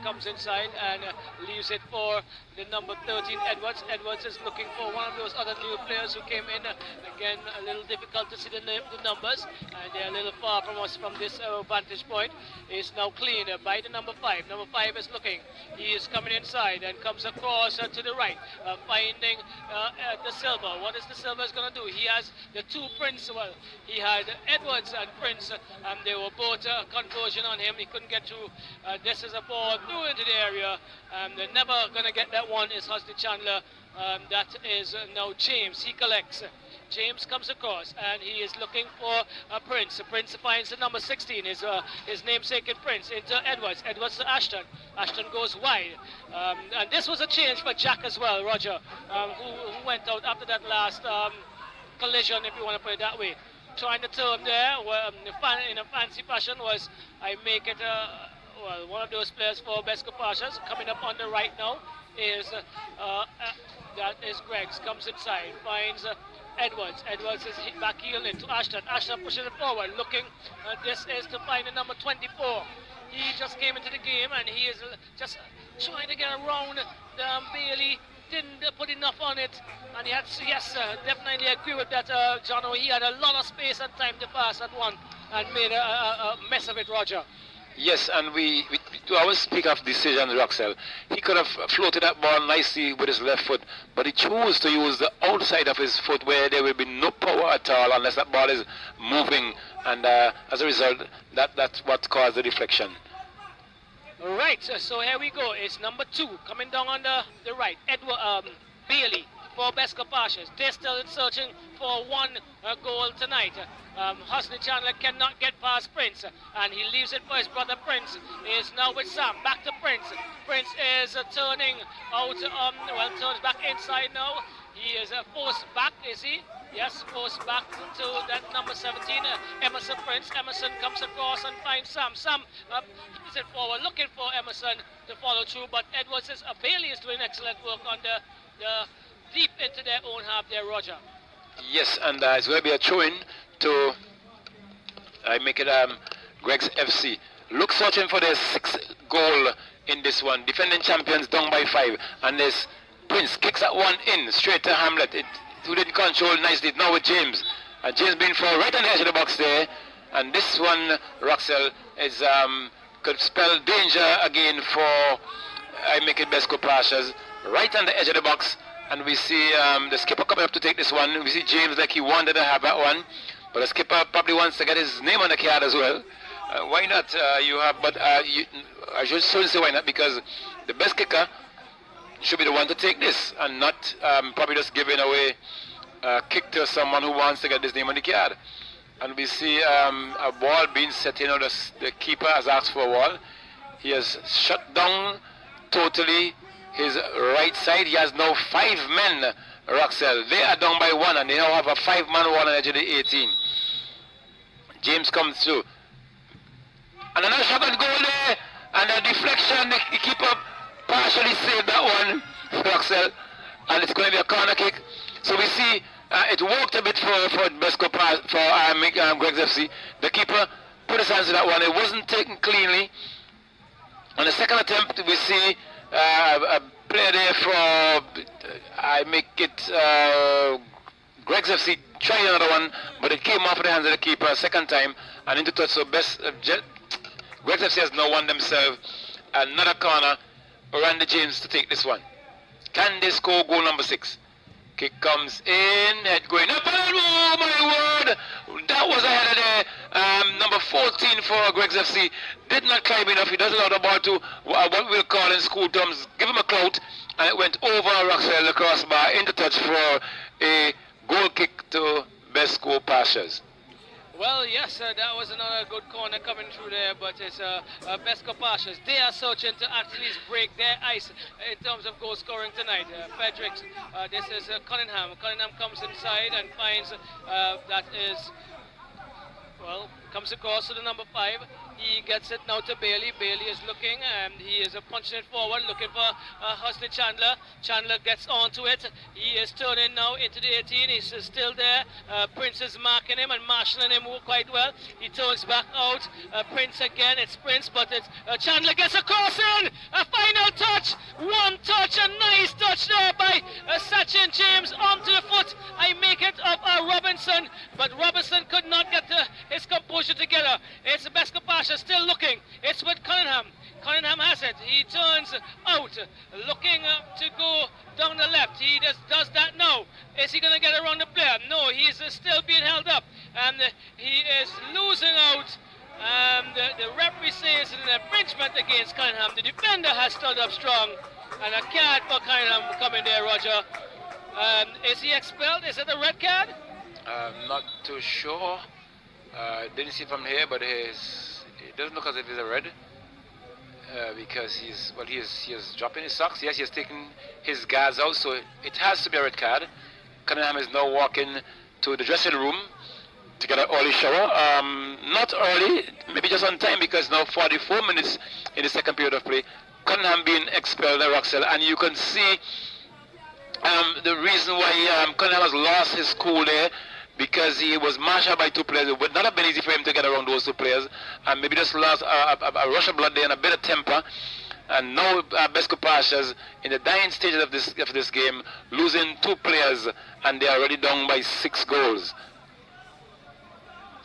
comes inside and leaves it for the number 13, Edwards. Edwards is looking for one of those other new players who came in. Again, a little difficult to see the numbers, and they're a little far from us from this vantage point. Is now clean by the number 5. Number 5 is looking. He is coming inside and comes across to the right, finding the Silver. What is the Silver is going to do? He has the 2 Prince. Well, he had Edwards and Prince, and they were both conversion on him. He couldn't get through. This is a ball through into the area. They're never going to get that one. Is Husney Chandler. That is now James. He collects. James comes across and he is looking for Prince. Prince finds the number 16, his namesake Prince, into Edwards. Edwards to Ashton. Ashton goes wide. And this was a change for Jack as well, Roger, who went out after that last collision, if you want to put it that way. Trying to turn there in a fancy fashion was, I make it, well, one of those players for Besco Pashas. Coming up on the right now is, that is Greggs, comes inside, finds Edwards. Edwards is back heeling to Ashton. Ashton pushes it forward, looking. This is to find the number 24. He just came into the game and he is just trying to get around Bailey. Didn't put enough on it, and he had, yes, definitely agree with that, Jono. He had a lot of space and time to pass at one and made a mess of it, Roger. Yes, and we always speak of decision, Roxel. He could have floated that ball nicely with his left foot, but he chose to use the outside of his foot where there will be no power at all unless that ball is moving, and as a result, that's what caused the deflection. Right, so here we go. It's number 2 coming down on the right. Bailey for Besco Pashas. They're still searching for one goal tonight. Husney Chandler cannot get past Prince, and he leaves it for his brother Prince. He is now with Sam. Back to Prince. Prince is turning out, well, turns back inside now. He is forced back, is he? Yes, forced back to that number 17, Emerson Prince. Emerson comes across and finds Sam. Sam keeps it forward, looking for Emerson to follow through, but Edwards is, Bailey is doing excellent work on the deep into their own half there, Roger. Yes, and it's going to be a throw-in to, I make it Greg's FC. Look searching for their 6th goal in this one. Defending champions down by 5, and this Prince kicks that one in straight to Hamlet. It didn't control nicely. Now with James, and James being for right on the edge of the box there, and this one, Roxel, is could spell danger again for I make it Besco Pashas, right on the edge of the box. And we see the skipper coming up to take this one. We see James like he wanted to have that one, but the skipper probably wants to get his name on the card as well. Why not? You have, but I should say why not, because the best kicker should be the one to take this, and not probably just giving away a kick to someone who wants to get his name on the card. And we see a ball being set in. The keeper has asked for a ball. He has shut down totally his right side. He has now 5 men, Roxel. They are down by 1, and they now have a 5-man wall on the edge of the 18. James comes through. And another shot on goal there, and a deflection. The keeper partially saved that one, Roxel, and it's going to be a corner kick. So we see it worked a bit for Besco for Greg's FC. The keeper put his hands to that one. It wasn't taken cleanly. On the second attempt, we see a player there for I make it Greg's FC try another one, but it came off of the hands of the keeper a second time and into touch. So Greg's FC has now won themselves another corner. Randy James to take this one. Can they score goal number 6? Kick comes in, head going up, and oh my word! That was a header there. Number 14 for Greg's FC did not climb enough. He doesn't allow the ball to what we'll call in school terms, give him a clout, and it went over Roxel, the crossbar, into touch for a goal kick to Besco Pashas. Well, yes, that was another good corner coming through there, but it's Besco Pashas. They are searching to actually break their ice in terms of goal scoring tonight. Fredericks, this is Cunningham. Cunningham comes inside and finds that is, well, comes across to the number 5. He gets it now to Bailey. Bailey is looking and he is punching it forward, looking for Husley Chandler. Chandler gets onto it. He is turning now into the 18. He's still there. Prince is marking him and marshalling him quite well. He turns back out. Prince again. It's Prince, but it's Chandler gets a cross in. A final touch. One touch. A nice touch there by Sachin James onto the foot. I make it up Robinson, but Robinson could not get his composure together. It's Besco Pasha still looking. It's with Cunningham. Cunningham has it. He turns out, looking to go down the left. He just does that now. Is he going to get around the player? No, he's still being held up. And he is losing out. The referee says an infringement against Cunningham. The defender has stood up strong. And a card for Cunningham coming there, Roger. Is he expelled? Is it a red card? Not too sure. Didn't see from here, but it doesn't look as if it's a red. Because he is dropping his socks. Yes, he has taken his guards out, so it has to be a red card. Cunningham is now walking to the dressing room to get an early shower. Not early, maybe just on time, because now 44 minutes in the second period of play. Cunningham being expelled by Roxell, and you can see the reason why Cunningham has lost his cool there, because he was marshaled by two players. It would not have been easy for him to get around those two players, and maybe just lost a rush of blood there and a bit of temper. And now Besco Pasha's in the dying stages of this game, losing two players, and they are already down by 6 goals.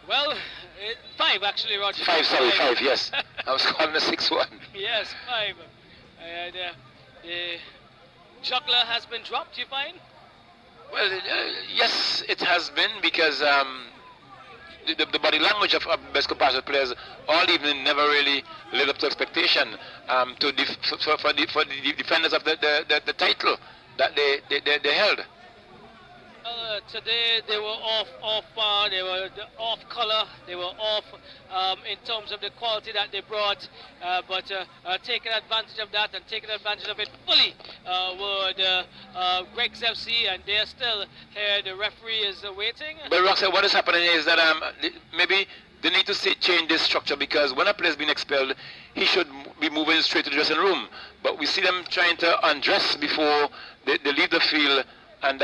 Well, 5 actually, Roger. 5, sorry, 5, yes. I was calling a 6-1. Yes, 5. The juggler has been dropped, you find? Well, yes, it has been, because the body language of Besco Pasha players all evening never really lived up to expectation for the defenders of the title that they held. Today they were off they were off color, they were off in terms of the quality that they brought, but taking advantage of that and taking advantage of it fully were the Greg's FC, and they're still here. The referee is waiting. But Roxanne, what is happening is that maybe they need to change this structure, because when a player has been expelled, he should be moving straight to the dressing room. But we see them trying to undress before they leave the field, and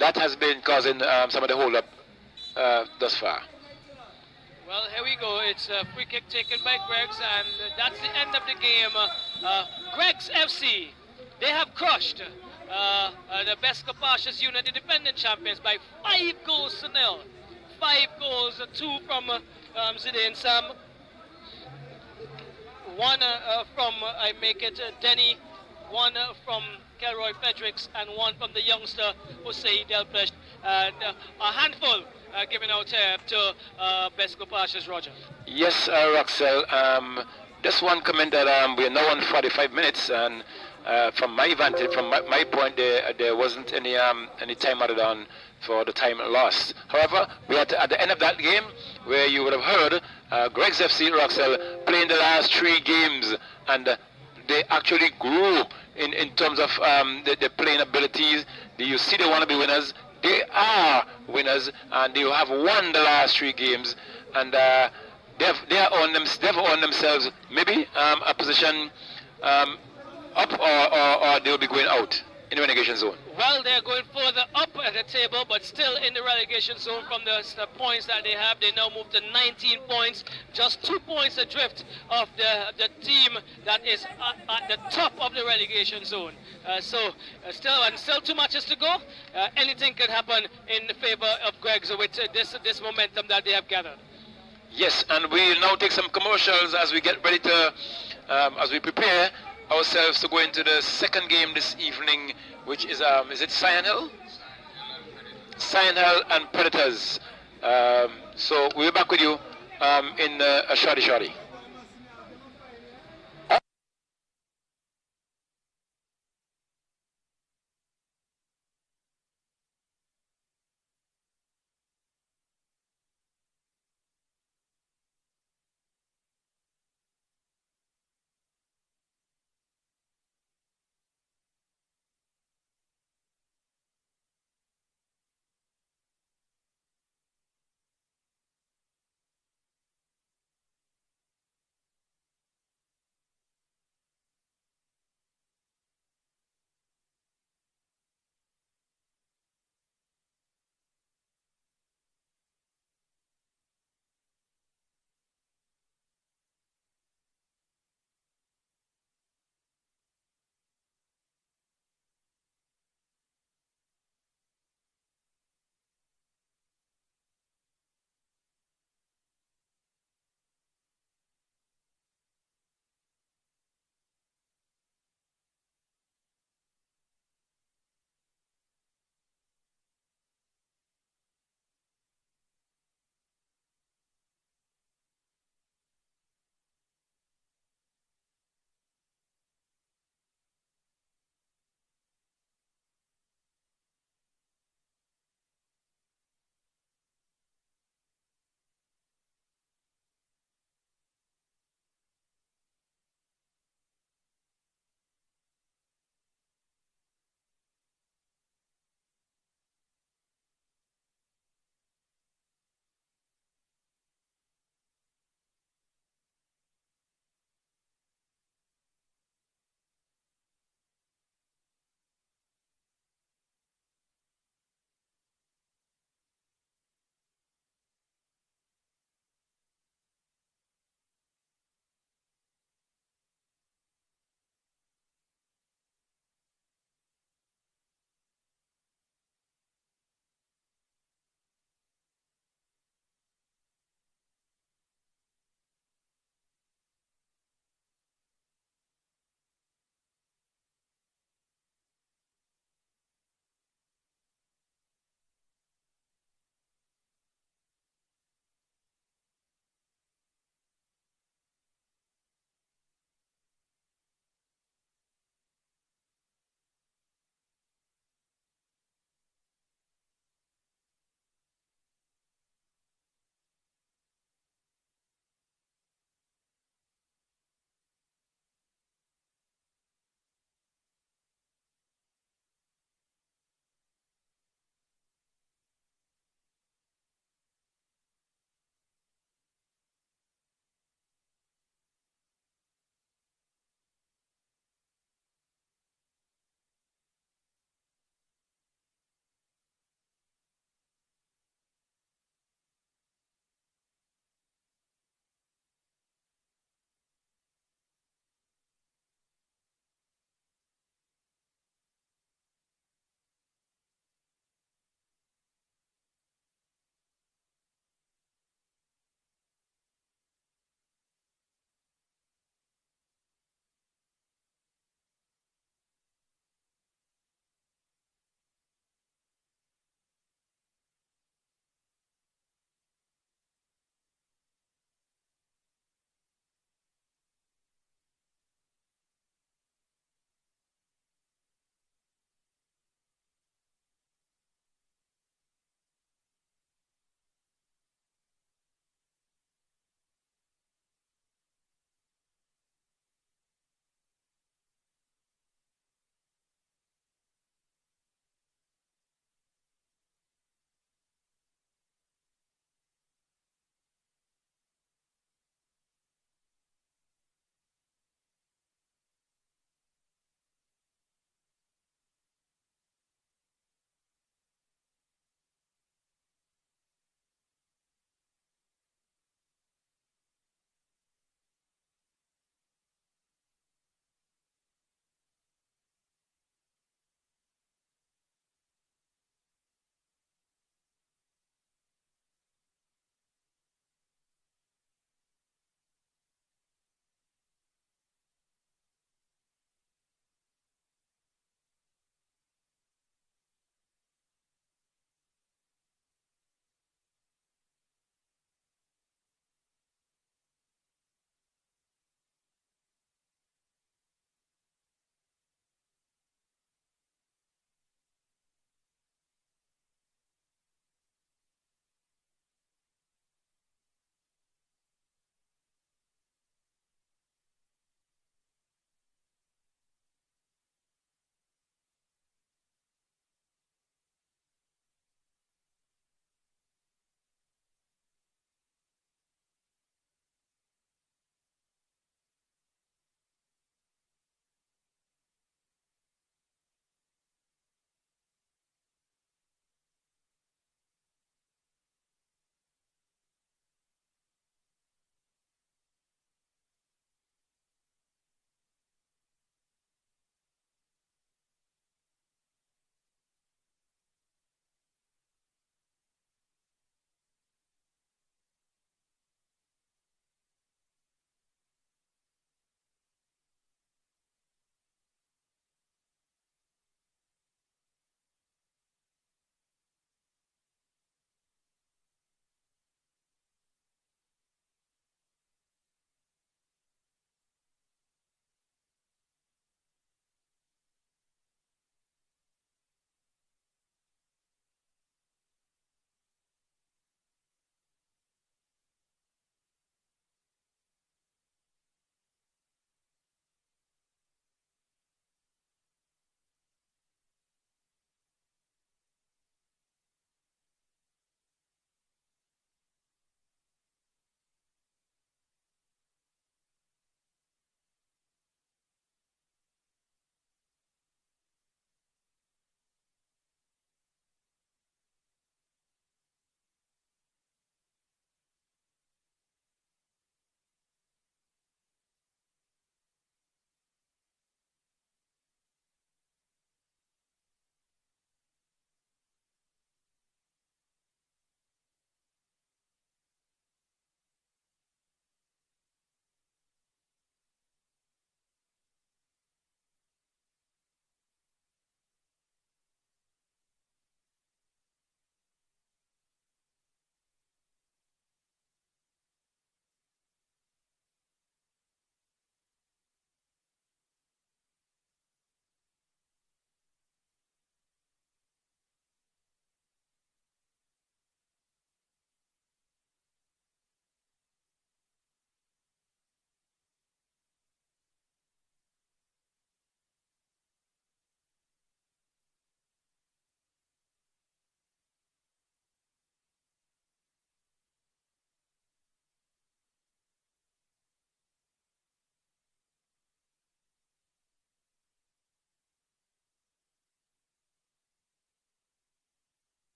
that has been causing some of the hold-up thus far. Well, here we go. It's a free kick taken by Greg's, and that's the end of the game. Greg's FC, they have crushed the Besco Pasha's unit, the defending champions, by 5 goals to 0. 5 goals, 2 from Zidane Sam, 1 from Denny, 1 from Kelroy Fredericks, and 1 from the youngster Hosei Delpesh, and a handful given out to Besco Pasha's, Roger. Yes, Roxell, just one comment that we are now on 45 minutes, and from my vantage, from my point, there wasn't any time added on for the time lost. However, we are at the end of that game, where you would have heard Greg's FC Roxell playing the last 3 games, and they actually grew in terms of their playing abilities. You see they want to be winners. They are winners, and they have won the last 3 games, and they've earned themselves maybe a position up, or they'll be going out in the relegation zone. Well, they're going further up at the table, but still in the relegation zone from the points that they have. They now move to 19 points, just 2 points adrift of the team that is at the top of the relegation zone. Still 2 matches to go. Anything could happen in the favor of Greg's with this momentum that they have gathered. Yes, and we'll now take some commercials as we get ready to, as we prepare ourselves to go into the second game this evening, which is it Cyan Hill? Cyan Hill and Predators. So we'll be back with you in a shorty.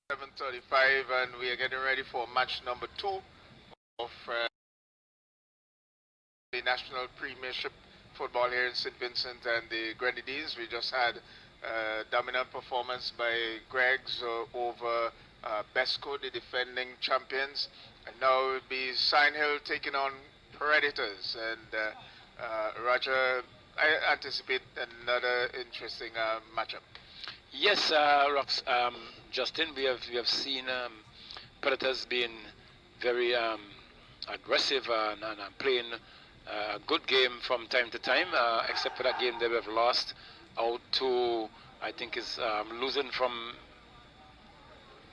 7:35, and we are getting ready for match number 2 of the National Premiership football here in St. Vincent and the Grenadines. We just had dominant performance by Greg's over Besco, the defending champions, and now it will be Signhill taking on Predators. And Roger, I anticipate another interesting matchup. Yes, Rox, Justin, we have seen Predators being very aggressive and playing a good game from time to time, except for that game they have lost out to, I think, is losing from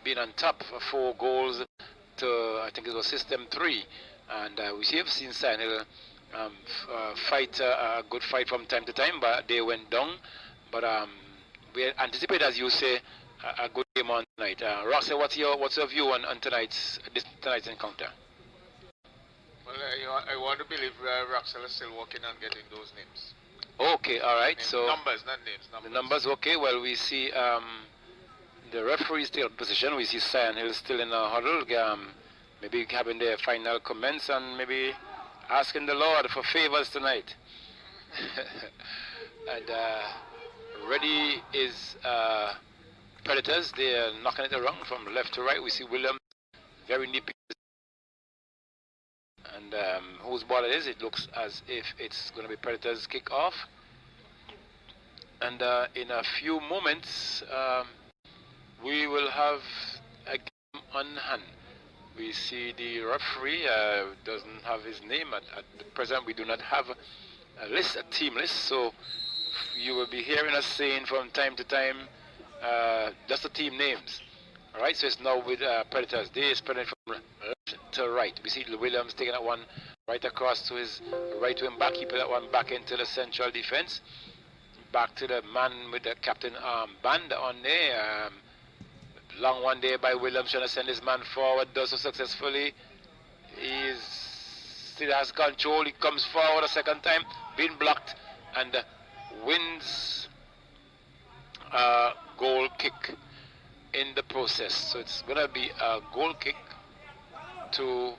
being on top for 4 goals to, I think it was system 3. And we have seen Signhill fight a good fight from time to time, but they went down. But we anticipate, as you say, a good game on tonight. Ross, what's your view on tonight's encounter? Well, I want to believe Roxelle is still working on getting those names. Okay, all right. So numbers, not names. Numbers. The numbers, okay. Well, we see the referee still in position. We see Signhill still in a huddle, maybe having their final comments and maybe asking the Lord for favors tonight. And ready is Predators. They are knocking it around from left to right. We see Williams very nippy. And whose ball it is? It looks as if it's going to be Predators kick off. And in a few moments, we will have a game on hand. We see the referee doesn't have his name at the present. We do not have a team list, so you will be hearing us saying from time to time just the team names. All right, so it's now with Predators. They are spreading from left to right. We see Williams taking that one right across to his right wing back. He put that one back into the central defense. Back to the man with the captain band on there. Long one there by Williams, trying to send his man forward. Does so successfully. He still has control. He comes forward a second time, being blocked, and wins a goal kick in the process. So it's going to be a goal kick to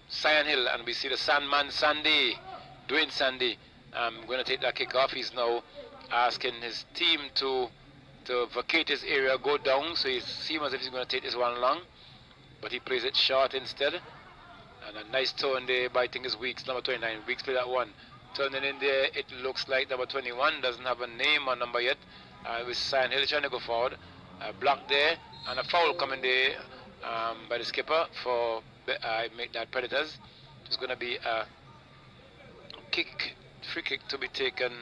Signhill, and we see the Sandman Dwayne Sandy, going to take that kick off. He's now asking his team to vacate his area, go down, so it seems as if he's going to take this one long, but he plays it short instead. And a nice turn there by, I think it's Weeks, number 29. Weeks play that one. Turning in there, it looks like number 21 doesn't have a name or number yet. With Signhill trying to go forward. Block there, and a foul coming there by the skipper for make that Predators. It's going to be a free kick to be taken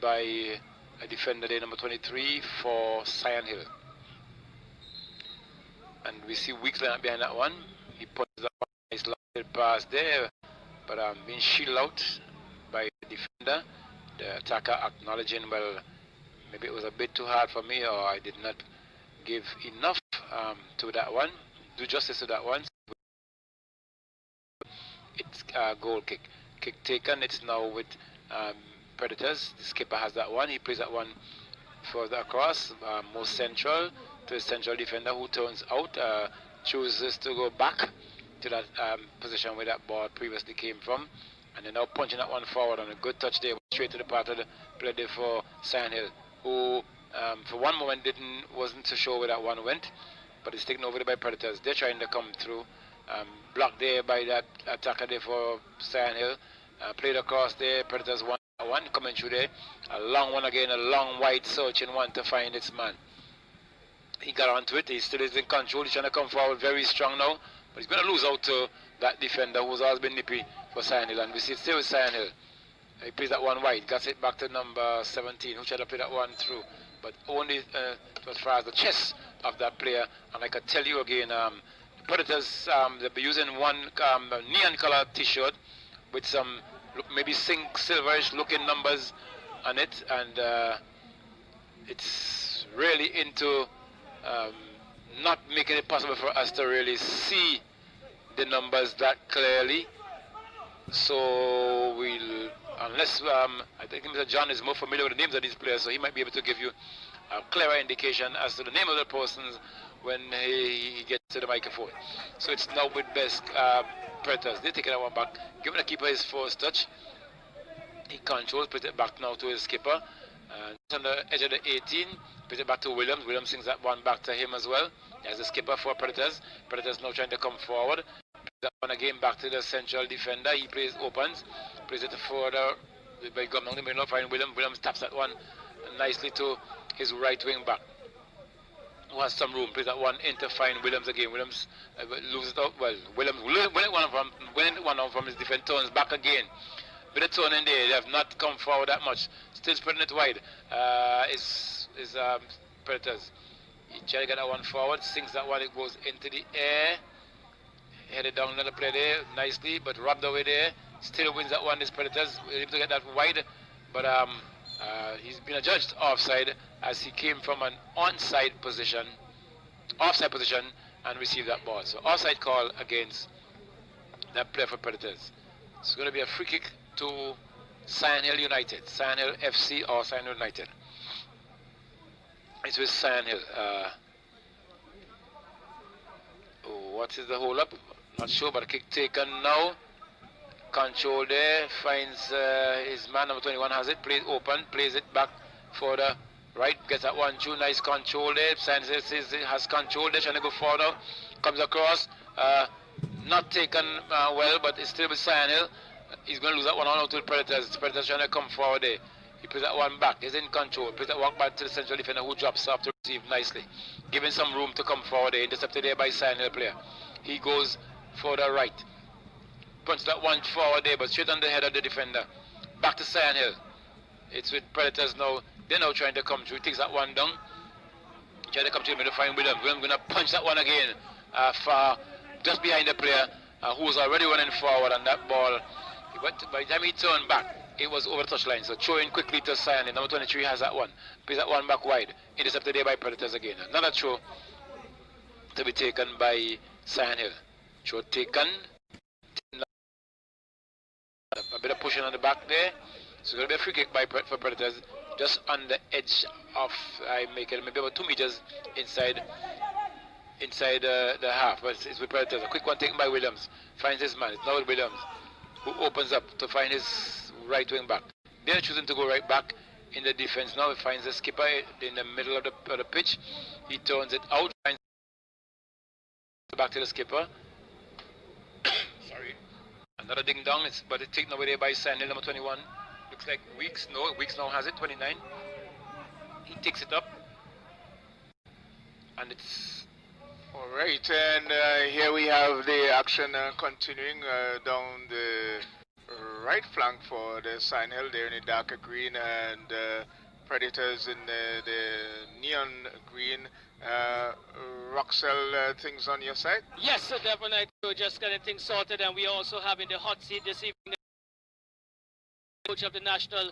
by a defender there, number 23 for Signhill. And we see Weeks line up behind that one. He puts a nice long pass there, but being shielded out by the defender. The attacker acknowledging, well, maybe it was a bit too hard for me, or I did not give enough to that one, do justice to that one. It's a goal kick. Kick taken. It's now with Predators. The skipper has that one. He plays that one further across, more central to the central defender, who turns out, chooses to go back to that position where that ball previously came from, and they're now punching that one forward on a good touch there, straight to the part of the play there for Signhill, who for one moment wasn't so sure where that one went, but it's taken over by Predators. They're trying to come through, blocked there by that attacker there for Signhill, played across there. Predators one coming through there, a long one again, a long wide searching one to find its man. He got onto it. He still is in control. He's trying to come forward very strong now, but he's going to lose out to that defender who's always been nippy for Signhill, and we see it still with Signhill. He plays that one wide, gets it back to number 17, who tried to play that one through, but only as far as the chest of that player. And I can tell you again, the Predators, they'll be using one neon color t-shirt with some maybe silverish looking numbers on it, and it's really into not making it possible for us to really see the numbers that clearly. So we'll, unless I think Mr. John is more familiar with the names of these players, so he might be able to give you a clearer indication as to the name of the persons when he gets to the microphone. So it's now with best Predators. They take that one back, giving the keeper his first touch. He controls, put it back now to his skipper. On the edge of the 18, put it back to Williams. Williams sings that one back to him as well. As the skipper for Predators. Predators now trying to come forward. That one again back to the central defender. He opens, plays it further by Gum. They may not find Williams. Williams taps that one nicely to his right wing back, who has some room. Plays that one in to find Williams again. Williams loses it out. Well, Williams winning one from his defense, turns back again. With the turn in there, they have not come forward that much. Still spreading it wide. Is Predators. He tries to get that one forward, sinks that one, it goes into the air. Headed down another play there nicely, but robbed away there. Still wins that one, this Predators. Able to get that wide, but he's been adjudged offside as he came from an offside position, and received that ball. So offside call against that player for Predators. It's going to be a free kick to Sion Hill United, Sion Hill FC or Sion Hill United. It's with Sion Hill. What is the hold up? Not sure, but a kick taken now. Control there, finds his man, number 21 has it, plays open, plays it back for the right, gets that one through, nice control there. Sion Hill has control there, trying to go forward now. Comes across, not taken well, but it's still with Sion Hill. He's going to lose that one on to the Predators. The Predators trying to come forward there. He plays that one back, he's in control, plays that one back to the central defender who drops off to receive nicely. Giving some room to come forward there, intercepted there by Sion Hill player. He goes for the right. Punch that one forward there, but straight on the head of the defender. Back to Sion Hill. It's with Predators now. They're now trying to come through. He takes that one down. Trying to come to the middle, find Williams. Williams going to punch that one again. Far, just behind the player who's already running forward, and that ball, by the time he turned back, it was over the touchline. So throwing quickly to Sion Hill. Number 23 has that one. Plays that one back wide. Intercepted there by Predators again. Another throw to be taken by Sion Hill. Throw taken. A bit of pushing on the back there. So it's going to be a free kick for Predators, just on the edge of, I make it maybe about 2 meters inside the half. But it's with Predators. A quick one taken by Williams. Finds his man. It's now with Williams, who opens up to find his right wing back. They're choosing to go right back in the defense now. He finds the skipper in the middle of the pitch. He turns it out, finds back to the skipper. Sorry. Another ding dong, but it's taken away there by Sion Hill, number 21. Looks like Weeks now has it, 29. He takes it up. And it's... Alright, and here we have the action continuing down the right flank for the Sion Hill. They're in the darker green, and Predators in the neon green. Roxel, things on your side? Yes, so definitely. We're just getting things sorted, and we also have in the hot seat this evening the coach of the national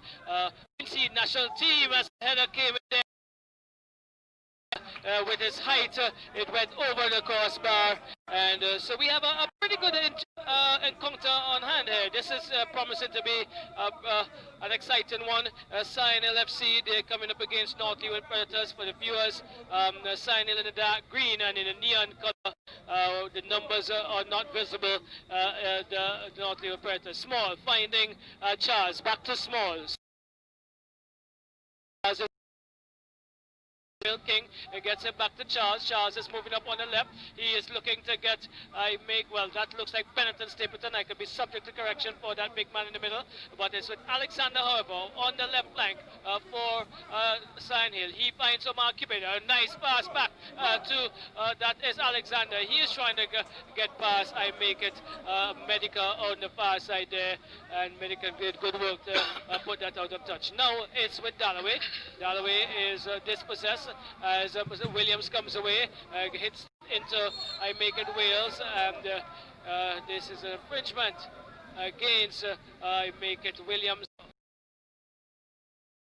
national team as the header came in there. With his height, it went over the crossbar, and so we have a pretty good encounter on hand here. This is promising to be an exciting one. Sion Hill FC, they're coming up against North Leeward Predators. For the viewers, Sion Hill in the dark green and in the neon color. The numbers are not visible. The North Leeward Predators. Small finding Charles, back to Small. King gets it back to Charles. Charles is moving up on the left. He is looking to get well, that looks like Pennington Stapleton. I could be subject to correction for that big man in the middle, but it's with Alexander, however, on the left flank for Sion Hill. He finds Omar Kibeda. A nice pass back to that is Alexander. He is trying to get past. I make it Medica on the far side there, and Medica did good work to put that out of touch. Now it's with Dalloway. Dalloway is dispossessed as Williams comes away, hits into I make it Wales, and this is an infringement against I make it Williams.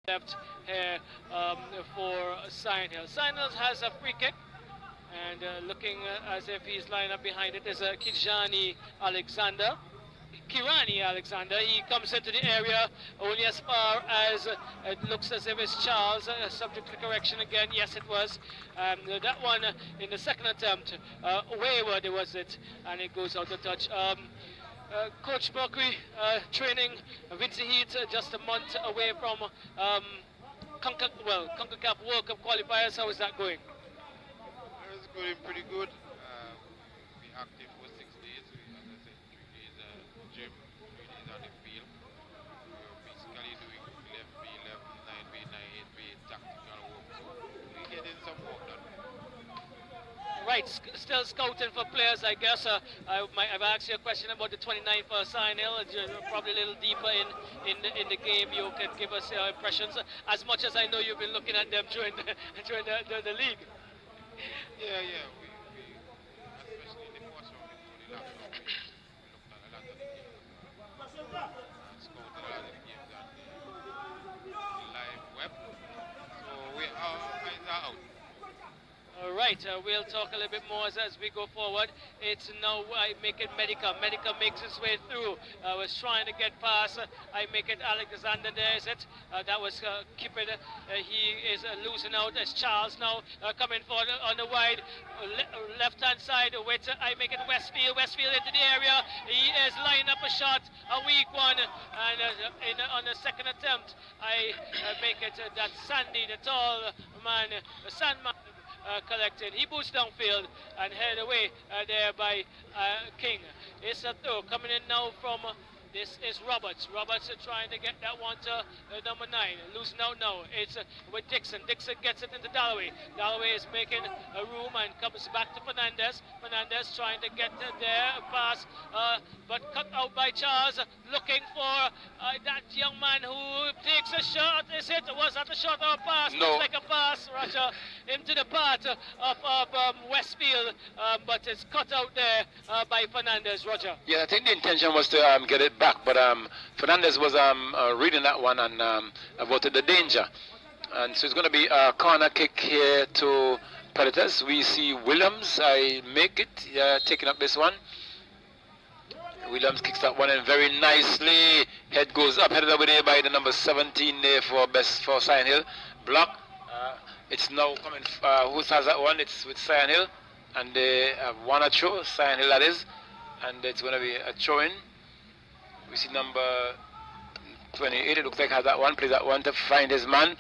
Left here for Sion Hill. Sion Hill has a free kick, and looking as if he's lined up behind it is Kijani Alexander. Kirani Alexander. He comes into the area only as far as it looks as if it's Charles, subject to correction again. Yes, it was. That one in the second attempt, wayward was it, and it goes out of touch. Coach Mercury training Vinci Heat just a month away from CONCACAF World Cup qualifiers. How is that going? It's going pretty good. We active for 6 days. As I said, 3 days gym, 3 days on the field. We're basically doing 11v11, 9v9, 8v8 tactical work. So we're getting some work done. Right, still scouting for players, I guess. I've asked you a question about the 29 for Sion Hill. Probably a little deeper in the game. You can give us your impressions. As much as I know you've been looking at them during the league. Yeah. We especially in the first round before the last round, we looked at a lot of the games. And scouted a lot of the games on the live web. So our eyes are out. All right, we'll talk a little bit more as we go forward. It's now I make it Medica. Medica makes its way through. Was trying to get past. I make it Alexander. There is it. That was Cupid. He is losing out as Charles now coming forward on the wide left-hand side with I make it Westfield. Westfield into the area. He is lining up a shot, a weak one, and on the second attempt, I make it that Sandy, the tall man, the Sandman. Collected. He boots downfield and headed away there by King. It's a throw coming in now from this is Roberts. Roberts trying to get that one to number 9. Losing out now. It's with Dixon. Dixon gets it into Dalloway. Dalloway is making a room and comes back to Fernandez. Fernandez trying to get there. Pass, but cut out by Charles. Looking for that young man who takes a shot. Is it? Was that a shot or a pass? No. Looks like a pass, Roger, into the part of Westfield, but it's cut out there by Fernandez, Roger. Yeah, I think the intention was to get it back, but Fernandez was reading that one and avoided the danger. And so it's going to be a corner kick here to Predators. We see Williams, I make it, taking up this one. Williams kicks that one in very nicely. Head goes up, headed over there by the number 17 there for Sion Hill. Block. It's now coming. Who has that one? It's with Sion Hill, and they have one a throw. Sion Hill that is, and it's going to be a throw in. We see number 28. It looks like has that one. Plays that one to find his man.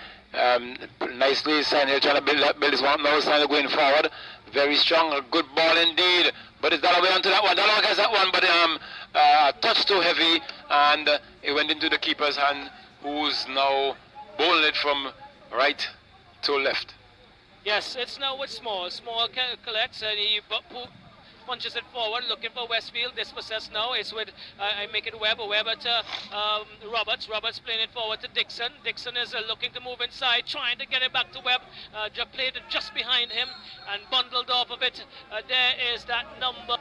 Nicely, Sion Hill trying to build his one now. Sion Hill going forward. Very strong, a good ball indeed. But it's Dalloway onto that one. Dalloway has that one, but a touch too heavy, and it went into the keeper's hand, who's now bowling it from right to left. Yes, it's now with Small. Small collects and he punches it forward, looking for Westfield. Dispossessed now. It's with I make it Webb. Webber to Roberts. Roberts playing it forward to Dixon. Dixon is looking to move inside, trying to get it back to Webb. Played it just behind him and bundled off of it. There is that number.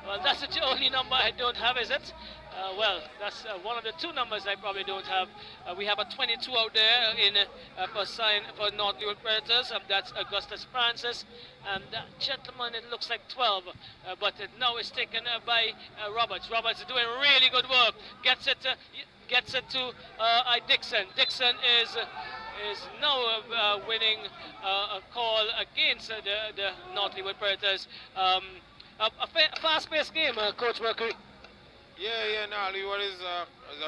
Well, that's the only number I don't have, is it? Well, that's one of the 2 numbers I probably don't have. We have a 22 out there in for North Leeward Predators. That's Augustus Francis, and that gentleman, it looks like 12, but now it's taken by Roberts. Roberts is doing really good work. Gets it to Dixon. Dixon is now winning a call against the North Leeward Predators. A fast-paced game, Coach Mercury. Yeah, Leeward is a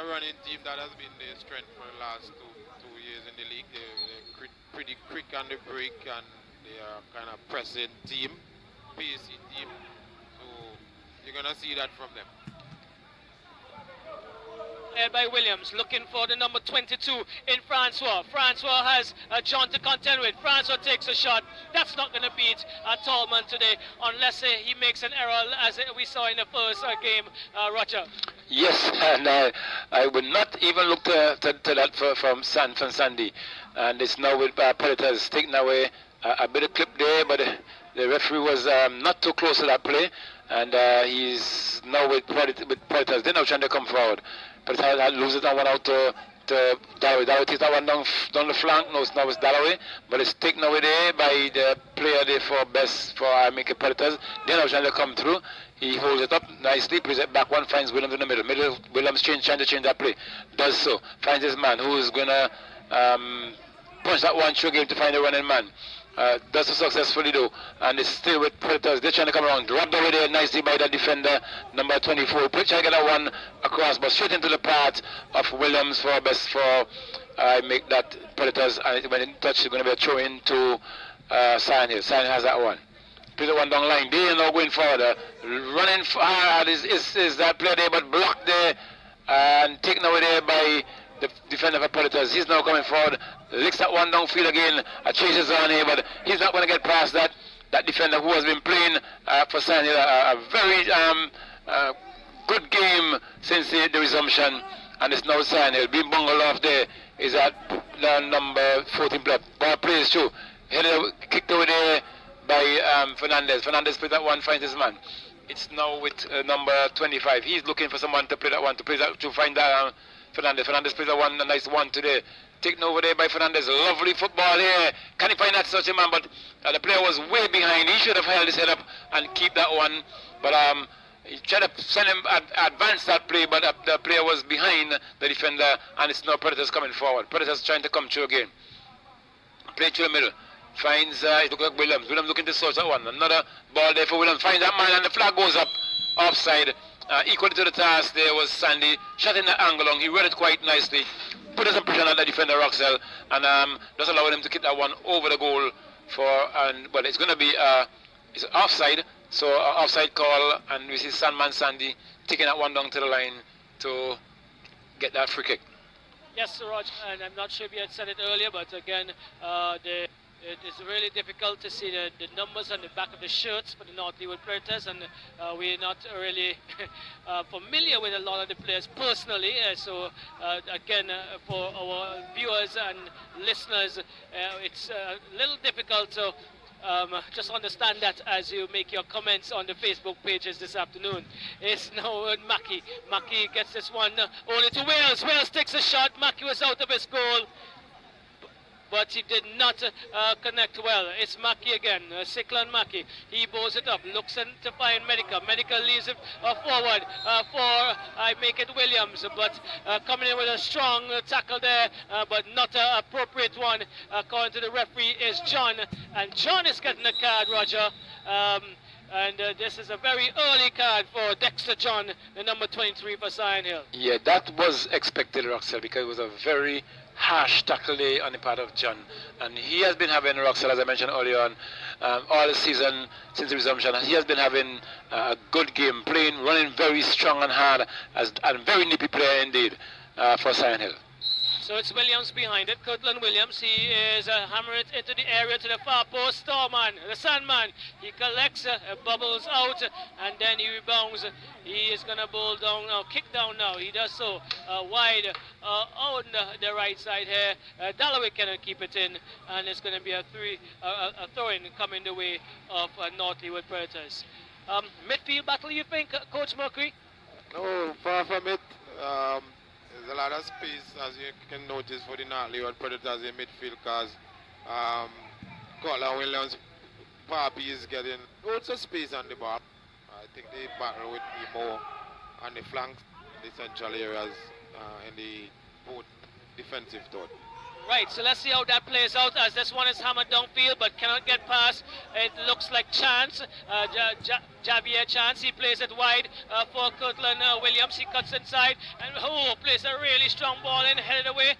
running team that has been their strength for the last two years in the league. They're pretty quick on the break, and they are kind of pressing team, pacey team. So you're gonna see that from them. By Williams, looking for the number 22 in Francois. Francois has John to contend with. Francois takes a shot. That's not going to beat Tallman today unless he makes an error, as we saw in the first game, Roger. Yes, and I would not even look to that from Sandy. And it's now with Predators taking away a bit of clip there, but the referee was not too close to that play, and he's now with Predators. They're now trying to come forward. But I lose it and went out to Dalloway. Dalloway takes that one down the flank. No, now it's Dalloway, but it's taken away there by the player there for I make it Predators. They're now trying to come through. He holds it up nicely, plays it back one, finds Williams in the middle. Williams trying to change that play. Does so. Finds his man who is going to punch that one through game to find a running man. Does so successfully though, and it's still with Predators. They're trying to come around. Dropped over there nicely by the defender, number 24. Trying to get that one across, but straight into the path of Williams for best for make that Predators. And when in touch, it's going to be a throw in to Sign here. Sign has that one. Plays the one down line. They are now going forward. Running hard is that player there, but blocked there and taken away there by the defender for Predators. He's now coming forward. Licks that one downfield again. Chases on here, but he's not going to get past that defender who has been playing for Sign here a very good game since the resumption. And it's now Sign here. Being bungled off there is at the number 14 player. Ball plays through. Kicked over there by Fernandez. Fernandez plays that one, finds his man. It's now with number 25. He's looking for someone to play that one, to find that Fernandez. Fernandez plays that one, a nice one today. Taken over there by Fernandez. Lovely football here. Can he find that such a man? But the player was way behind. He should have held his head up and keep that one. But he tried to send him advance that play, but the player was behind the defender, and it's now Predators coming forward. Predators trying to come through again. Play through the middle. Finds, it looks like Williams. Williams looking to source that one. Another ball there for Williams. Finds that man, and the flag goes up. Offside. Equal to the task there was Sandy. Shot in the angle long. He read it quite nicely. Put some pressure on the defender, Roxell, and just allowed him to keep that one over the goal but it's going to be it's offside. So offside call, and we see Sandman Sandy taking that one down to the line to get that free kick. Yes, Roger, and I'm not sure if you had said it earlier, but again, it is really difficult to see the numbers on the back of the shirts for the North Leeward Predators, and we're not really familiar with a lot of the players personally. So again, for our viewers and listeners, it's a little difficult to just understand that as you make your comments on the Facebook pages this afternoon. It's now Mackie. Mackie gets this one only to Wales. Wales takes a shot. Mackie was out of his goal, but he did not connect well. It's Mackie again, Cyclone Mackie. He bows it up, looks in to find Medica. Medica leaves it forward I make it Williams, but coming in with a strong tackle there, but not an appropriate one. According to the referee is John, and John is getting a card, Roger. And this is a very early card for Dexter John, the number 23 for Sion Hill. Yeah, that was expected, Roxell, because it was a very harsh tackle day on the part of John, and he has been having, Roxell, as I mentioned earlier on, all the season since the resumption, and he has been having a good game, running very strong and hard, and very nippy player indeed for Sion Hill. So it's Williams behind it, Kirtland Williams. He is hammering it into the area to the far post. Starman, the Sandman, he collects, bubbles out, and then he rebounds. He is going to bowl down now, kick down now. He does so wide on the right side here. Dalloway cannot keep it in, and it's going to be a throw-in coming the way of North Leeward Predators. Midfield battle, you think, Coach Mercury? No, far from it. There's a lot of space, as you can notice, for the North Leeward Predators in midfield, because Cortland Williams, Papi is getting loads of space on the ball. I think they battle with me more on the flanks, the central areas, in the both defensive third. Right, so let's see how that plays out, as this one is hammered downfield but cannot get past. It looks like Chance, Javier Chance. He plays it wide for Kirtland Williams. He cuts inside and plays a really strong ball in, headed away.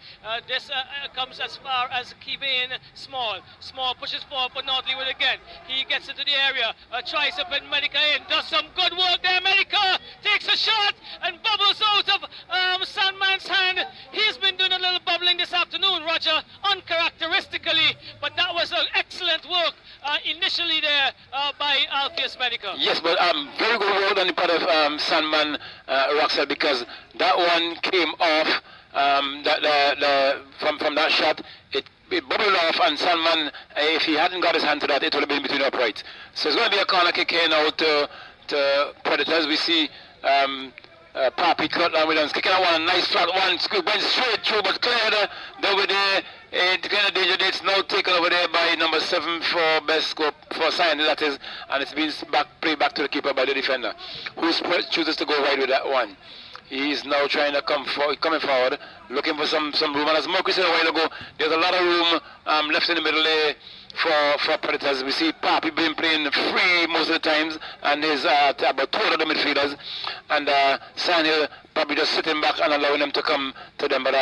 This comes as far as Kevin Small. Small pushes forward for North Leeward again. He gets into the area, tries to put Medica in, does some good work there. Medica takes a shot and bubbles out of Sandman's hand. He's been doing a little bubbling this afternoon, Roger, uncharacteristically, but that was excellent work initially there by Alpheus Medica. Yes, but very good work on the part of Sandman Roxell, because that one came off from that shot. It bubbled off, and Sandman, if he hadn't got his hand to that, it would have been between the uprights. So it's going to be a corner kick here now to Predators. We see Papi Cutler Williams kicking out one, nice flat one, went straight through but cleared over there. It's kind of danger. It's now taken over there by number 7 for best scope for sign, that is, and it's been played back to the keeper by the defender, who chooses to go right with that one. He's now trying to coming forward, looking for some room. And as Mark said a while ago, there's a lot of room left in the middle there for Predators. We see Papi been playing free most of the times, and there's about 2 of the midfielders, and Sandhill probably just sitting back and allowing them to come to them. But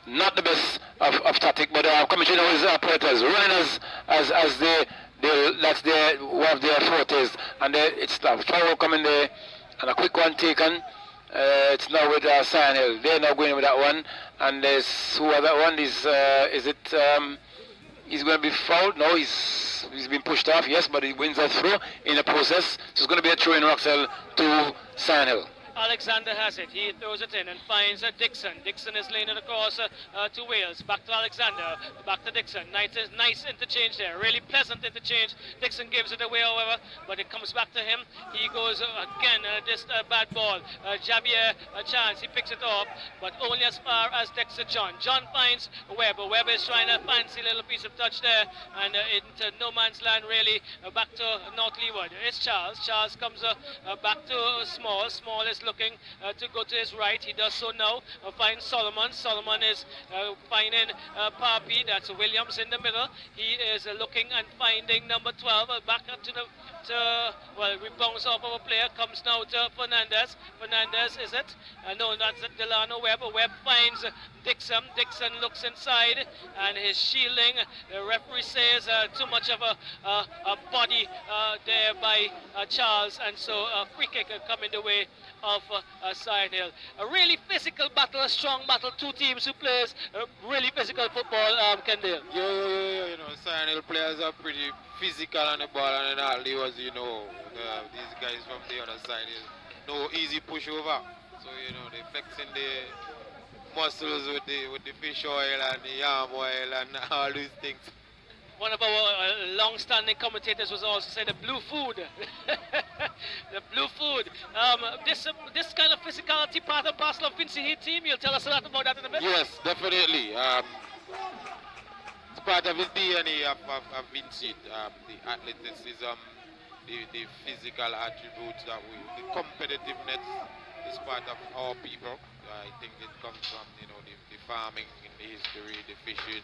not the best of tactic, but coming to his Predators running as that's one of their fortes, and it's the foul coming there, and a quick one taken. It's now with Sandhill. They're now going with that one, and there's who that one is it? He's going to be fouled. No, he's been pushed off. Yes, but he wins that throw in the process. So it's going to be a throw in Roxell to Sandhill. Alexander has it. He throws it in and finds Dixon. Dixon is laying it across to Wales. Back to Alexander. Back to Dixon. Nice interchange there. Really pleasant interchange. Dixon gives it away, however, but it comes back to him. He goes again. This bad ball. Javier a chance. He picks it up, but only as far as Dexter John. John finds Webber. Webber is trying a fancy little piece of touch there, and into no man's land really. Back to North Leeward. It's Charles. Charles comes back to Small. Small is looking to go to his right. He does so now. Finds Solomon. Solomon is finding Papi. That's Williams in the middle. He is looking and finding number 12. Back up to the well, rebounds off of a player. Comes now to Fernandez. Fernandez, is it? No, that's Delano Webb. Webb finds Dixon. Dixon looks inside and his shielding. The referee says too much of a body there by Charles, and so a free kick coming the way of Sandhill. A really physical battle, a strong battle. Two teams who plays really physical football, Kendall. Yeah, you know, Sandhill players are pretty physical on the ball, and then all they was, you know, these guys from the other side is no easy pushover. So, you know, they're flexing the muscles with the fish oil and the yam oil and all these things. One of our long-standing commentators was also saying the blue food. The blue food. This kind of physicality part and parcel of Vincy Heat team. You'll tell us a lot about that in a bit. Yes, definitely. It's part of the DNA of Vincy. The athleticism, the physical attributes that the competitiveness is part of our people. I think it comes from, you know, the farming in the history, the fishing.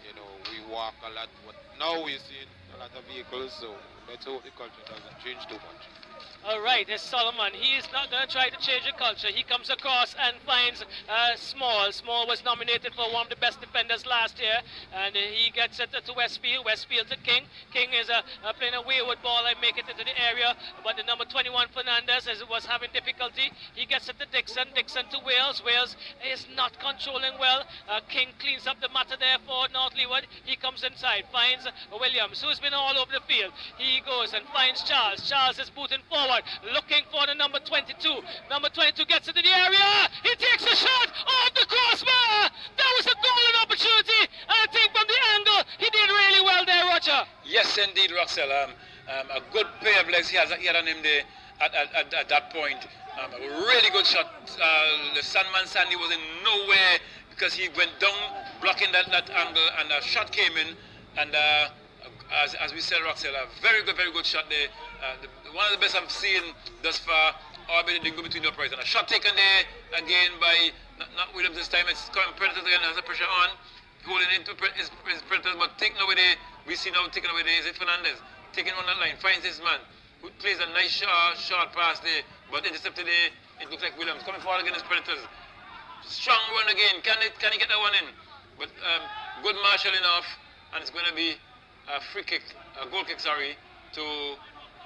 You know, we walk a lot, but now we're seeing a lot of vehicles, so let's hope the culture doesn't change too much. All right, there's Solomon. He is not going to try to change the culture. He comes across and finds Small. Small was nominated for one of the best defenders last year, and he gets it to Westfield. Westfield to King. King is playing a wayward ball and make it into the area, but the number 21 Fernandez was having difficulty. He gets it to Dixon. Dixon to Wales. Wales is not controlling well. King cleans up the matter there for North Leeward. He comes inside, finds Williams, who's been all over the field. He goes and finds Charles. Charles is booting forward, looking for the number 22. Number 22 gets into the area. He takes a shot off the crossbar. That was a golden opportunity. And I think from the angle, he did really well there, Roger. Yes, indeed, Roxell. A good pair of legs he had on him there at that point. A really good shot. The Sandman Sandy was in nowhere because he went down blocking that angle, and a shot came in, and as we said, Roxell, a very good shot there. One of the best I've seen thus far. Albeit they go between the uprights, and a shot taken there again by not Williams this time. It's coming Predators again, has the pressure on, holding into his Predators, but taking away there. We see now taking away there is it Fernandez taking on that line, finds his man who plays a nice short pass there, but intercepted there. It looks like Williams coming forward against Predators. Strong run again. Can he get that one in? But good marshalling off, and it's going to be a free kick, a goal kick, sorry, to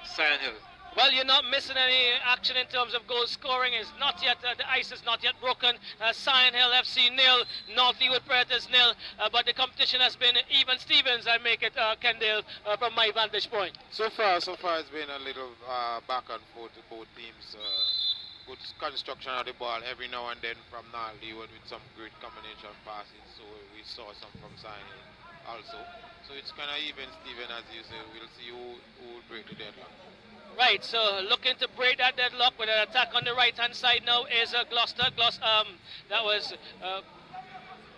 Sandhill. Well, you're not missing any action in terms of goal scoring. It's not yet, the ice is not yet broken. Sandhill FC 0, North Leeward Predators 0, but the competition has been even Stevens. I make it Kendall from my vantage point. So far it's been a little back and forth to both teams. Good construction of the ball every now and then from North Leeward with some great combination passes. So we saw some from Sandhill also. So it's kind of even Steven, as you say. We'll see who will break the deadlock. Right, so looking to break that deadlock with an attack on the right-hand side now is Gloucester. That was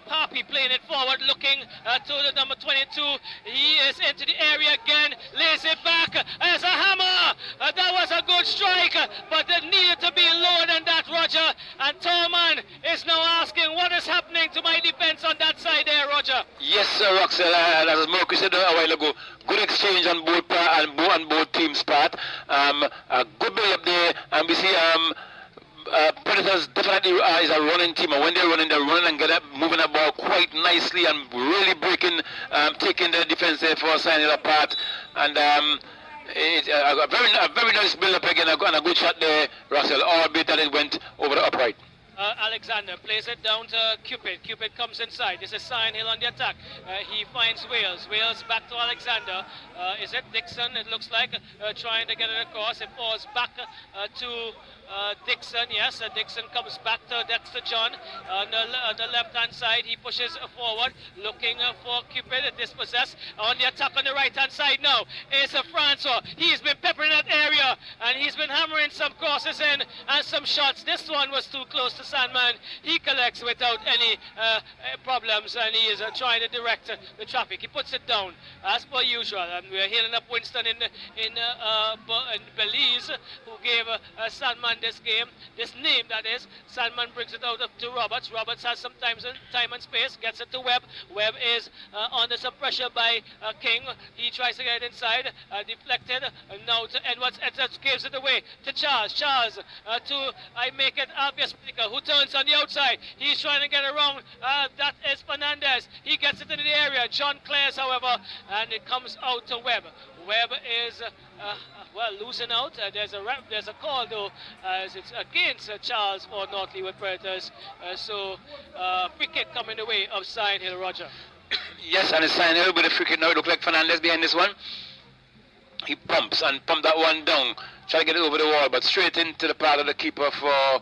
Poppy playing it forward, looking to the number 22. He is into the area again, lays it back as a hammer. That was a good strike, but it needed to be lower than that, Roger. And Torman is now asking what is happening to my defense on that side there, Roger. Yes, sir, Roxel. As Marcus said a while ago, good exchange on both teams' part. A good build up there, and we see Predators definitely is a running team, and when they're running and moving the ball quite nicely and really breaking, taking the defense there for signing apart. And it's a very nice build up again, and a good shot there, Russell, albeit that it went over the upright. Alexander plays it down to Cupid. Cupid comes inside. This is Cyan Hill on the attack. He finds Wales. Wales back to Alexander. Is it Dixon? It looks like trying to get it across. It falls back to Dixon. Yes, Dixon comes back to Dexter John on the left-hand side. He pushes forward, looking for Cupid. Dispossessed on the attack on the right-hand side now is Francois. He's been peppering that area, and he's been hammering some crosses in and some shots. This one was too close to Sandman. He collects without any problems, and he is trying to direct the traffic. He puts it down as per usual, and we're healing up Winston in Belize, who gave Sandman this name, that is. Sandman brings it out to Roberts. Roberts has some time and space, gets it to Webb. Webb is under some pressure by King. He tries to get it inside, deflected, now to Edwards. Edwards gives it away to Charles. Charles to make it Albius Speaker, who turns on the outside. He's trying to get around. That is Fernandez. He gets it into the area. John Clares, however, and it comes out to Webb. Webb is losing out. There's a call though, as it's against Charles for North Leeward Predators. So free kick coming the way of Cyan Hill, Roger. Yes, and it's Cyan Hill with a free kick now. It looks like Fernandez behind this one. He pumps that one down, try to get it over the wall, but straight into the part of the keeper for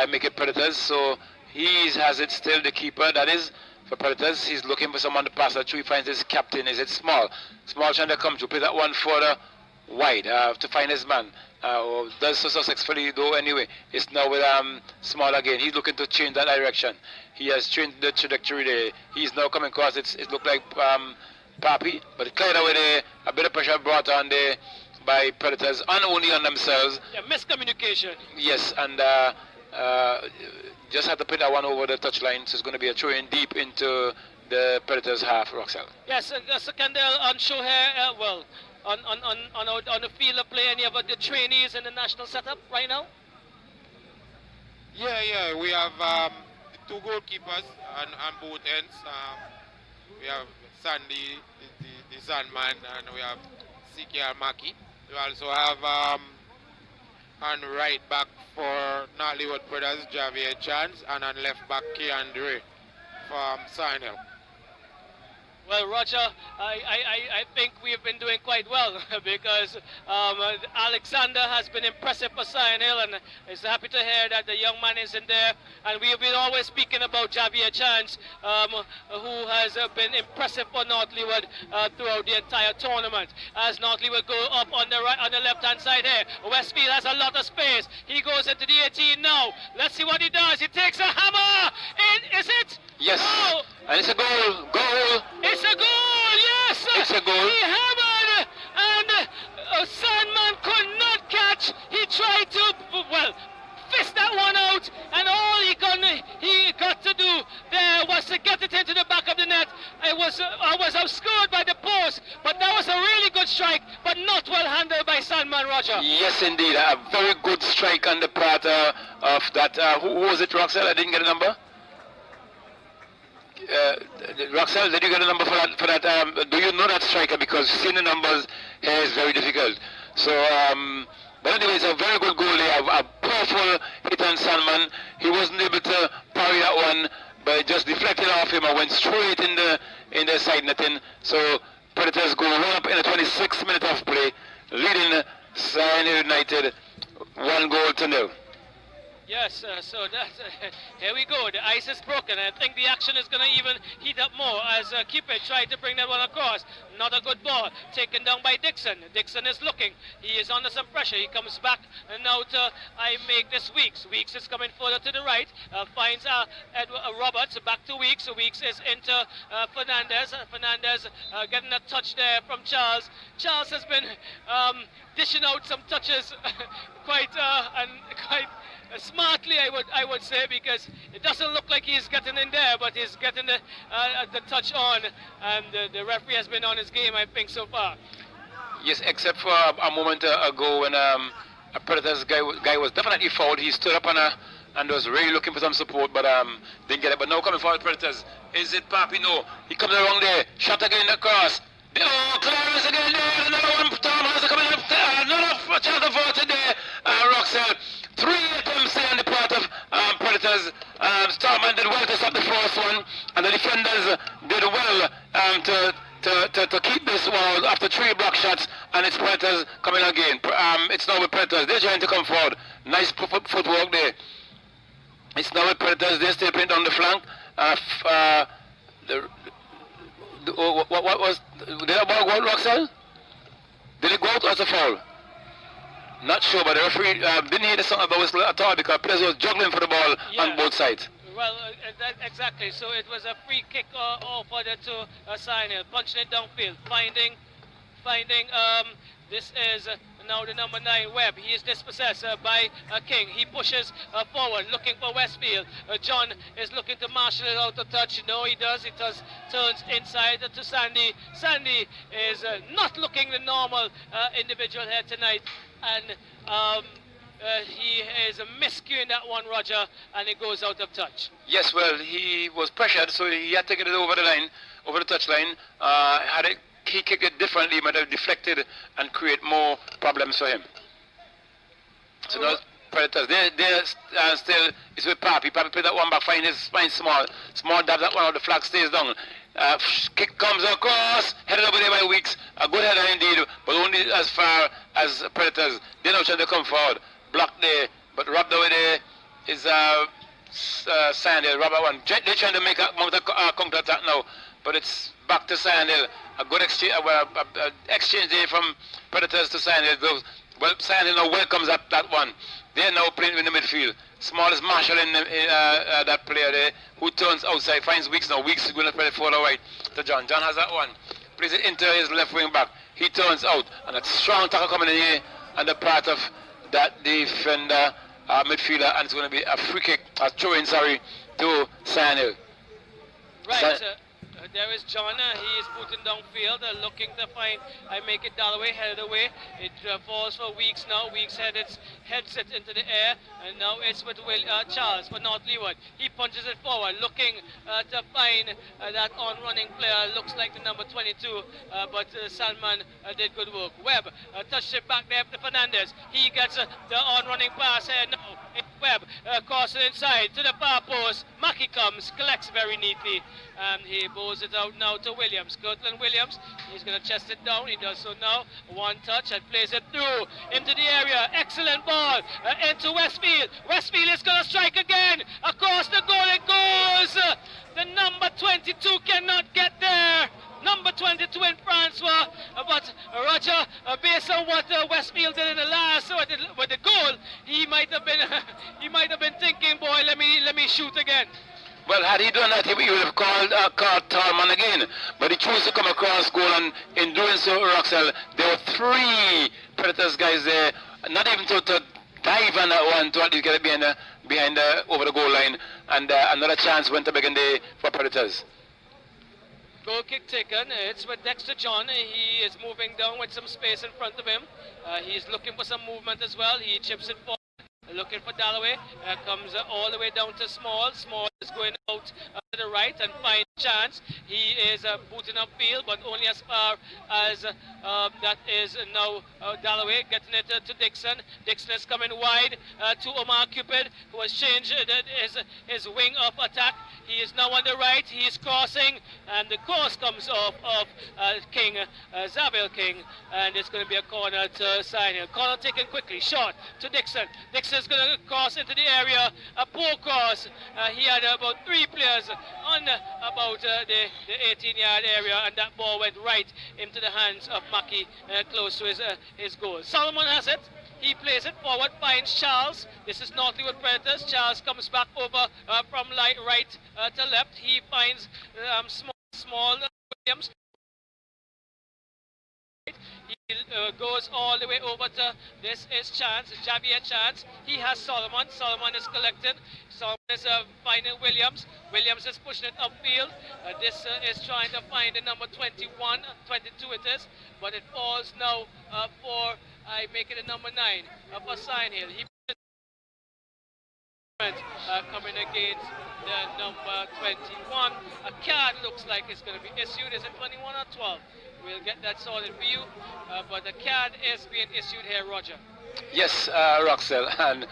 make it Predators. So he has it still, the keeper, that is, for Predators. He's looking for someone to pass that through. He finds his captain. Is it Small? Small trying to come to play that one further wide to find his man. Does so successfully though anyway. It's now with Small again. He's looking to change that direction. He has changed the trajectory there. He's now coming across. It looked like Papi, but it cleared away there. A bit of pressure brought on there by Predators, and only on themselves. Yeah, miscommunication. Yes, and just had to put that one over the touchline, so it's going to be a throw in deep into the Predators half, Roxel. Yes, so Kendall on show here, on the field of play, any of the trainees in the national setup right now? Yeah, we have two goalkeepers on both ends. We have Sandy, the Sandman, and we have CKR Maki. We also have on right back for North Leeward Predators, Javier Chance, and on left back, Keandre from Cyan Hill. Well, Roger, I think we have been doing quite well because Alexander has been impressive for Cyan Hill, and it's happy to hear that the young man is in there. And we have been always speaking about Javier Chance, who has been impressive for North Leeward throughout the entire tournament. As North Leeward go up on the left-hand side here, Westfield has a lot of space. He goes into the 18 now. Let's see what he does. He takes a hammer. Is it? Yes. Oh. And it's a goal. Goal. It's a goal, yes! It's a goal. He hammered, and Sandman could not catch. He tried to, fist that one out, and all he got to do there was to get it into the back of the net. I was obscured by the post, but that was a really good strike, but not well handled by Sandman, Roger. Yes, indeed. A very good strike on the part of that. Who was it, Roxel? I didn't get a number. Roxel, did you get a number for that? Do you know that striker? Because seeing the numbers here is very difficult. So, but anyway, it's a very good goal there. A powerful hit on Sandman. He wasn't able to parry that one, but it just deflected off him and went straight in the side netting. So Predators go one up in the 26th minute of play, leading Cyan Hill United 1-0. Yes, so that's here we go. The ice is broken. I think the action is going to even heat up more as Cupid tried to bring that one across. Not a good ball. Taken down by Dixon. Dixon is looking. He is under some pressure. He comes back and now to I make this Weeks. Weeks is coming further to the right. Finds Roberts back to Weeks. Weeks is into Fernandez. Fernandez getting a touch there from Charles. Charles has been dishing out some touches quite smartly, I would say, because it doesn't look like he's getting in there, but he's getting the touch on, and the referee has been on his game, I think, so far. Yes, except for a moment ago when a Predators guy was definitely fouled. He stood up and was really looking for some support, but didn't get it. But now coming for the Predators, is it Papi? No, he comes around there, shot again across. Oh, clearance again there, another one. Thomas coming up, another chance of vote there. Roxell. 3 attempts there on the part of Predators. Starman did well to stop the first one, and the defenders did well to keep this one after 3 block shots, and it's Predators coming again. It's now with Predators. They're trying to come forward. Nice footwork there. It's now with Predators. They're still playing on the flank. What was... Did that ball go out, Roxell? Did it go out or was it a foul? Not sure, but the referee didn't hear the sound of the whistle at all because players was juggling for the ball on both sides. Well, exactly. So it was a free kick for the to Sinel, punching it downfield, finding. This is now the number 9 Webb. He is dispossessed by King. He pushes forward, looking for Westfield. John is looking to marshal it out of touch. No, he does. Turns inside to Sandy. Sandy is not looking the normal individual here tonight, and he is miscuing that one, Roger, and it goes out of touch. Yes, well, he was pressured, so he had to get it over the line, over the touch line. He kicked it differently, might have deflected and create more problems for him. So now Predators, they're still, it's with Papi. Papi played that one back, find small dab, that one out, the flag stays down. Kick comes across, headed over there by Weeks. A good header indeed, but only as far as Predators. They're now trying to come forward. Blocked there, but robbed over there is Sandhill. Robert one. They're trying to make a counter attack now, but it's back to Sandhill. A good exchange, exchange there from Predators to Sandhill. Well, Sandhill now welcomes that one. They're now playing in the midfield. Small is Marshall in that player there, who turns outside, finds Weeks now. Weeks is going to play it forward right to John. John has that one. Plays it into his left wing back. He turns out, and a strong tackle coming in here on the part of that defender, midfielder, and it's going to be a free kick, a throw-in, sorry, to Sandhill. Right. There is John. He is putting downfield, looking to find. I make it Dalloway, headed away. It falls for Weeks now. Weeks heads it into the air, and now it's with Charles, but not Leeward. He punches it forward, looking to find that on-running player. Looks like the number 22, but Salman did good work. Webb touched it back there to Fernandez. He gets the on-running pass here now. Webb crosses inside to the far post. Mackey comes, collects very neatly, and he bowls it out now to Williams. Kirtland Williams, he's going to chest it down. He does so now. One touch and plays it through into the area. Excellent ball into Westfield. Westfield is going to strike again. Across the goal it goes. The number 22 cannot get there. Number 22 in Francois, but Roger, based on what Westfield did in the last with the goal, he might have been thinking, boy, let me shoot again. Well, had he done that, he would have called Tallman again. But he chose to come across goal, and in doing so, Roxell, there were 3 Predators guys there, not even to dive on that one to at least get it behind over the goal line, and another chance went up again there for Predators. Goal kick taken. It's with Dexter John. He is moving down with some space in front of him. He's looking for some movement as well. He chips it forward. Looking for Dalloway. Comes all the way down to Small. Small is going out to the right and find chance. He is booting upfield, but only as far as that is now Dalloway getting it to Dixon. Dixon is coming wide to Omar Cupid, who has changed his wing of attack. He is now on the right. He is crossing, and the course comes off of King, Zabel King, and it's going to be a corner to Sign Hill. Corner taken quickly, short to Dixon. Dixon is going to cross into the area. A poor cross. He had about 3 players on about the 18-yard area, and that ball went right into the hands of Mackey, close to his goal. Solomon has it. He plays it forward, finds Charles. This is Northlywood Predators. Charles comes back over from right to left. He finds small Williams. He goes all the way over to, this is Chance, Javier Chance. He has Solomon. Solomon is collected. Solomon is finding Williams. Williams is pushing it upfield. This is trying to find the number 21, 22 it is, but it falls now for, I make it a number 9 for Sign Hill. He coming against the number 21. A card looks like it's going to be issued. Is it 21 or 12? We'll get that sorted for you, but the card is being issued here, Roger. Yes, Roxel, and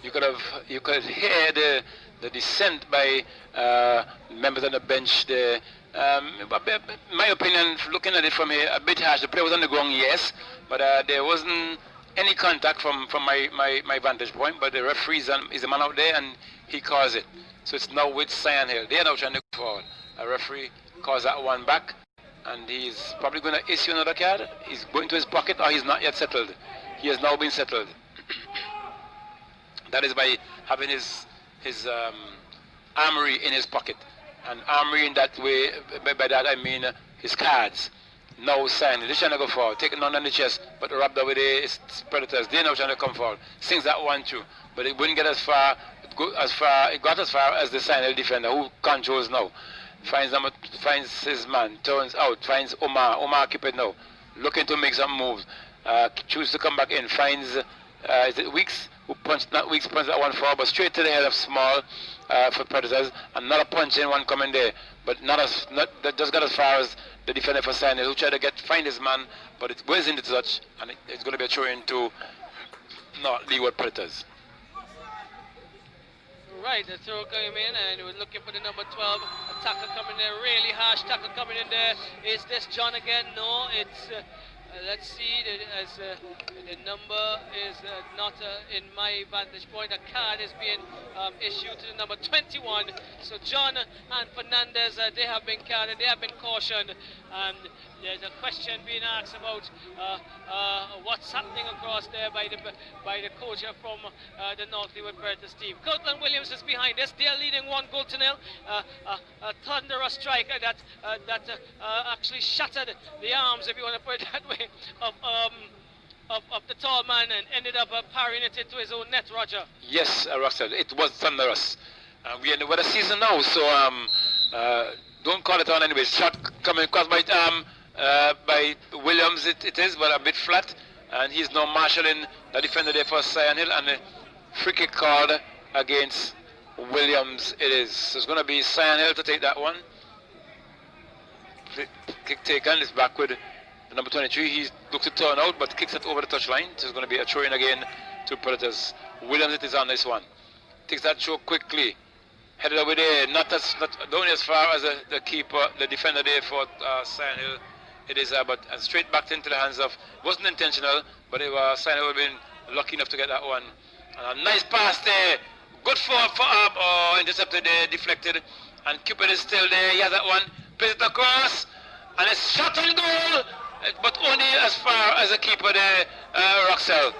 you could hear the dissent by members on the bench there. My opinion, looking at it from here, a bit harsh. The play was on the ground, yes, but there wasn't any contact from my vantage point. But the referee is a man out there, and he calls it. So it's now with Sign Hill. They are now trying to go forward. A referee calls that one back, and he's probably going to issue another card. He's going to his pocket, or he's not yet settled. He has now been settled. That is by having his armory in his pocket. And armory in that way, by that I mean his cards. Now Sign Hill. They're trying to go forward, taking on the chest, but wrapped up with the Predators. They're now trying to come forward. Sings that one too, but it wouldn't get as far. It got as far as the Sign Hill defender, who controls now. Finds his man, turns out, finds Omar Cupid now, looking to make some moves. Chooses to come back in, finds is it Weeks, who punched that one forward, but straight to the head of Small for Predators. Another punch in one coming there, but that just got as far as the defender for Sign Hill, who tried to find his man, but it was in the touch, and it's going to be a throw into Northlywood Predators. Right, the throw coming in, and we're looking for the number 12. A tackle coming there, really harsh tackle coming in there. Is this John again? No, it's, let's see, the number is not in my vantage point. A card is being issued to the number 21. So John and Fernandez, they have been carded, they have been cautioned. And there's a question being asked about what's happening across there by the coach from the Northlywood Predators team. Kirtland Williams is behind us. They're leading 1-0. A thunderous strike that actually shattered the arms, if you want to put it that way, of the tall man, and ended up parrying it into his own net, Roger. Yes, Russell, it was thunderous. We're in the weather season now, so don't call it on anyway. Shot coming across by Williams, it is, but a bit flat, and he's now marshalling the defender there for Sign Hill, and a free kick called against Williams it is. So it's going to be Sign Hill to take that one. Kick taken, is back with the number 23. He looks to turn out, but kicks it over the touchline. So it's going to be a throw in again to Predators. Williams it is on this one. Takes that throw quickly. Headed over there, not only as far as the keeper, the defender there for Sign Hill. It is, but straight back into the hands of, wasn't intentional, but it was Sign Hill would have been lucky enough to get that one. And a nice pass there. Good for intercepted there, deflected. And Cupid is still there. He has that one. Plays it across. And it's shot on goal. But only as far as the keeper there, Roxel.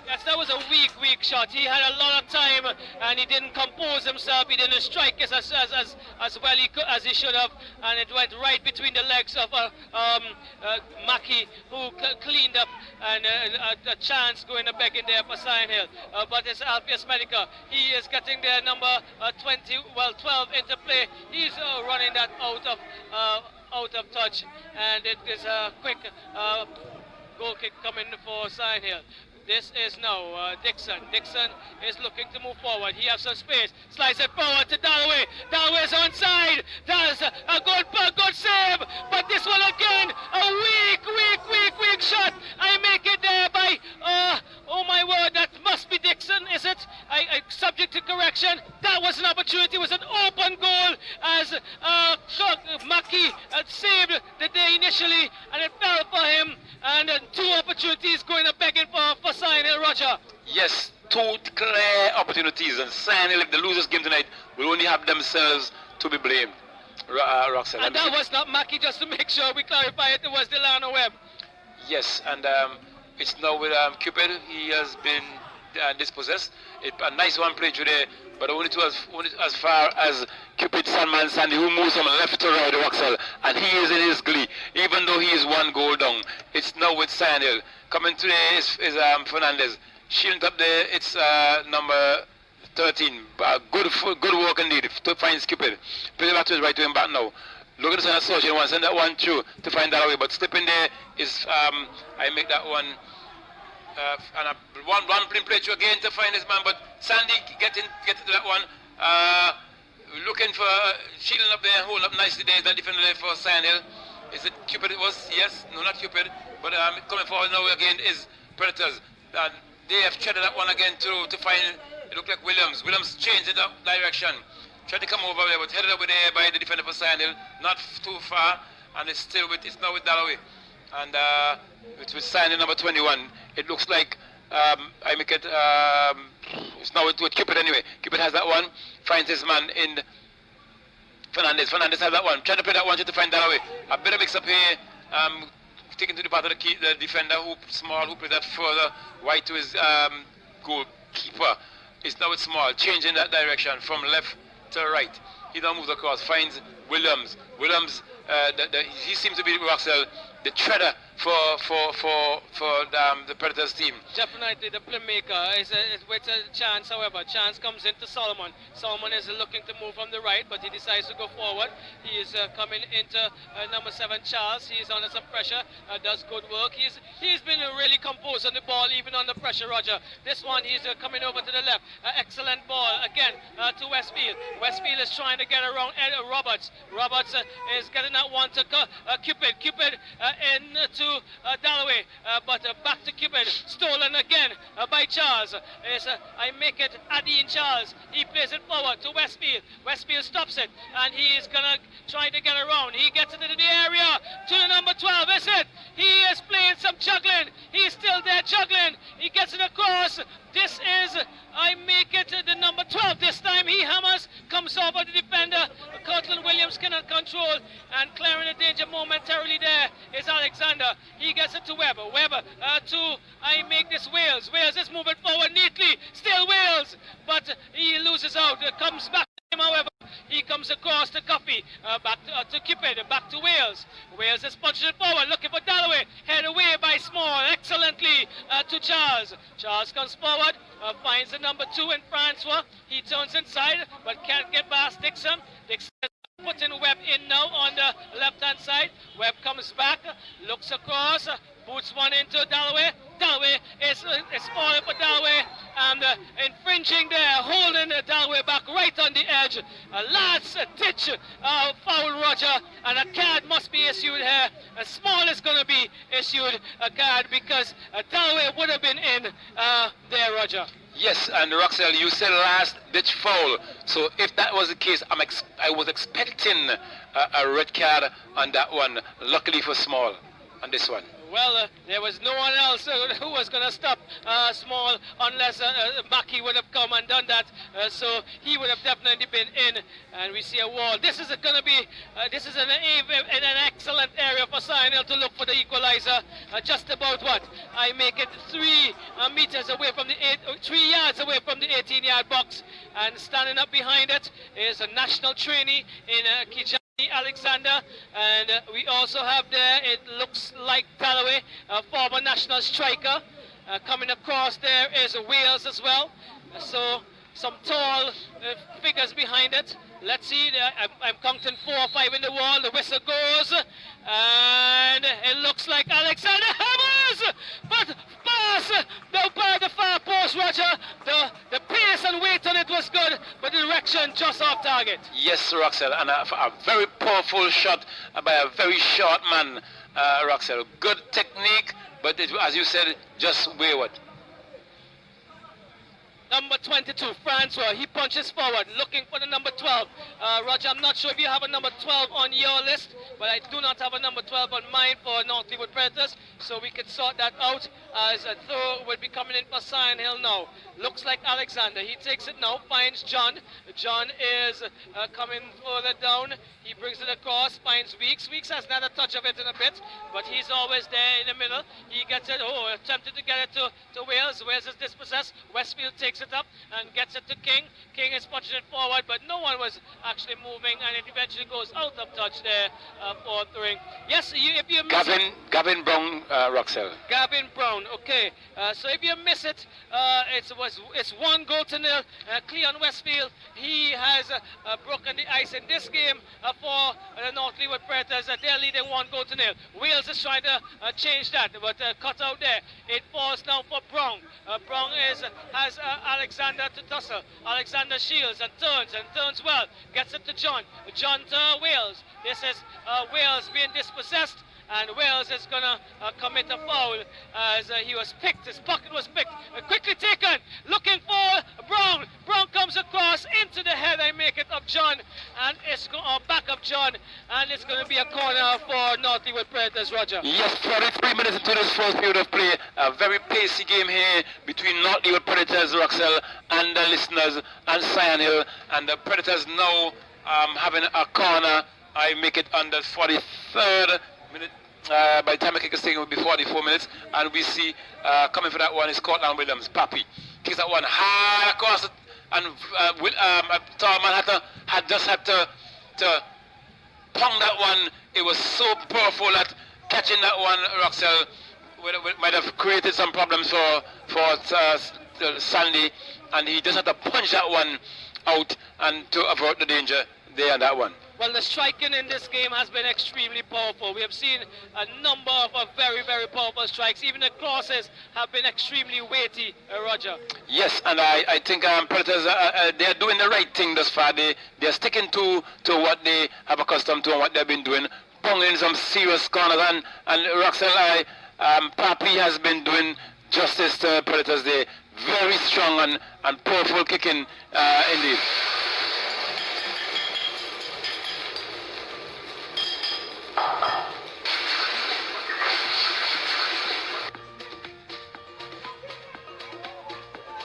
Yes, that was a weak shot. He had a lot of time, and he didn't compose himself. He didn't strike as well as he should have, and it went right between the legs of Mackey, who cleaned up, and a chance going back in there for Sign Hill. But it's Alpheus Medica. He is getting their number 12 into play. He's running that out of touch, and it is a quick goal kick coming for Sign Hill. This is now Dixon. Dixon is looking to move forward. He has some space. Slides it forward to Dalloway. Dalloway's onside. That's a good save. But this one again, a weak shot. I make it there by, oh my word, that must be Dixon, is it? I subject to correction. That was an opportunity. It was an open goal as Mackie saved the day initially, and it fell for him. And two opportunities going up begging for Sinel, Roger. Yes, two clear opportunities, and Sinel, if they lose this game tonight, will only have themselves to be blamed. Roxanne. And that was not Mackie, just to make sure we clarify it, it was Delano Webb. Yes, and it's now with Cupid. He has been dispossessed. A nice one played today, but only as far as Cupid Sandman Sandy, who moves from left to right, Roxel, and he is in his glee, even though he is one goal down. It's now with Sandhill. Coming today is Fernandez. Shielding up there, it's number 13. Good work indeed to find Cupid. Play back to his right, to him back now. Look at the association one, send that one through to find that away, but slipping there is, I make that one. And one play through again to find his man, but Sandy get to that one. Looking for shielding up there and holding up nicely there. Is that defender there for Sandhill? Is it Cupid? It was, yes, no, not Cupid, but coming forward now again is Predators. And they have treaded that one again to find, it looked like Williams. Williams changed it up direction. Tried to come over there, but headed over there by the defender for Sandhill. Not too far, and it's now with Dalloway. And it's with Sandhill number 21. It looks like I make it. It's now with Cupid anyway. Cupid has that one. Finds his man in Fernandez. Fernandez has that one. Trying to play that one to find Dalloway. A bit of mix up here. Taking to the part of the defender who plays that further wide to his goalkeeper. It's now with Small, changing that direction from left to right. He now moves across, finds Williams. Williams, he seems to be Roxel, the treader for the Predators team. Definitely the playmaker is with a chance. However, chance comes into Solomon. Solomon is looking to move from the right, but he decides to go forward. He is coming into number 7, Charles. He is under some pressure. Does good work. He's been really composed on the ball, even under pressure. Roger. This one he's coming over to the left. Excellent ball again to Westfield. Westfield is trying to get around Ed Roberts. Roberts is getting that one to Cupid. Cupid into Dalloway, but back to Cupid, stolen again by Charles. I make it Adine Charles. He plays it forward to Westfield. Westfield stops it, and he is gonna try to get around. He gets it into the area to the number 12. That's it. He is playing some juggling. He's still there juggling. He gets it across. This is, I make it the number 12. This time he hammers, comes over the defender. Cortland Williams cannot control, and clearing the danger momentarily there is Alexander. He gets it to Webber. Webber to, I make this Wales. Wales is moving forward neatly. Still Wales, but he loses out. Comes back to him, however. He comes across to Coffey, back to Cupid, back to Wales. Wales is punching it forward, looking for Dalloway. Head away by Small, excellently to Charles. Charles comes forward, finds the number 2 in Francois. He turns inside, but can't get past Dixon. Dixon putting Webb in now on the left-hand side. Webb comes back, looks across, boots one into Dalloway. Dalloway is falling for Dalloway and infringing there, holding Dalloway back right on the edge. A last ditch foul, Roger, and a card must be issued here. Small is going to be issued a card because Dalloway would have been in there, Roger. Yes, and Roxel, you said last ditch foul. So if that was the case, I was expecting a red card on that one. Luckily for Small on this one. Well, there was no one else who was going to stop Small unless Mackie would have come and done that. So he would have definitely been in, and we see a wall. This is going to be, this is an excellent area for Sinel to look for the equalizer. Just about what? I make it 3 meters away from the 3 yards away from the 18-yard box, and standing up behind it is a national trainee in Kijani Alexander, and we also have there, it looks like Dalloway, a former national striker. Coming across there is Wales as well, so some tall figures behind it. Let's see, I'm counting 4 or 5 in the wall. The whistle goes, and it looks like Alexander hammers, but pass down by the far post, Roger. The pace and weight on it was good, but the direction just off target. Yes, Roxel, and a very powerful shot by a very short man, Roxel. Good technique, but it, as you said, just wayward. Number 22, Francois, he punches forward, looking for the number 12. Roger, I'm not sure if you have a number 12 on your list, but I do not have a number 12 on mine for North Leeward Predators, so we can sort that out as a throw will be coming in for Sion Hill now. Looks like Alexander, he takes it now, finds John. John is coming further down. He brings it across, finds Weeks. Weeks has not a touch of it in a bit, but he's always there in the middle. He gets it, attempted to get it to Wales. Wales is dispossessed. Westfield takes it up and gets it to King. King is punching it forward, but no one was actually moving, and it eventually goes out of touch there for throwing. Yes, if you miss Gavin Brown, Roxel. Gavin Brown, okay. So if you miss it, it's 1-0. Cleon Westfield, he has broken the ice in this game for the North Leeward Predators. They're leading 1-0. Wales is trying to change that, but cut out there. It falls now for Brown. Brown has Alexander to tussle. Alexander shields and turns well. Gets it to John. John to Wales. This is Wales being dispossessed, and Wales is going to commit a foul as he was picked. His pocket was picked. Quickly taken. Looking for Brown. Brown comes across into the head. I make it of John, and it's back of John, and it's going to be a corner for North Leeward Predators, Roger. Yes, 43 minutes into this first period of play. A very pacey game here between North Leeward Predators, Roxel, and the listeners, and Sion Hill. And the Predators now having a corner. I make it on the 43rd minute. By the time I kick a thing, it will be 44 minutes. And we see coming for that one is Scotland Williams. Pappy kicks that one high across it. And Tallman had just had to pong that one. It was so powerful that catching that one, Roxel, might have created some problems for Sandy. And he just had to punch that one out and to avert the danger there on that one. Well, the striking in this game has been extremely powerful. We have seen a number of very, very powerful strikes. Even the crosses have been extremely weighty, Roger. Yes, and I think Predators, they are doing the right thing thus far. They're sticking to what they have accustomed to and what they've been doing, ponging some serious corners. And Roxel, Papi has been doing justice to Predators. They're very strong and powerful kicking indeed.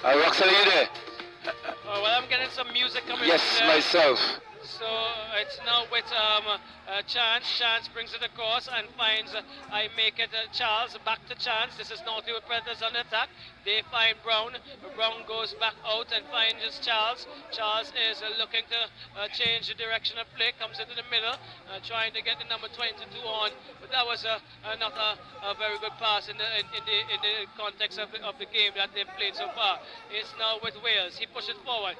Roxel, are you there? Well, I'm getting some music coming. Yes, myself. So it's now with Chance. Chance brings it across and finds, I make it Charles, back to Chance. This is North Leeward Predators on attack. They find Brown. Brown goes back out and finds Charles. Charles is looking to change the direction of play, comes into the middle, trying to get the number 22 on, but that was not a very good pass in the context of the game that they've played so far. It's now with Wales. He pushes forward.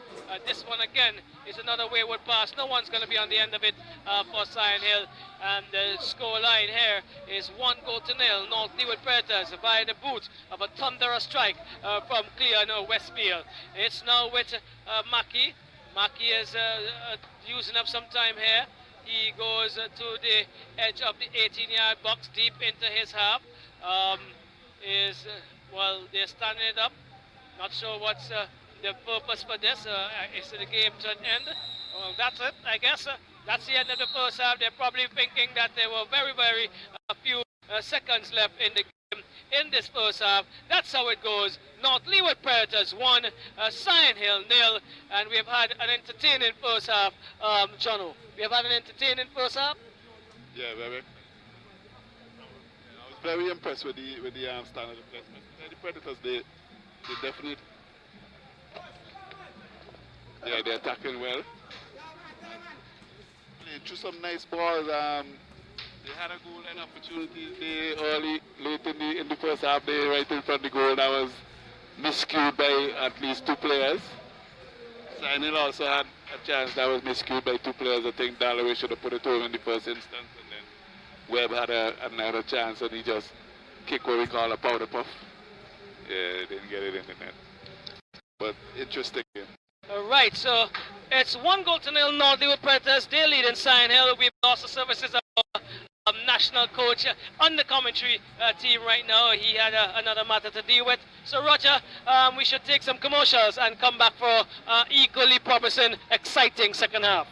This one again is another wayward pass. No one's going to be on the end of it for Sion Hill, and the score line here is 1-0. North Leeward Predators by the boot of a thunderous strike from Cleon Westfield. It's now with Mackie. Mackie is using up some time here. He goes to the edge of the 18-yard box, deep into his half. Well, they're standing it up. Not sure what's the purpose for this. Is the game to an end? Well, that's it, I guess. That's the end of the first half. They're probably thinking that there were very few seconds left in the game in this first half. That's how it goes. North Leeward Predators 1, Sion Hill 0, and we have had an entertaining first half. Jono, we have had an entertaining first half. Yeah, very. I was very impressed with the standard of play. The Predators, they definitely, they're attacking well. Played through some nice balls. They had a goal line opportunity late in the first half. They right in front of the goal. That was miscued by at least 2 players. Sion Hill also had a chance that was miscued by 2 players. I think Dalloway should have put it over in the first instance, and then Webb had another chance, and he just kicked what we call a powder puff. Yeah, didn't get it in the net. But interesting game. All right, so it's 1-0 Northwood Predators. They lead in Sign Hill. We've lost the services of our national coach on the commentary team right now. He had another matter to deal with. So, Roger, we should take some commercials and come back for equally promising, exciting second half.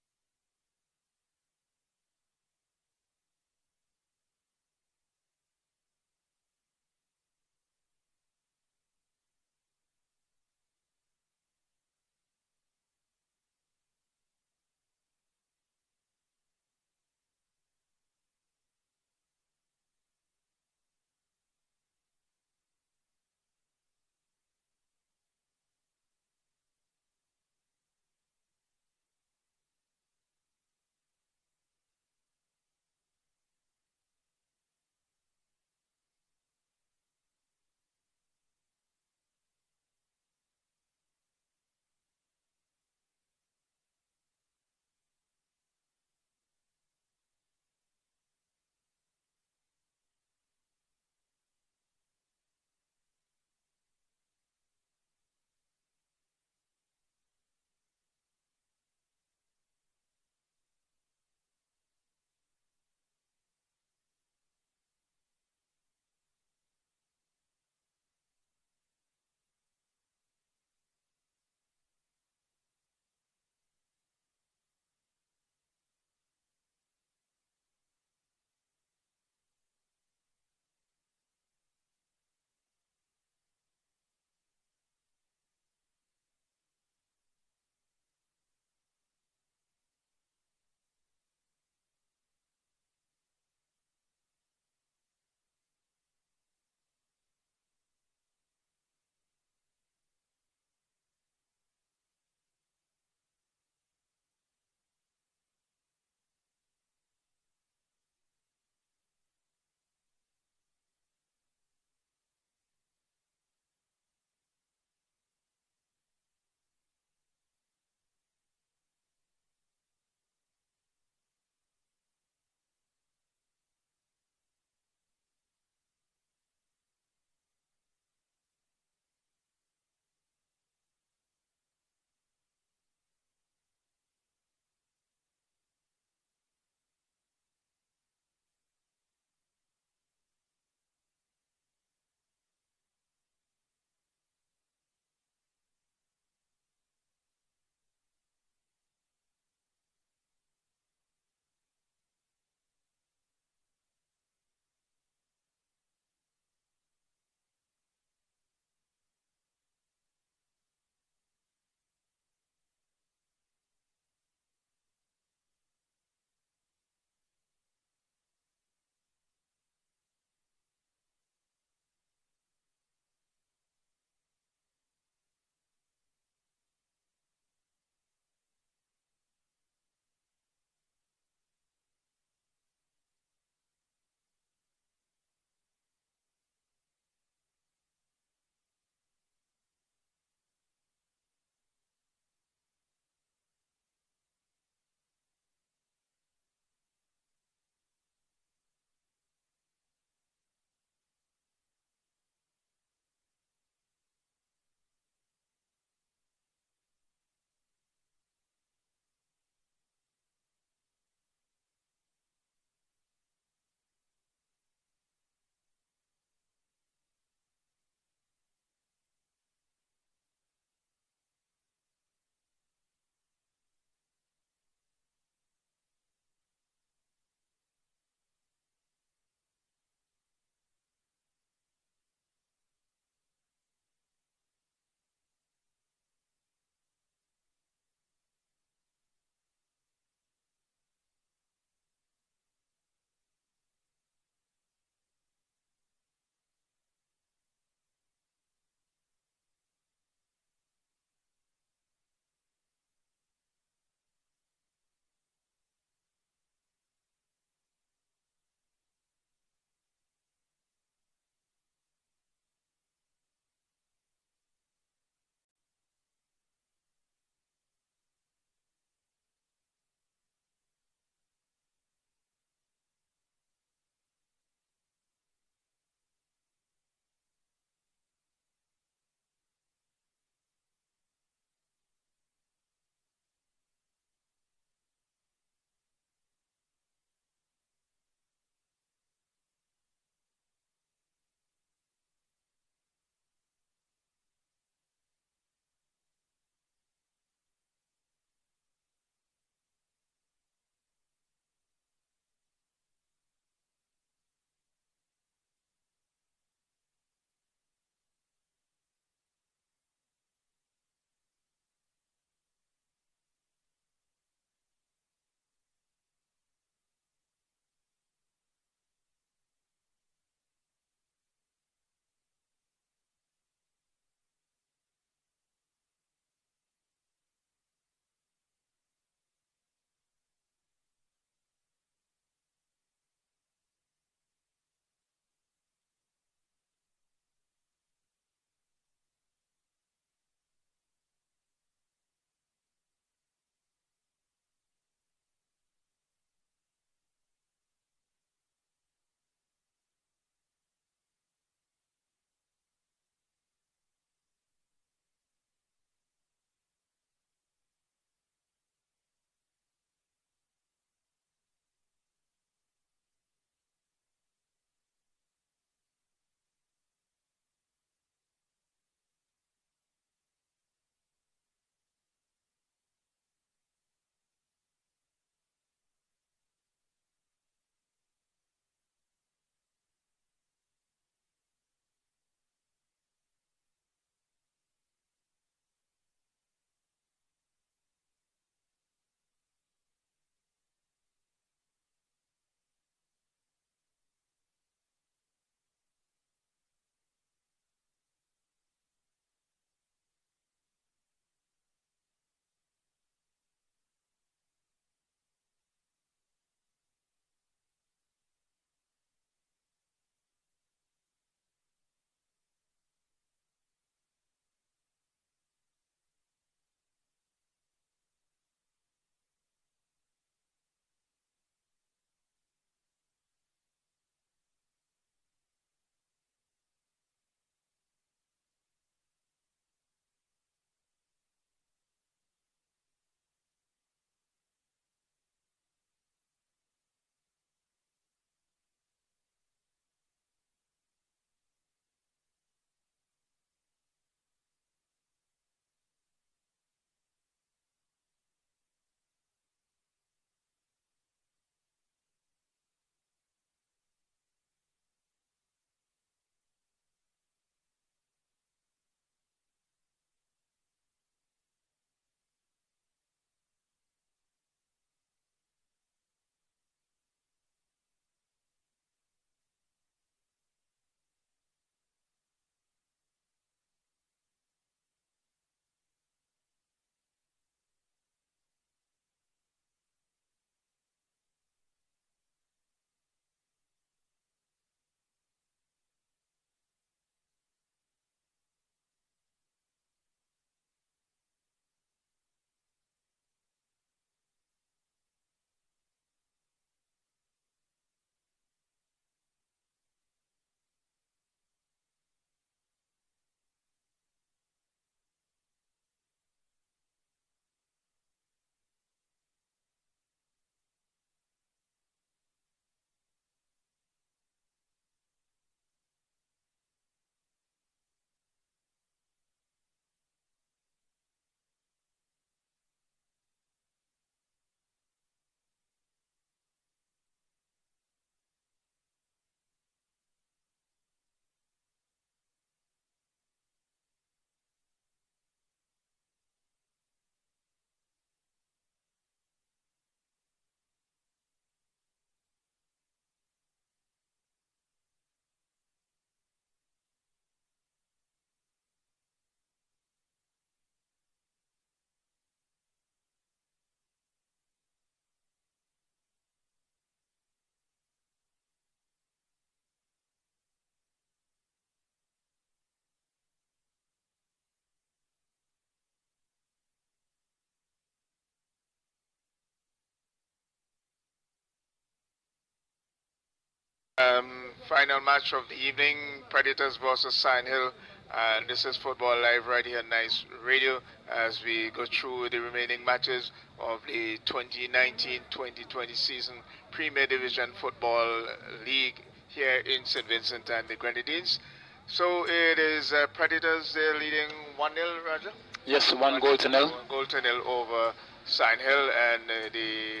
Final match of the evening, Predators versus Sign Hill. And this is Football Live right here on Nice Radio as we go through the remaining matches of the 2019-2020 season Premier Division Football League here in St. Vincent and the Grenadines. So it is Predators, they're leading 1-0, Roger? Yes, 1 goal to nil. 1 goal to nil over Sign Hill, and the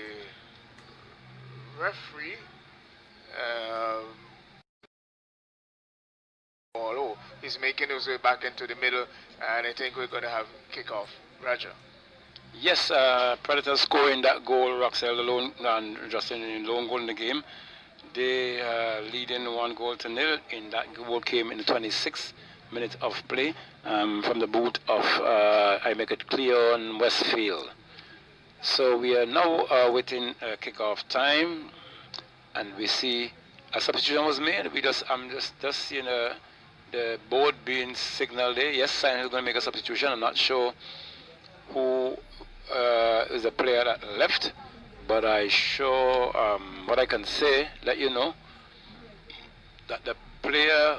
referee he's making his way back into the middle, and I think we're going to have kickoff. Roger. Yes, Predators scoring that goal, Roxell alone, and just in lone goal in the game. They leading 1 goal to nil. In that goal came in the 26th minute of play from the boot of I make it clear on Westfield. So we are now within kickoff time, and we see a substitution was made. I'm just seeing the board being signaled there. Yes, Sign Hill is going to make a substitution. I'm not sure who is the player that left, but I sure what I can say, let you know that the player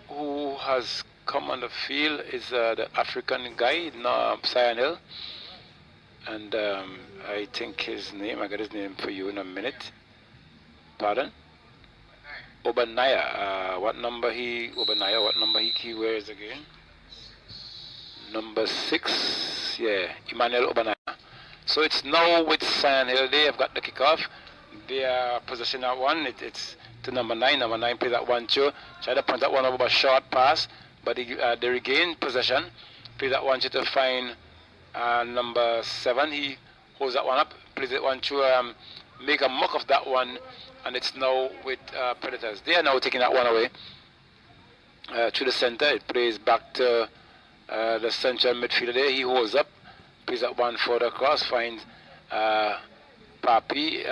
who has come on the field is the African guy, Sign Hill, and I think his name, I got his name for you in a minute. Pardon? Obanaya. What number he wears again? Number 6. Yeah, Emmanuel Obanaya. So it's now with Sign Hill. They have got the kickoff. They are possessing that one. It's to number 9. Number 9 plays that 1-2. Try to point that one over a short pass, but they regain possession. Play that 1-2 to find number 7. He holds that one up. Plays it 1-2. Make a mock of that one. And it's now with Predators. They are now taking that one away to the center. It plays back to the central midfielder there. He holds up, plays that one further across, finds Papi,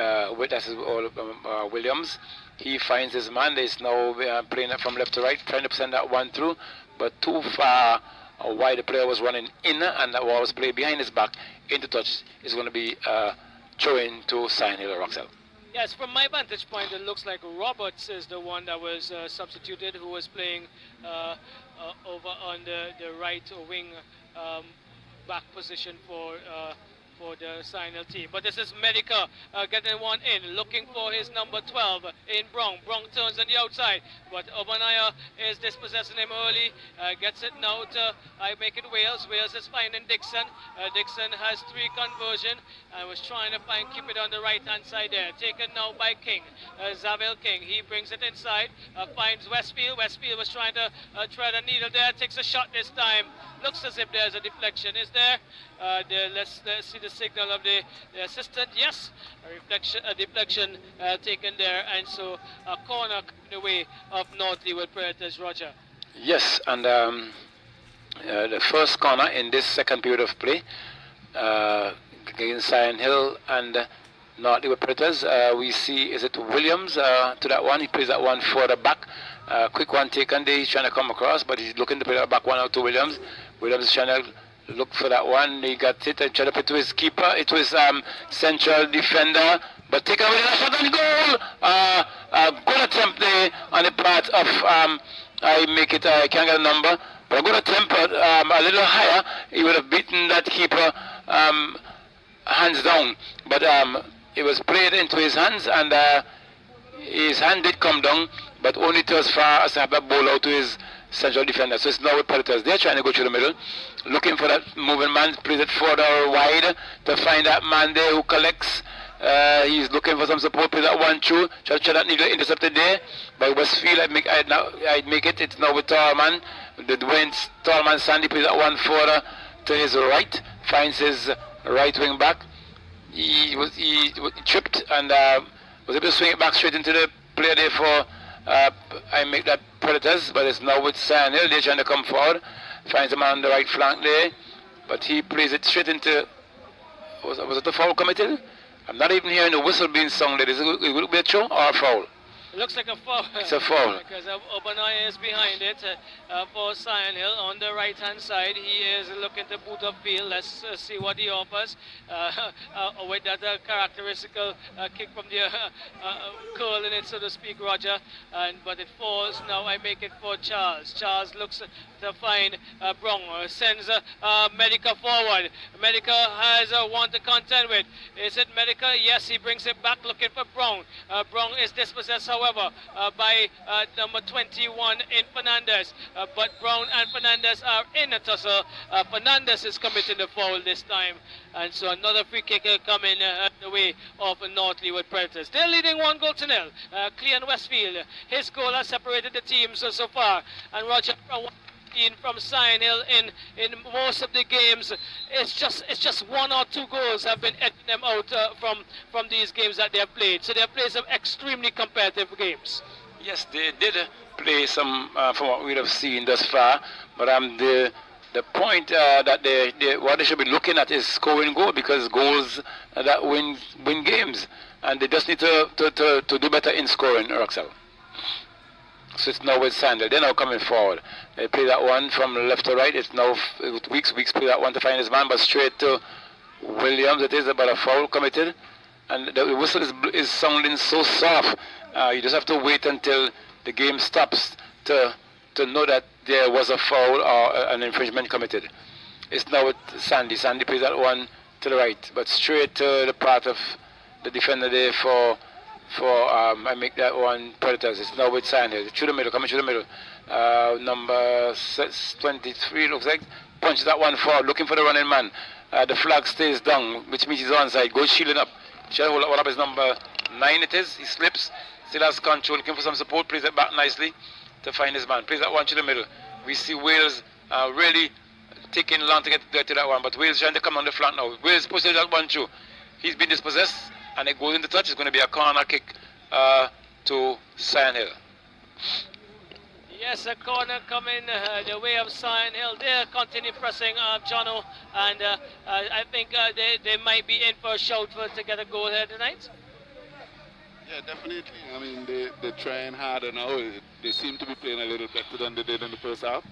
Williams. He finds his man. There's now playing it from left to right, trying to send that one through, but too far wide. The player was running in, and that was played behind his back into touch. Is going to be throwing to Sign Hill or Roxell. Yes, from my vantage point, it looks like Roberts is the one that was substituted, who was playing over on the right wing back position for the Sign Hill team. But this is Medica getting one in, looking for his number 12 in Brown. Brown turns on the outside, but Obanaya is dispossessing him early, gets it now to I make it Wales. Wales is finding Dixon. Dixon has 3 conversion and was trying to keep it on the right hand side there. Taken now by King, Zavil King. He brings it inside, finds Westfield. Westfield was trying to thread a needle there, takes a shot this time. Looks as if there's a deflection. Is there? Let's see the signal of the assistant. Yes, a deflection taken there, and so a corner in the way of Northley with Predators. Roger. Yes, and the first corner in this second period of play against Sign Hill and Northley with Predators. We see, is it Williams to that one? He plays that one further back. Quick one taken there. He's trying to come across, but he's looking to play that back one out to Williams. Williams is trying to look for that one. He got it and tried to put it to his keeper. It was central defender, but taken away the shot on goal. Good attempt there on the part of I can't get a number, but a good attempt, a little higher. He would have beaten that keeper hands down, but it was played into his hands, and his hand did come down, but only to as far as to have that ball out to his central defender. So it's now with Predators. They're trying to go through the middle, looking for that moving man, plays it further wide to find that man there who collects. He's looking for some support, plays that 1-2, try that needle intercepted there by Westfield. I'd make it. It's now with Tallman. The Dwayne Tallman Sandy plays that one further to his right, finds his right wing back. He tripped and was able to swing it back straight into the player there for I make that Predators, but it's now with Sign Hill. They're trying to come forward, finds him on the right flank there, but he plays it straight into. Was it a foul committed? I'm not even hearing the whistle being sung there. Is it going to be a throw or a foul? It looks like a foul. It's a foul. Because Obanaya is behind it for Sion Hill on the right hand side. He is looking to boot upfield. Let's see what he offers with that characteristical kick from the curl in it, so to speak, Roger. But it falls. Now I make it for Charles. Charles looks to find Brong. Sends Medica forward. Medica has one to contend with. Is it Medica? Yes, he brings it back looking for Brong. Brong is dispossessed, however, by number 21 in Fernandez. But Brown and Fernandez are in a tussle. Fernandez is committing the foul this time. And so another free kick coming the way of North Leeward Predators. They're leading 1-0. Cleon Westfield, his goal has separated the teams so far. And Roger from Sion Hill in most of the games, it's just 1 or 2 goals have been edging them out from these games that they have played. So they have played some extremely competitive games. Yes, they did play some from what we have seen thus far, but the point that what they should be looking at is scoring goal, because goals that win games, and they just need to do better in scoring, Roxelle. So it's now with Sandel. They're now coming forward. They play that one from left to right. It's now Weeks play that one to find his man, but straight to Williams. It is about a foul committed, and the whistle is sounding so soft. You just have to wait until the game stops to know that there was a foul or an infringement committed. It's now with Sandy. Sandy plays that one to the right, but straight to the part of the defender there for I make that one Predators. It's now with Sandy. Through the middle, coming through the middle. Number 23 looks like punches that one forward, looking for the running man. The flag stays down, which means he's onside. Goes shielding up. Shall hold up his number 9. It is. He slips. Still has control. Looking for some support. Plays it back nicely to find his man. Plays that one to the middle. We see Wales really taking long to get to that one, but Wales trying to come on the flank now. Wales pushes that one through. He's been dispossessed, and it goes into touch. It's going to be a corner kick to Sion Hill. Yes, a corner coming the way of Sion Hill. They'll continue pressing Jono, and I think they might be in for a shout to get a goal here tonight. Yeah, definitely. I mean, they're trying harder now. They seem to be playing a little better than they did in the first half.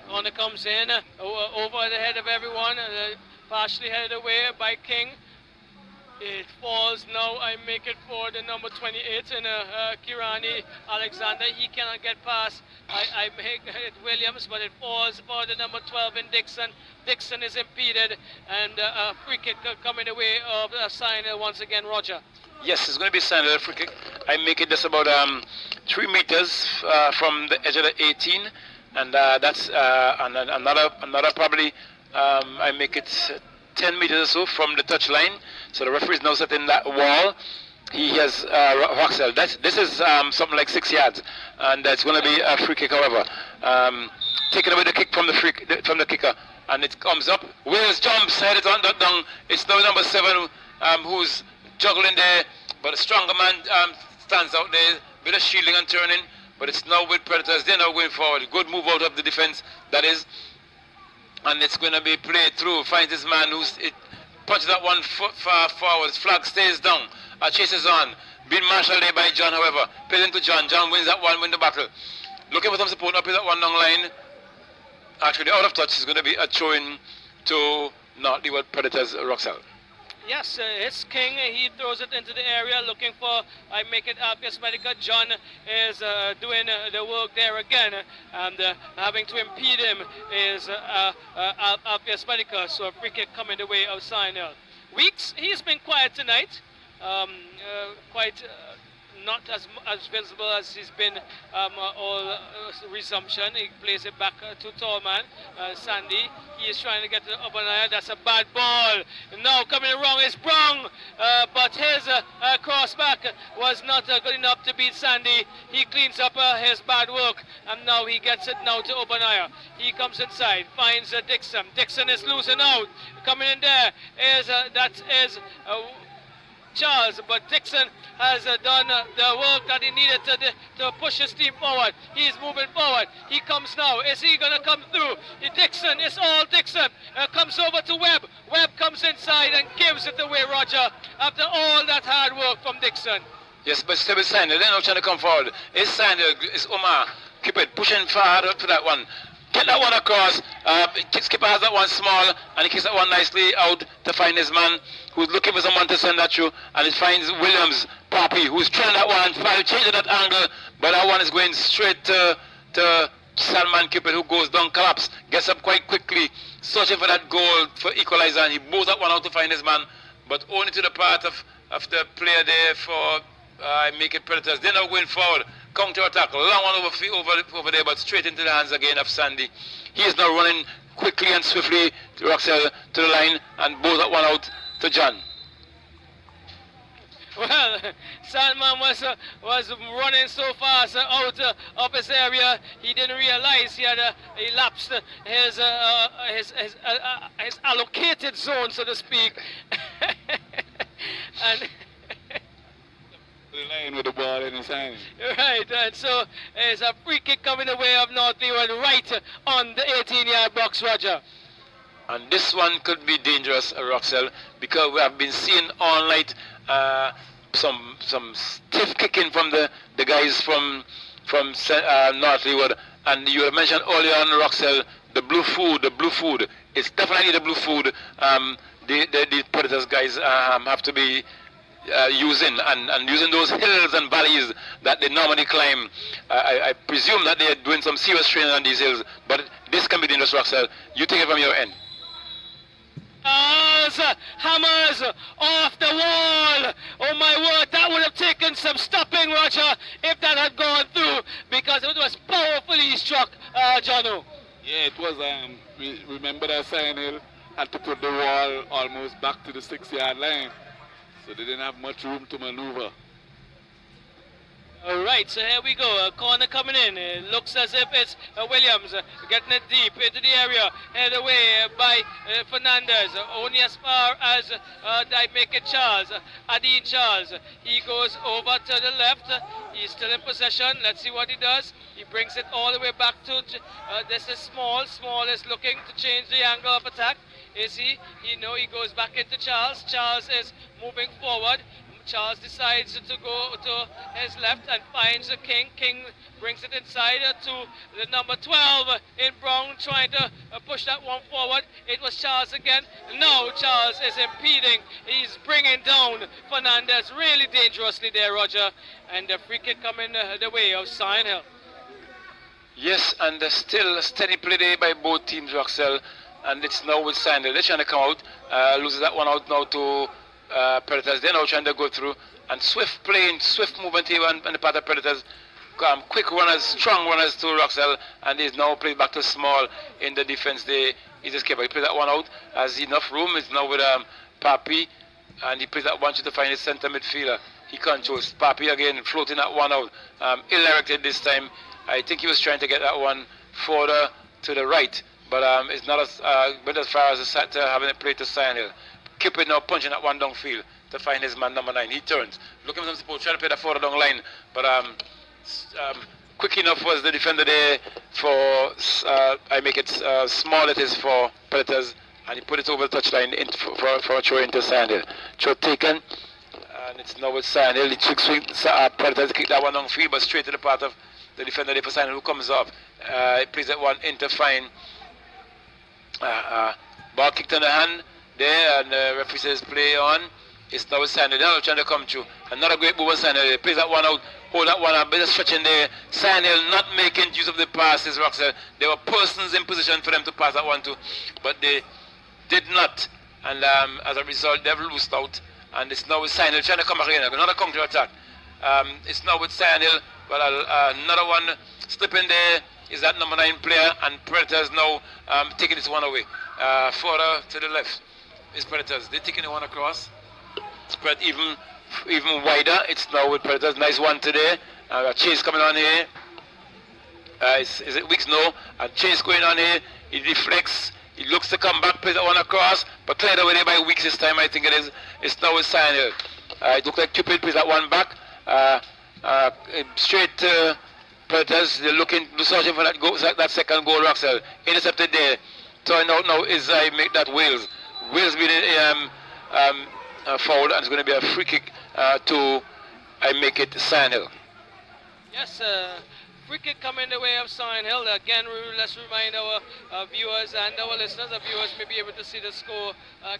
Corner comes in over the head of everyone, partially headed away by King. It falls now. I make it for the number 28 and Kirani Alexander. He cannot get past. I make it Williams, but it falls for the number 12 in Dixon. Dixon is impeded, and a free kick coming away of Sion Hill once again, Roger. Yes, it's going to be Sion Hill free kick. I make it just about 3 meters from the edge of the 18, and that's another probably. I make it 10 meters or so from the touch line. So the referee is now setting that wall. He has Roxelle. This is something like 6 yards, and that's going to be a free kick. However, taking away the kick from the kicker, and it comes up. Wales jumps, headed on that down. It's now number 7 who's juggling there, but a stronger man stands out there, bit of shielding and turning. But it's now with Predators. They're now going forward. Good move out of the defense. That is. And it's going to be played through. Finds this man it punches that one foot far forward. His flag stays down. Chases on. Being marshaled there by John, however. Plays into John. John wins that one, win the battle. Looking for some support. Up is that one long line. Actually, out of touch is going to be a throw-in to North Leeward Predators, Roxelle. Yes, it's King. He throws it into the area looking for, I make it obvious, Medica. John is doing the work there again, and having to impede him is obvious Medica. So a free kick coming the way of Sion Hill. Weeks, he's been quiet tonight. Quite not as visible as he's been all resumption. He plays it back to Tallman, Sandy. He is trying to get to Obanaya. That's a bad ball. Now coming wrong is Brown, but his crossback was not good enough to beat Sandy. He cleans up his bad work, and now he gets it now to Obanaya. He comes inside, finds Dixon. Dixon is losing out. Coming in there is Charles, but Dixon has done the work that he needed to push his team forward. He's moving forward. He comes now. Is he going to come through? Dixon, it's all Dixon. Comes over to Webb. Webb comes inside and gives it away, Roger, after all that hard work from Dixon. Yes, but still with Sandel. They're not trying to come forward. It's Sandel. It's Omar. Cupid pushing forward for that one. Get that one across. Skipper has that one small, and he kicks that one nicely out to find his man who's looking for someone to send that through, and he finds Williams, Poppy, who's trying that one, trying to change that angle, but that one is going straight to Salman Cupid, who goes down, collapse, gets up quite quickly, searching for that goal for equalizer, and he bows that one out to find his man, but only to the part of the player there for make it Predators. They're now going forward. Counter attack, long one over there, but straight into the hands again of Sandy. He is now running quickly and swiftly to Roxell to the line and bows that one out to John. Well, Salman was running so fast out of his area. He didn't realize he had elapsed his allocated zone, so to speak. And the line with the ball in his hand. right, and so it's a free kick coming the way of Northfield right on the 18-yard box, Roger. And this one could be dangerous, Roxell, because we have been seeing all night some stiff kicking from the guys from North Leeward. And you have mentioned earlier on, Roxell, the blue food. It's definitely the blue food. The Predators guys have to be using and using those hills and valleys that they normally climb. I presume that they are doing some serious training on these hills, but this can be dangerous, Roxell. You take it from your end. Hammers off the wall. Oh my word, that would have taken some stopping, Roger, if that had gone through, because it was powerfully struck, Jono. Yeah, it was. Remember that Hill had to put the wall almost back to the 6-yard line, so they didn't have much room to maneuver. All right, so here we go. A corner coming in. It looks as if it's Williams getting it deep into the area. Headed away by Fernandez. Only as far as I make it Charles. Adine Charles. He goes over to the left. He's still in possession. Let's see what he does. He brings it all the way back to... this is Small. Small is looking to change the angle of attack. Is he? He goes back into Charles. Charles is moving forward. Charles decides to go to his left and finds King. King brings it inside to the number 12 in brown, trying to push that one forward. It was Charles again. No, Charles is impeding. He's bringing down Fernandez really dangerously there, Roger. And the free kick coming the way of Sion Hill. Yes, and still a steady play there by both teams, Roxell. And it's now with Sion Hill. They're trying to come out. Loses that one out now to Predators. They're now trying to go through, and swift movement here on the part of Predators. Quick runners, strong runners to Roxell, and he's now played back to Small in the defense. He's escaped. He plays that one out, has enough room. It's now with Papi, and he plays that one to find his center midfielder. He controls. Papi again floating that one out, ill-directed this time. I think he was trying to get that one further to the right, but it's not as good as far as having it played to Sion Hill. Cupid now punching that one downfield to find his man number 9. He turns, looking for some support, trying to play that further down line, but quick enough was the defender there for I make it Small. It is for Predators, and he put it over the touchline for a throw into Sion Hill. Throw taken, and it's now with Sion Hill. He trick swing Predators kick that one downfield, but straight to the part of the defender there for Sion Hill, who comes off. He plays that one in to find ball kicked in the hand there, and the referee says play on. It's now Sion Hill. They're trying to come through. Another great move on Sion Hill. He plays that one out, hold that one up, bit of stretching there. Sion Hill not making use of the passes, Roxell. There were persons in position for them to pass that one to, but they did not. And as a result, they've loosed out. And it's now with Sion Hill trying to come back in. Another counter attack. It's now with Sion Hill, but another one slipping there is that number 9 player, and Predators now taking this one away. Further to the left is Predators. They're taking the one across. Spread even wider. It's now with Predators. Nice one today. A chase coming on here. Is it Weeks? No. A chase going on here. He deflects. He looks to come back, plays that one across, but cleared away there by Weeks this time, I think it is. It's now with Sion Hill. It looks like Cupid plays that one back. Straight to Predators. They're looking, searching for that goal, that second goal, Roxell. Intercepted there. Turning out now is I make that Wales. Wales being fouled, and it's going to be a free kick to I make it Sandhill. Yes, free kick coming the way of Sign Hill. Again, let's remind our viewers and our listeners. The viewers may be able to see the score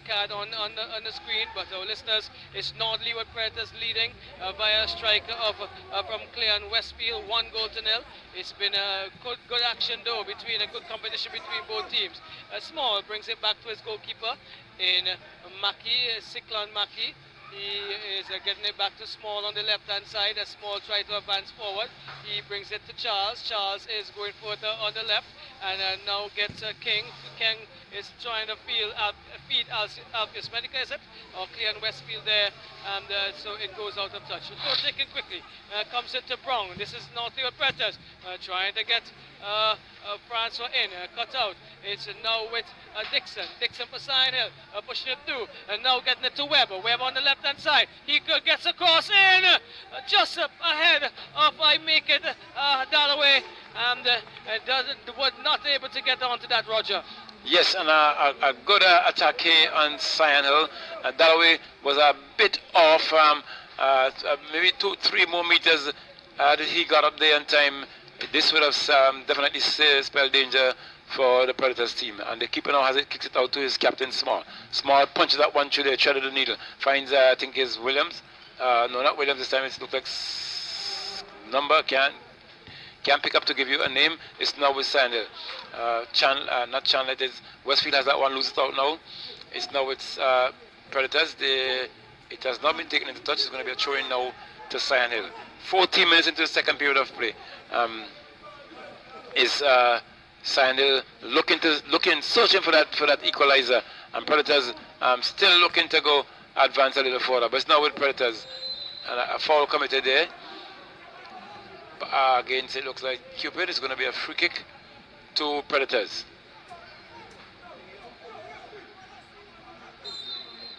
card on the screen, but our listeners, it's North Leeward Predators leading via a strike of from Cleon Westfield, 1-0. It's been a good action though, between a good competition between both teams. Small brings it back to his goalkeeper in Maki, Cyclone Maki. He is getting it back to Small on the left-hand side. As Small tries to advance forward, he brings it to Charles. Charles is going further on the left and now gets King. King is trying to feed Alpheus Medica, is it? Or Cleon Westfield there, and so it goes out of touch. So taken quickly, comes into Brown. This is Northfield Predators trying to get Francois in, cut out. It's now with Dixon. Dixon for Sign Hill, pushing it through, and now getting it to Webber. Webber on the left-hand side. He gets across in, just ahead of I make it Dalloway, and was not able to get onto that, Roger. Yes, and a good attack here on Sign Hill. Dalloway was a bit off, maybe 2-3 more meters that he got up there in time. This would have definitely spelled danger for the Predators team. And the keeper now has it, kicks it out to his captain, Small. Small punches that one through the thread of the needle. Finds, I think, is Williams. No, not Williams this time. It looks like number. Can't pick up to give you a name. It's now with Sandhill. Not Chandler, it is Westfield has that one, loses it out now. It's now with Predators. It has not been taken into touch. It's going to be a throw-in now to Sandhill. 14 minutes into the second period of play. Is Sandhill searching for that equalizer, and Predators still looking to go advance a little further. But it's now with Predators, and a foul committed there. Against it looks like Cupid. It's going to be a free kick to Predators.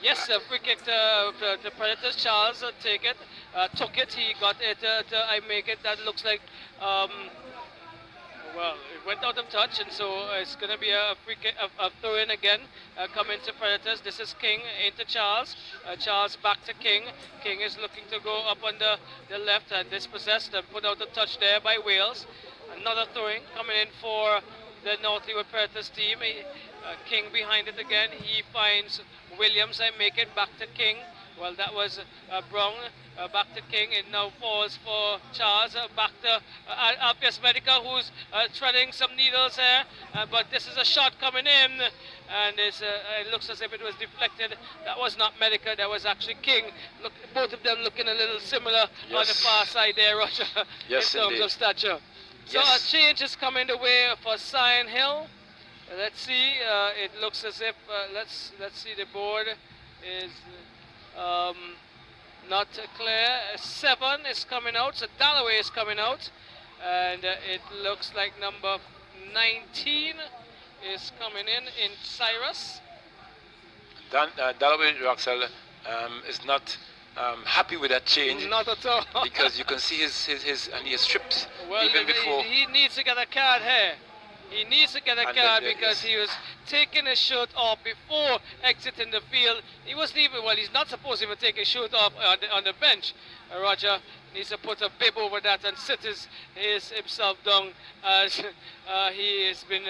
Yes, free kick to Predators. Charles took it. He got it. I make it. That looks like, well, it went out of touch, and so it's going to be a free kick, a throw-in again, coming to Predators. This is King into Charles. Charles back to King. King is looking to go up on the left and dispossessed and put out of touch there by Wales. Another throwing coming in for the North Leeward Predators team. King behind it again. He finds Williams. I make it back to King. Well, that was Brown. Back to King. It now falls for Charles. Back to Alpheus Medica, who's treading some needles here. But this is a shot coming in, and it looks as if it was deflected. That was not Medica. That was actually King. Look, both of them looking a little similar on the far side there, Roger. Yes, in terms of stature. So a change is coming the way for Sign Hill. Let's see. It looks as if let's see. The board is not clear. 7 is coming out. So Dalloway is coming out, and it looks like number 19 is coming in Cyrus. Dalloway Roxel is not happy with that change. Not at all. Because you can see his and he is stripped well, even before. He needs to get a card here. He needs to get a card because he was taking his shirt off before exiting the field. He wasn't even, well, he's not supposed to even take his shirt off on the bench. Roger needs to put a bib over that and sit himself down as he has been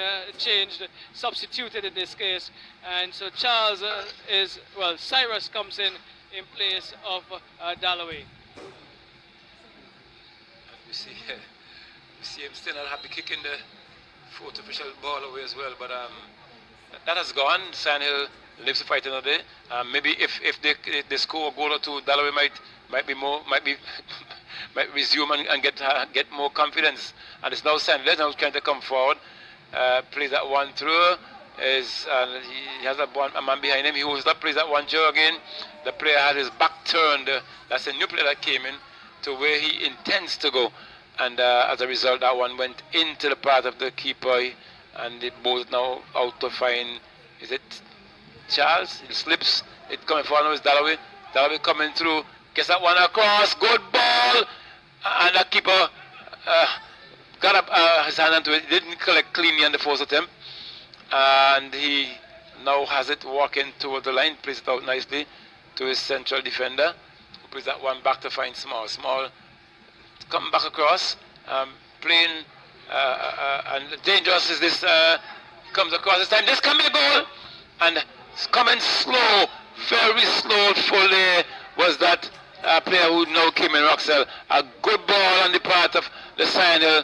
substituted in this case. And so Charles Cyrus comes in place of Dalloway. We see him still not happy kicking the fourth official ball away as well, but that has gone. Sandhill lives to fight another day. Maybe if they score a goal or two, Dalloway might resume and get more confidence. And it's now Sandhill now trying to come forward, plays that one through. He has a man behind him. He holds up, plays that one through again. The player had his back turned. That's a new player that came in to where he intends to go. And as a result, that one went into the path of the keeper, and it both now out to find, is it Charles? It slips, it coming forward now is Dalloway. Dalloway coming through, gets that one across, good ball, and the keeper got up his hand onto it, didn't collect cleanly on the first attempt, and he now has it walking toward the line, plays it out nicely to his central defender, Plays that one back to find Small. Small come back across, playing and dangerous as this comes across this time. This can be a goal, and it's coming slow, very slow. Fully was that player who now came in, Roxell. A good ball on the part of the Signal.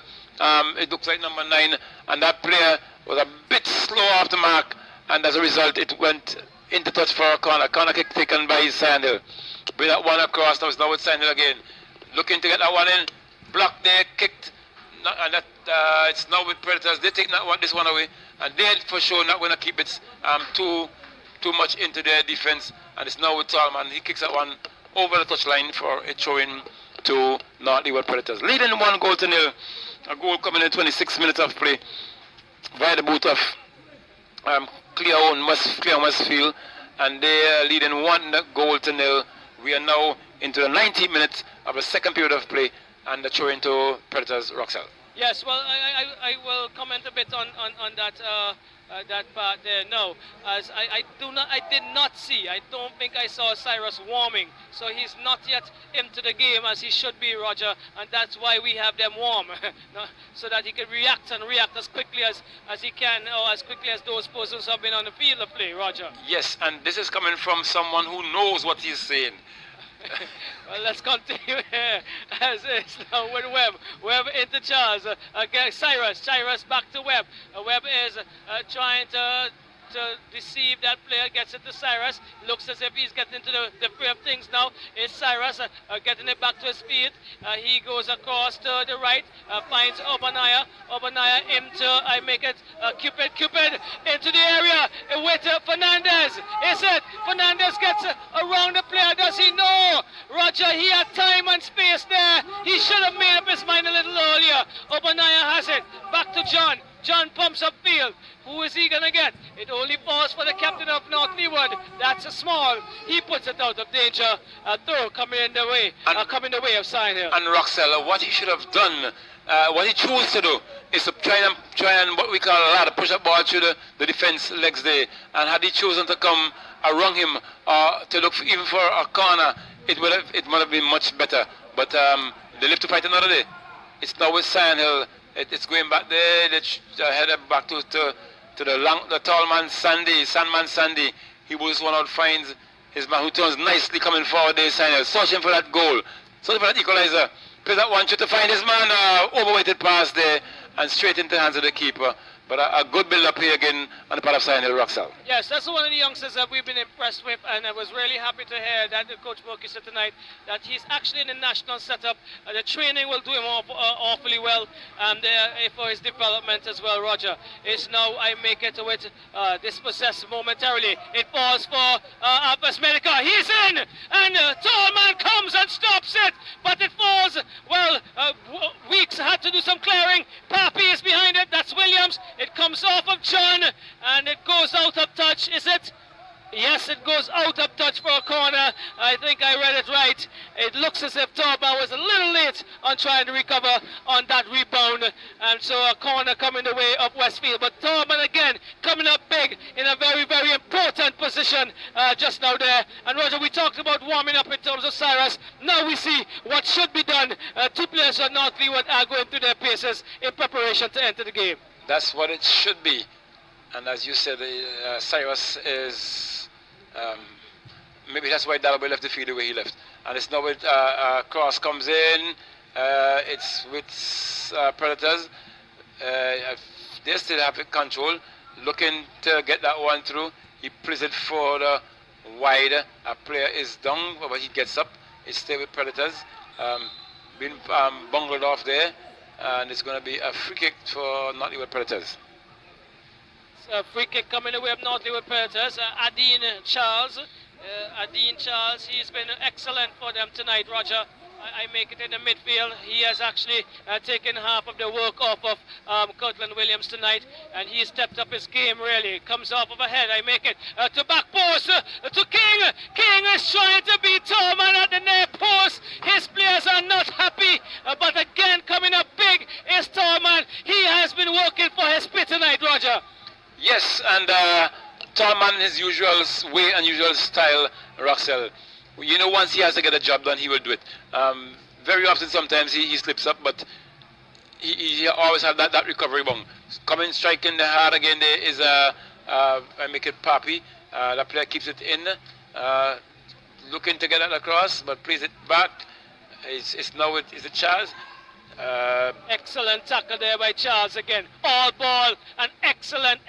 It looks like number 9, and that player was a bit slow off the mark, and as a result, it went into touch for a corner. Corner kick taken by Signal. Bring that one across. Now it's Signal again, looking to get that one in. Blocked there, kicked, and that it's now with Predators. They take this one away, and they're for sure not going to keep it too much into their defense. And it's now with Tallman. He kicks that one over the touchline for a throw-in to North Leeward Predators, leading 1-0. A goal coming in 26 minutes of play via the boot of Clear Westfield, and they are leading 1-0. We are now into the 90th minute of the second period of play, and the throw into Predators, Roxell. Yes, well, I will comment a bit on that part there. No, as I did not see. I don't think I saw Cyrus warming, so he's not yet into the game as he should be, Roger, and that's why we have them warm, so that he can react as quickly as he can, or as quickly as those persons have been on the field of play, Roger. Yes, and this is coming from someone who knows what he's saying. Well, let's continue here as it's now with Webb. Webb into Charles. Again, Cyrus back to Webb. Webb is trying to deceive that player, gets it to Cyrus. Looks as if he's getting into the free of things now. It's Cyrus getting it back to his feet. He goes across to the right, finds Obanaya into, Cupid into the area with Fernandez. Is it? Fernandez gets around the player. Does he? No. Roger, he had time and space there. He should have made up his mind a little earlier. Obanaya has it. Back to John. John pumps upfield. Who is he going to get? It only falls for the captain of North Leeward. That's a Small. He puts it out of danger. A throw coming in the way of Sign here. And Roxell, what he should have done, what he chose to do, is to try and what we call a ladder, push a ball through the defense legs there. And had he chosen to come around him to look even for a corner, it would have been much better. But they live to fight another day. It's now with Sandhill. It's going back there. They headed back to the tall man Sandman Sandy. He was one out, finds his man who turns nicely coming forward there. Sandhill searching for that goal, searching for that equalizer. Plays that one to find his man. Overweighted pass there and straight into the hands of the keeper. But a good build-up here again on the part of Sandhill, Roxell. Yes, that's one of the youngsters that we've been impressed with, and I was really happy to hear that Coach Murky said tonight that he's actually in the national setup. The training will do him awfully well, and for his development as well, Roger. It's now I make it with dispossessed momentarily. It falls for Alpes Medica. He's in, and Tallman comes and stops it, but it falls. Well, Weeks had to do some clearing. Papi is behind it. That's Williams. It comes off of John, and it goes out of touch. Is it? Yes, it goes out of touch for a corner. I think I read it right. It looks as if Tallman was a little late on trying to recover on that rebound. And so a corner coming the way of Westfield. But Tallman again coming up big in a very, very important position just now there. And Roger, we talked about warming up in terms of Cyrus. Now we see what should be done. Two players from North Leeward are going through their paces in preparation to enter the game. That's what it should be. And as you said, Cyrus is... maybe that's why Dalby left the field the way he left. And it's now with Cross comes in. It's with Predators. They still have it control. Looking to get that one through. He plays it for the wide. A player is down, but he gets up. It's still with Predators. Been bungled off there. And it's going to be a free kick for North Leeward Predators. A free kick coming away of North Leeward Predators. Adine Charles, he's been excellent for them tonight, Roger. I make it in the midfield. He has actually taken half of the work off of Cortland Williams tonight, and he stepped up his game really. Comes off of a head. I make it to back post to King. King is trying to beat Tallman at the near post. His players are not happy, but again coming up big is Tallman. He has been working for his pit tonight, Roger. Yes, and Tallman, his usual way and usual style, Roxell. You know, once he has to get a job done, he will do it. Very often, sometimes he slips up, but he always have that recovery bong. Coming, striking the hard again. There is I make it Papi. The player keeps it in. Looking to get it across, but plays it back. It's now is it Charles? Excellent tackle there by Charles again. All ball, an excellent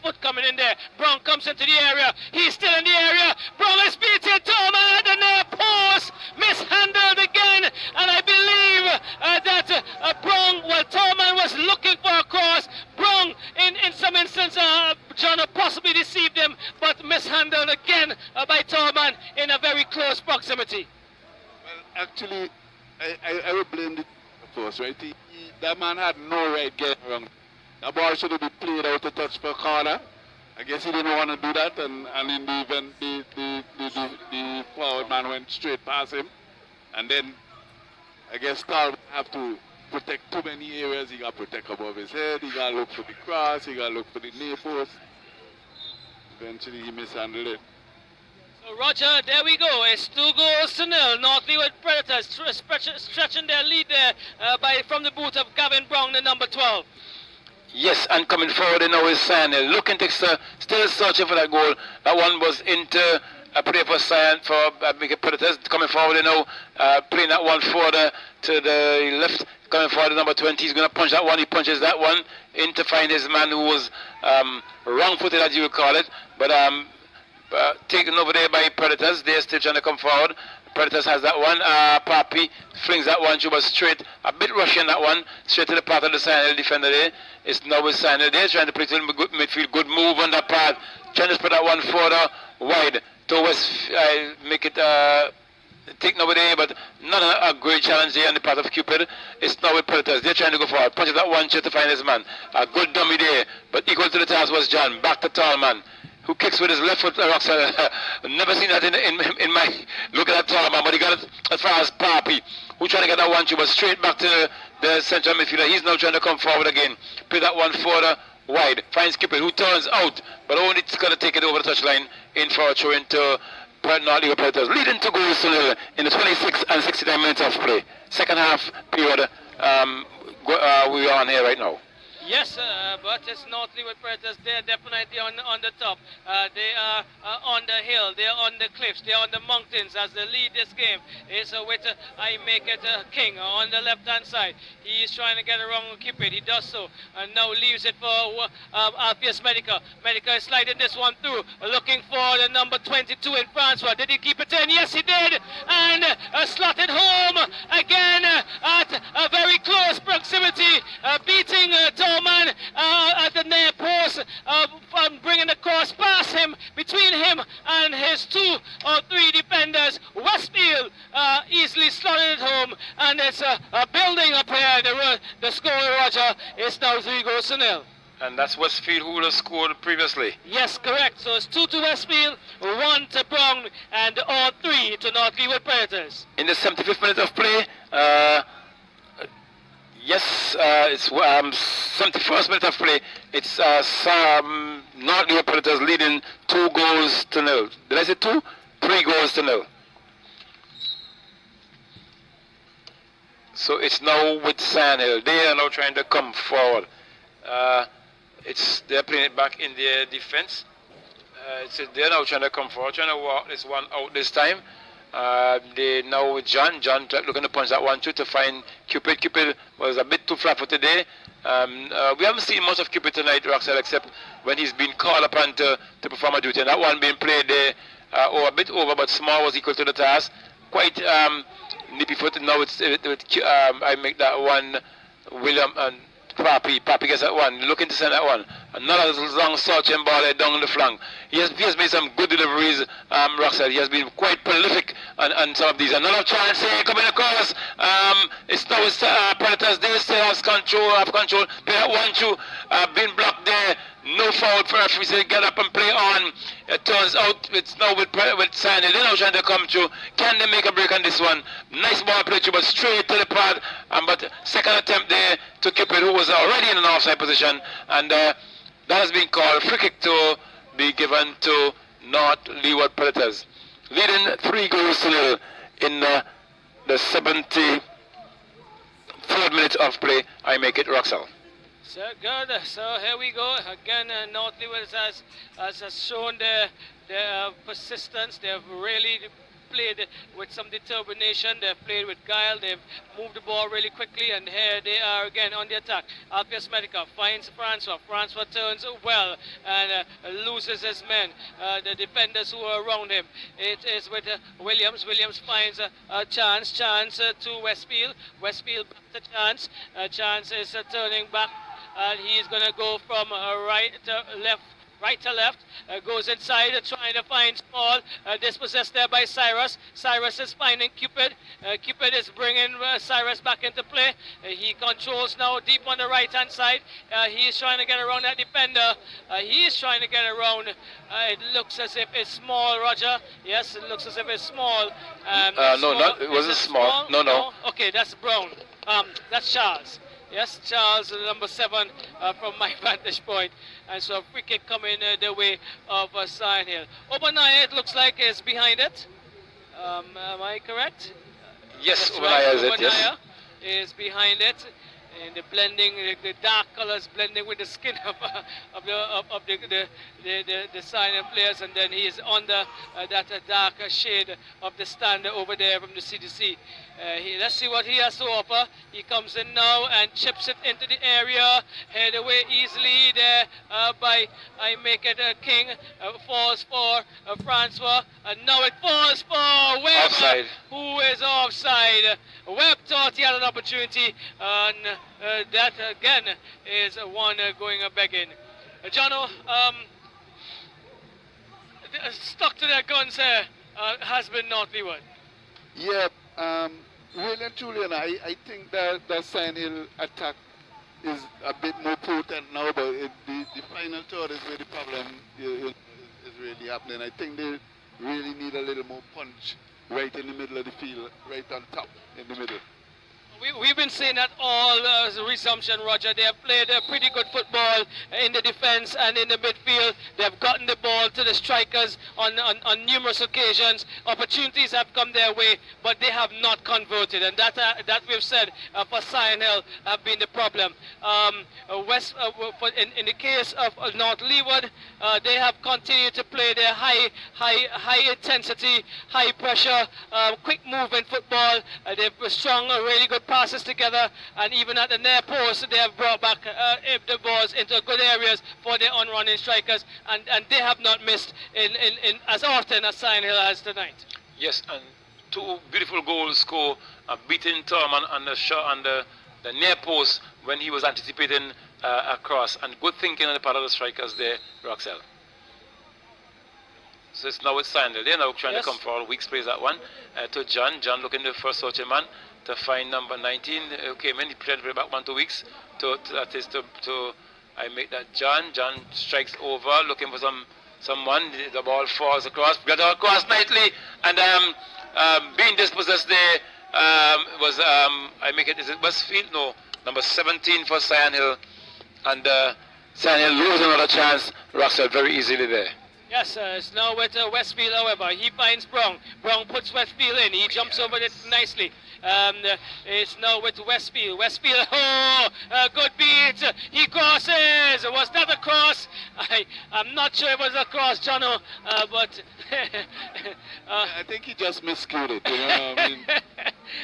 foot coming in there. Brown comes into the area. He's still in the area. Brown is beating Tolman at the near post. Mishandled again. And I believe that Brown, well, Tolman was looking for a cross. Brown, in some instance, John possibly deceived him, but mishandled again by Tolman in a very close proximity. Well, actually, I would blame the force, right? That man had no right getting around. The ball should have been played out to touch per corner. I guess he didn't want to do that, and in the event, the forward man went straight past him. And then, I guess Carl have to protect too many areas. He got to protect above his head, he got to look for the cross, he got to look for the near post. Eventually, he mishandled it. So Roger, there we go. It's 2-0. North Leeward Predators stretching their lead there from the boot of Gavin Brown, the number 12. Yes, and coming forward now is Sanel. Looking to still searching for that goal. That one was into a play for Sanel for big Predators. Coming forward now, playing that one forward to the left. Coming forward, number 20. He's going to punch that one. He punches that one in to find his man who was wrong-footed, as you would call it. But taken over there by Predators. They're still trying to come forward. Predators has that one. Papi flings that one through, but straight. A bit rushing that one. Straight to the path of the Sanel defender there. It's now with Sanel there. Trying to play to the midfield. Good move on that path. Trying to put that one further wide towards make it taken over there, but not a great challenge there on the part of Cupid. It's now with Predators. They're trying to go forward. Punches that one to find his man. A good dummy there, but equal to the task was John. Back to Tallman, who kicks with his left foot. Never seen that in my look at that Tallman, but he got it as far as Papi, who trying to get that one but straight back to the central midfielder. He's now trying to come forward again. Play that one further wide. Finds Cupid, who turns out, but only going to take it over the touchline in for a throw into North Leeward Predators, leading to goals to nil in the 26 and 69 minutes of play. Second half period we are on here right now. Yes, but it's North Leeward Predators. They're definitely on the top. They are on the hill. They're on the cliffs. They're on the mountains as they lead this game. It's with I make it King on the left-hand side. He is trying to get around Cupid. He does so, and now leaves it for Alpheus Medica. Medica is sliding this one through, looking for the number 22 in Francois. Did he keep it in? Yes, he did. And slotted home again at a very close proximity, beating Tolman at the near post, bringing the cross past him, between him and his 2 or 3 defenders. Westfield easily slotted it home, and it's building up here. The score, Roger, is now 3-0. And that's Westfield who would have scored previously. Yes, correct. So it's 2 to Westfield, 1 to Brown, and all 3 to North Leeward Predators. In the 75th minute of play, yes, it's 71st minute of play. It's North Leeward Predators leading 2-0. Did I say 2? 3-0. So it's now with Sandhill. They are now trying to come forward. They're playing it back in their defense. They're now trying to come forward, trying to walk this one out this time. They now with John looking to punch that one too to find Cupid. Cupid was a bit too flat for today. We haven't seen much of Cupid tonight, Roxelle, except when he's been called upon to perform a duty. And that one being played there, a bit over, but Small was equal to the task. Quite nippy footed now. I make that one. William and Papi gets that one, looking to send that one. Another long searching ball there down the flank. He has made some good deliveries, Roxelle. He has been quite prolific on some of these. Another chance here coming across. It's now with Predators. They still have control. Play that one through. Been blocked there. No foul for referee. So get up and play on. It turns out it's now with Sandy. They're now trying to come through. Can they make a break on this one? Nice ball play through, but straight to the pad. But second attempt there to Cupid, who was already in an offside position. And that has been called a free kick to be given to North Leeward Predators. leading 3 goals to nil in the 74th minute of play. I make it Roxel. So good. So here we go again. North Leeward has shown their persistence. They've really played with some determination. They've played with guile. They've moved the ball really quickly, and here they are again on the attack. Alpius Medica finds Francois. Francois turns well and loses his men, the defenders who are around him. It is with Williams. Williams finds a chance to Westfield. Westfield back to Chance. Chance is turning back, and he's going to go from right to left. Goes inside, trying to find Small, dispossessed there by Cyrus. Cyrus is finding Cupid. Cupid is bringing Cyrus back into play. He controls now deep on the right hand side. He is trying to get around that defender. He is trying to get around. It looks as if it's Small, Roger. Yes, it looks as if it's Small. No, it wasn't Small. No. Okay, that's Brown. That's Charles. Yes, Charles, number 7 from my vantage point. And so a free kick coming the way of Sion Hill. Obaniah, it looks like, is behind it. Am I correct? Yes, Obaniah is it, yes. is behind it. And the blending, the dark colors blending with the skin of the Sion players, and then he is under that dark shade of the stand over there from the CDC. Let's see what he has to offer. He comes in now and chips it into the area, head away easily there by I make it King. Falls for Francois, and now it falls for Webb, offside. Who is offside. Webb thought he had an opportunity, and that again is one going begging. Jono, stuck to their guns here has been North Leeward. Yeah, really and truly, and I think that the Sion Hill attack is a bit more potent now, but the final third is where the problem is really happening. I think they really need a little more punch right in the middle of the field, right on top in the middle. We've been saying that all resumption, Roger. They have played pretty good football in the defense and in the midfield. They have gotten the ball to the strikers on numerous occasions. Opportunities have come their way, but they have not converted, and that we've said for Sion Hill have been the problem. In the case of North Leeward, they have continued to play their high intensity, high pressure, quick movement football. They've strung really good passes together, and even at the near post they have brought back the balls into good areas for their on-running strikers, and they have not missed in as often as Sion Hill has tonight. Yes, and 2 beautiful goals scored, beating Tom on the shot on the near post when he was anticipating a cross, and good thinking on the part of the strikers there, Roxel. So it's now with Sion Hill. They're now trying to come for Weeks plays that one to John. John looking the first searching man to find number 19. Came in, he played back 1 2 weeks. I make that John. John strikes over, looking for someone. The ball falls across, got across nicely, and being dispossessed there was I make it. Is it Westfield? No, number 17 for Sion Hill, and Sion Hill loses another chance. Roxel very easily there. Yes, it's now with Westfield, however. He finds Brown. Brown puts Westfield in. He jumps over it nicely. It's now with Westfield. Westfield, good beat. He crosses. Was that a cross? I'm not sure it was a cross, Jono, but... I think he just miscued it, you know. I mean,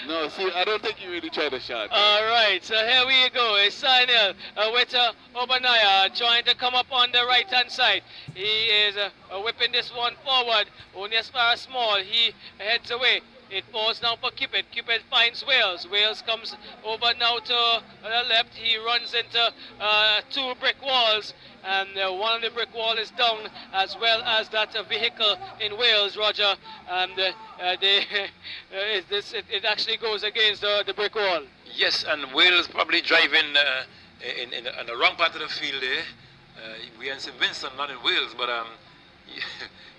no, see, I don't think he really tried a shot. All right, so here we go. It's Sion Hill with Obaniah trying to come up on the right-hand side. He is whipping this one forward. Only as far as Small. He heads away. It falls now for Cupid. Cupid finds Wales. Wales comes over now to the left. He runs into 2 brick walls, and one of the brick wall is down, as well as that vehicle in Wales, Roger. And it actually goes against the brick wall. Yes, and Wales probably driving in the wrong part of the field there. We are in St. Vincent, not in Wales, but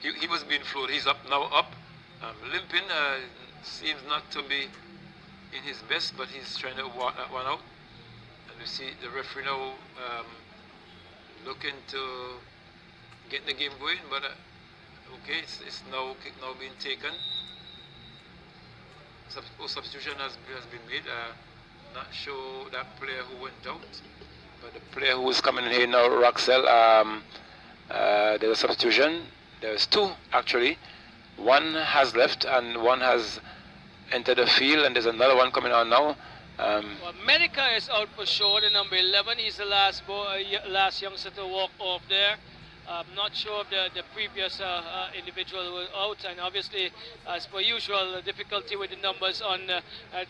he was being flowed. He's now up. Limping, seems not to be in his best, but he's trying to walk that one out. And you see the referee now looking to get the game going, but Okay, it's now kick now being taken. Substitution has been made. Not sure that player who went out, but the player who is coming in here now, Roxel. There's a substitution. There's two actually. One has left and one has entered the field, and there's another one coming on now. Well, Medica is out for sure, the number 11. He's the last last youngster to walk off there. I'm not sure of the previous individual who was out, and obviously, as per usual, the difficulty with the numbers on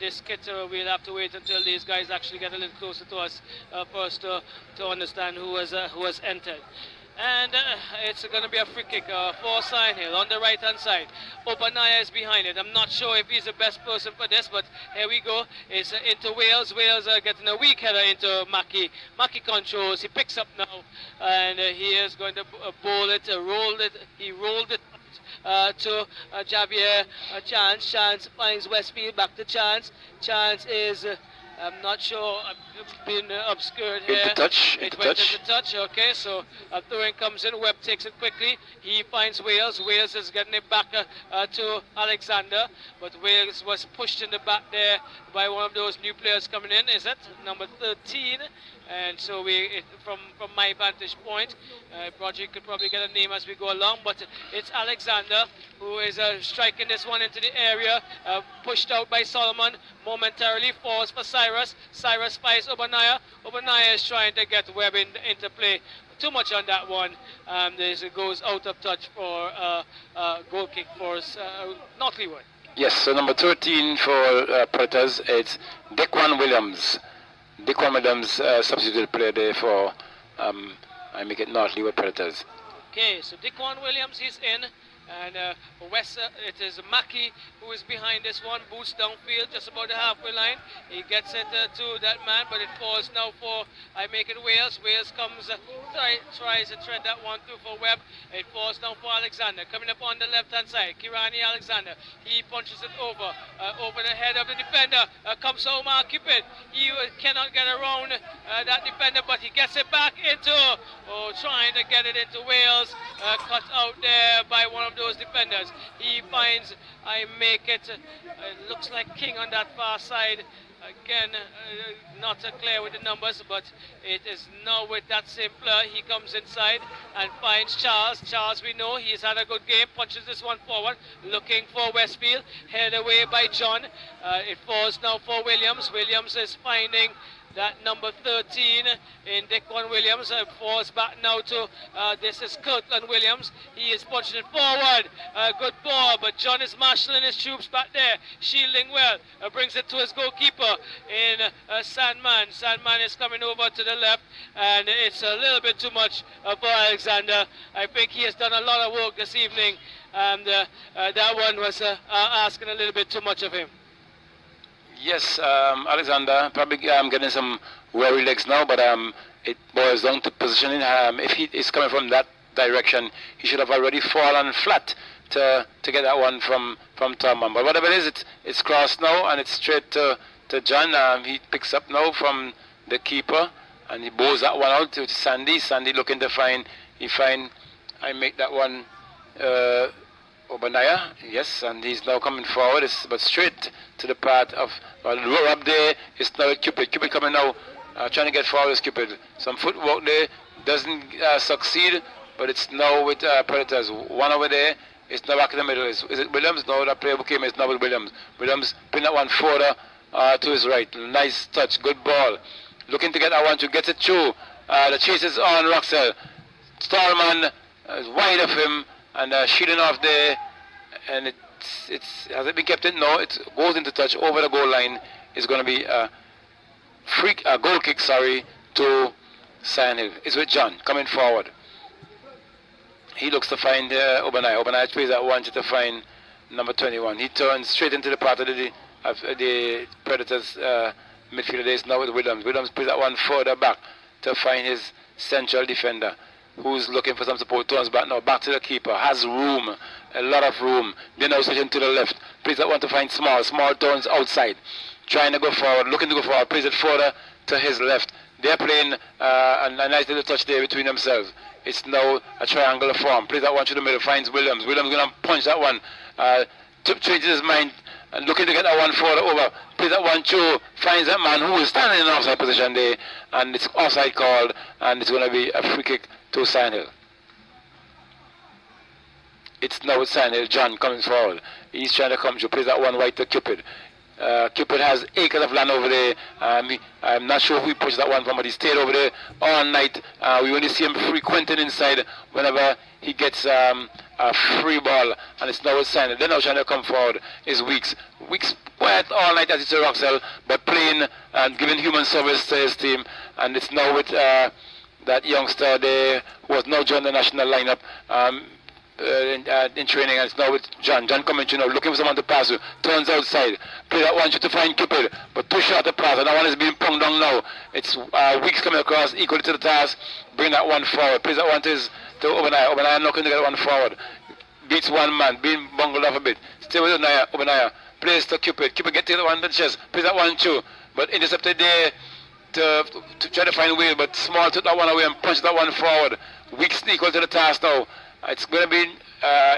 this kit. We'll have to wait until these guys actually get a little closer to us first to understand who has entered. And it's going to be a free kick for Signhill on the right hand side. Obanaya is behind it. I'm not sure if he's the best person for this, but here we go. It's into Wales. Wales are getting a weak header into Mackie. Mackie controls. He picks up now, and he is going to bowl it, roll it. He rolled it to Javier. Chance. Chance finds Westfield. Back to Chance. Chance is... I'm not sure, I've been obscured here. It went into touch, okay, so a throw-in comes in, Webb takes it quickly, he finds Wales, Wales is getting it back to Alexander, but Wales was pushed in the back there by one of those new players coming in, is it? Number 13, and so from my vantage point, Roger could probably get a name as we go along, but it's Alexander who is striking this one into the area, pushed out by Solomon, momentarily falls for Cyrus. Cyrus finds Obanaya. Obanaya is trying to get Webb into play. Too much on that one. It goes out of touch for goal kick for Notleywood. Yes, so number 13 for Predators, it's Dequan Williams. Dequan Williams substituted player there for I make it Notleywood Predators. Okay, so Dequan Williams is in. And West, it is Mackie who is behind this one, boots downfield just about the halfway line. He gets it to that man, but it falls now for, I make it Wales. Wales comes, tries to tread that one through for Webb. It falls down for Alexander. Coming up on the left-hand side, Kirani Alexander. He punches it over the head of the defender. Comes Omar Cupid. He cannot get around that defender, but he gets it back into, trying to get it into Wales. Cut out there by one of those defenders. He finds, I make it, looks like King on that far side. Again, not clear with the numbers, but it is now with that same player. He comes inside and finds Charles. Charles, we know he's had a good game, punches this one forward, looking for Westfield, headed away by John. It falls now for Williams. Williams is finding that number 13 in Dequan Williams. Falls back now to this is Kirtland Williams. He is punching it forward. Good ball, but John is marshalling his troops back there, shielding well. Brings it to his goalkeeper in Sandman. Sandman is coming over to the left, and it's a little bit too much for Alexander. I think he has done a lot of work this evening, and that one was asking a little bit too much of him. Yes, Alexander probably getting some weary legs now, but it boils down to positioning. If he is coming from that direction, he should have already fallen flat to get that one from Tom. But whatever it is, it's crossed now, and it's straight to John. He picks up now from the keeper, and he bows that one out to Sandy. Sandy looking to find, I make that one Obanaya, yes, and he's now coming forward, but straight to the path of, the row up there is now Cupid. Cupid coming now, trying to get forward is Cupid. Some footwork there, doesn't succeed, but it's now with Predators. One over there, it's now back in the middle. Is it Williams? No, that player who came is now with Williams. Williams putting that one further to his right. Nice touch, good ball. Looking to get that one, to get it through. The chase is on Roxel. Stallman is wide of him, and shooting off there, and has it been kept in? No, it goes into touch over the goal line. It's going to be a goal kick, to Signhill. It's with John coming forward. He looks to find Obanaya. Obanaya plays that one to find number 21. He turns straight into the part of the Predators midfielder. There is now with Williams. Williams plays that one further back to find his central defender, who's looking for some support. Turns back now, back to the keeper, has room, a lot of room. Then now switching to the left, plays that one to find Small turns outside, trying to go forward, looking to go forward, plays it further to his left, They're playing a nice little touch there between themselves. It's now a triangular form. Plays that one to the middle, finds Williams. Williams going to punch that one. Changes his mind, looking to get that one forward over. Plays that one through, finds that man who is standing in an offside position there, and it's offside called, and it's going to be a free kick to Sandhill. It's now with Sandhill. John coming forward. He's trying to come through, plays that one right to Cupid. Cupid has acres of land over there. I'm not sure who he pushed that one from, but he stayed over there all night. We only see him frequenting inside whenever he gets a free ball, and it's now with Sandhill. They're now trying to come forward. Is Weeks. Weeks quiet all night as it's a Roxell, but playing and giving human service to his team, and it's now with that youngster there who has now joined the national lineup. In training, and it's now with John. John coming to looking for someone to pass to. Turns outside. Play that one to find Cupid, but too short to pass, and that one is being pumped down now. It's Weeks coming across equally to the task. Bring that one forward. Plays that one to Obanaya. Obanaya not going to get that one forward. Beats one man, being bungled off a bit. Stay with Obanaya. Plays to Cupid. Cupid get to the one to the chest. Plays that one too, but intercepted there to try to find Will, but Small took that one away and punched that one forward. Weeks equal to the task now. It's going to be